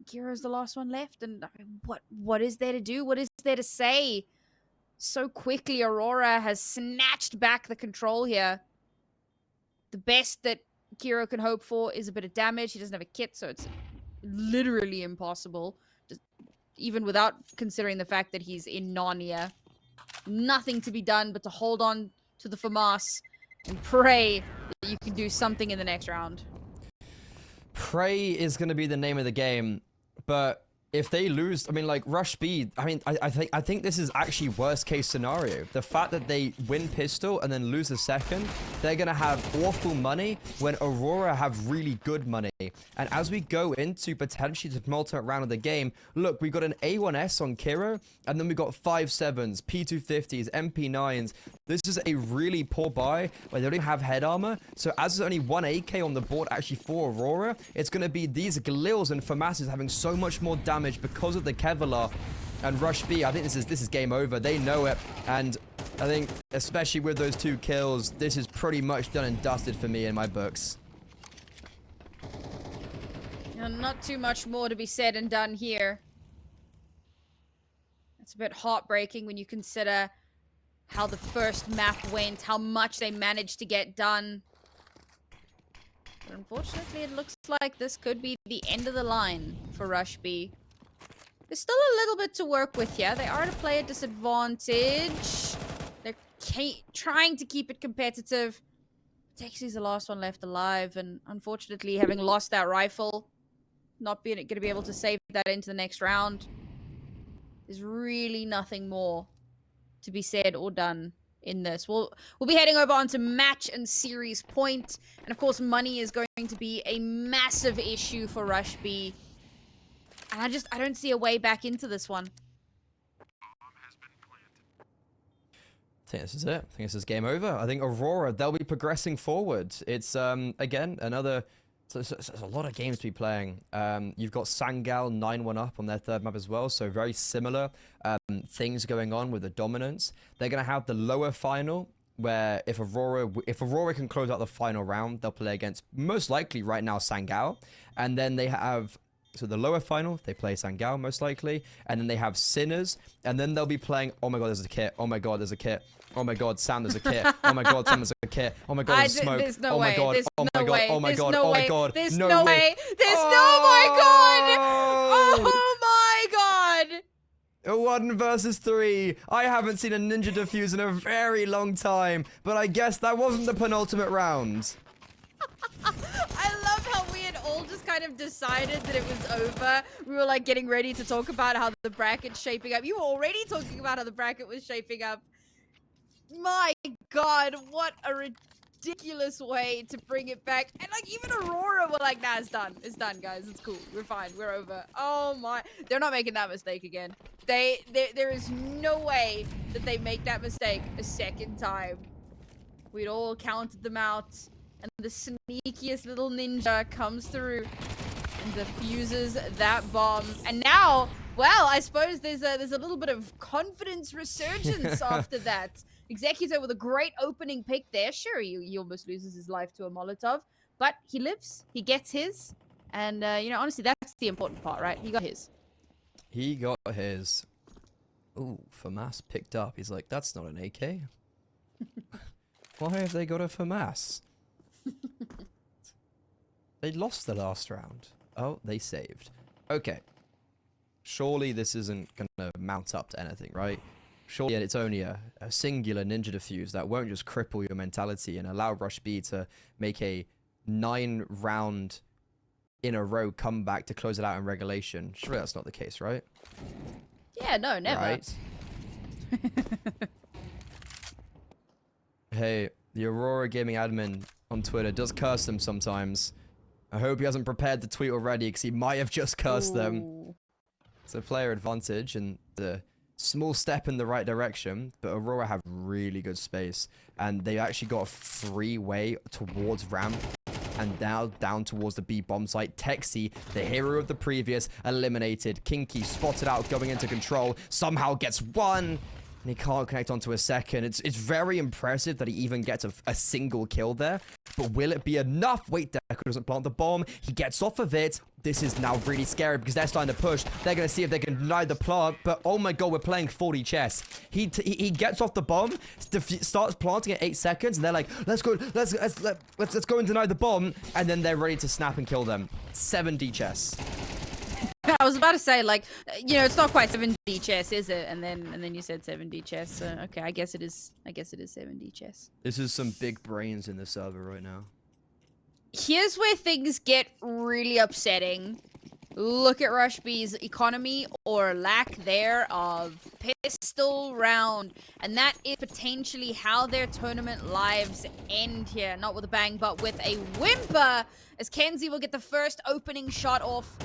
Kiro's the last one left, and I mean, what is there to do? What is there to say? So quickly, Aurora has snatched back the control here. The best that Kiro can hope for is a bit of damage. He doesn't have a kit, so it's literally impossible, just even without considering the fact that he's in Narnia. Nothing to be done but to hold on to the FAMAS and pray that you can do something in the next round. Pray is going to be the name of the game, but if they lose, I mean, like, Rush B, I mean, I think this is actually worst case scenario. The fact that they win pistol and then lose the second, they're going to have awful money when Aurora have really good money. And as we go into potentially the penultimate round of the game, look, we got an A1S on Kiro, and then we got 5.7s, P250s, MP9s. This is a really poor buy where they don't even have head armor. So as there's only 1 AK on the board actually for Aurora, it's going to be these Glils and FAMASs having so much more damage because of the Kevlar. And Rush B, I think this is game over. They know it, and I think especially with those 2 kills, this is pretty much done and dusted for me in my books. Not too much more to be said and done here. It's a bit heartbreaking when you consider how the first map went, how much they managed to get done. But unfortunately, it looks like this could be the end of the line for Rush B. There's still a little bit to work with here. They are at a player disadvantage. They're trying to keep it competitive. Texi's the last one left alive, and unfortunately, having lost that rifle, not being going to be able to save that into the next round. There's really nothing more to be said or done in this. We'll be heading over onto match and series point, and of course, money is going to be a massive issue for Rush B. And I don't see a way back into this one. I think this is it. I think this is game over. I think Aurora, they'll be progressing forward. It's, again, another... So there's a lot of games to be playing. You've got Sangal 9-1 up on their third map as well, so very similar things going on with the dominance. They're going to have the lower final, where if Aurora can close out the final round, they'll play against, most likely right now, Sangal. And then they have... So the lower final, they play Sangal most likely, and then they have Sinners, and then they'll be playing, oh my god, there's a kit, oh my god, there's a kit, oh my god, Sam, there's a kit, oh my god, Sam, there's a kit, oh my god, there's smoke, there's no oh my way. god, There's oh my no god, way. oh my There's god, no oh my way. god, There's no no way. There's oh my god! A 1 versus 3. I haven't seen a ninja defuse in a very long time, but I guess that wasn't the penultimate round. I love how we had all just kind of decided that it was over, we were like getting ready to talk about how the bracket's shaping up. You were already talking about how the bracket was shaping up. My God, what a ridiculous way to bring it back. And like even Aurora were like, nah, it's done. It's done, guys. It's cool. We're fine. We're over. Oh my. They're not making that mistake again. There is no way that they make that mistake a second time. We'd all counted them out. And the sneakiest little ninja comes through and defuses that bomb. And now, well, I suppose there's a little bit of confidence resurgence after that. Executor with a great opening pick there. Sure, he almost loses his life to a Molotov, but he lives. He gets his. And, you know, honestly, that's the important part, right? He got his. He got his. Ooh, FAMAS picked up. He's like, that's not an AK. Why have they got a FAMAS? They lost the last round. Oh, they saved. Okay. Surely this isn't gonna mount up to anything, right? Surely it's only a singular ninja defuse that won't just cripple your mentality and allow Rush B to make a 9-round in a row comeback to close it out in regulation. Surely that's not the case, right? Yeah, no, never. Right? Hey, the Aurora Gaming admin on Twitter does curse them sometimes. I hope he hasn't prepared the tweet already because he might have just cursed them. It's a player advantage and the small step in the right direction, but Aurora have really good space and they actually got a free way towards ramp and now down towards the B bomb site. Texi, the hero of the previous, eliminated. Kinky spotted out going into control, somehow gets one. And he can't connect onto a second. It's very impressive that he even gets a single kill there. But will it be enough? Wait, Deco doesn't plant the bomb. He gets off of it. This is now really scary because they're starting to push. They're going to see if they can deny the plant. But oh my God, we're playing 40 chess. He gets off the bomb, starts planting at 8 seconds. And they're like, let's go go and deny the bomb. And then they're ready to snap and kill them. 7D chess. I was about to say, like, you know, it's not quite 7D chess, is it? And then you said 7D chess. So, okay, I guess it is 7D chess. This is some big brains in the server right now. Here's where things get really upsetting. Look at Rush B's economy or lack there of pistol round. And that is potentially how their tournament lives end here. Not with a bang, but with a whimper. As Kenzie will get the first opening shot off.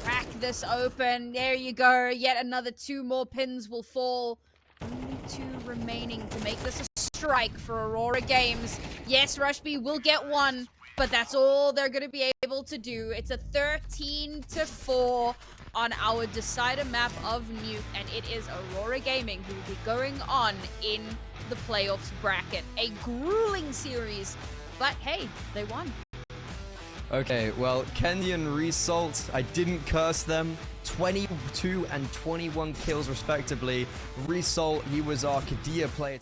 Crack this open. There you go. Yet another 2 more pins will fall. Only 2 remaining to make this a strike for Aurora Games. Yes, Rush B will get 1, but that's all they're going to be able to do. It's a 13-4 on our decider map of Nuke, and it is Aurora Gaming who will be going on in the playoffs bracket. A grueling series, but hey, they won. Okay, well, Kenyan Result, I didn't curse them. 22 and 21 kills respectively. Result, he was our Kadia player.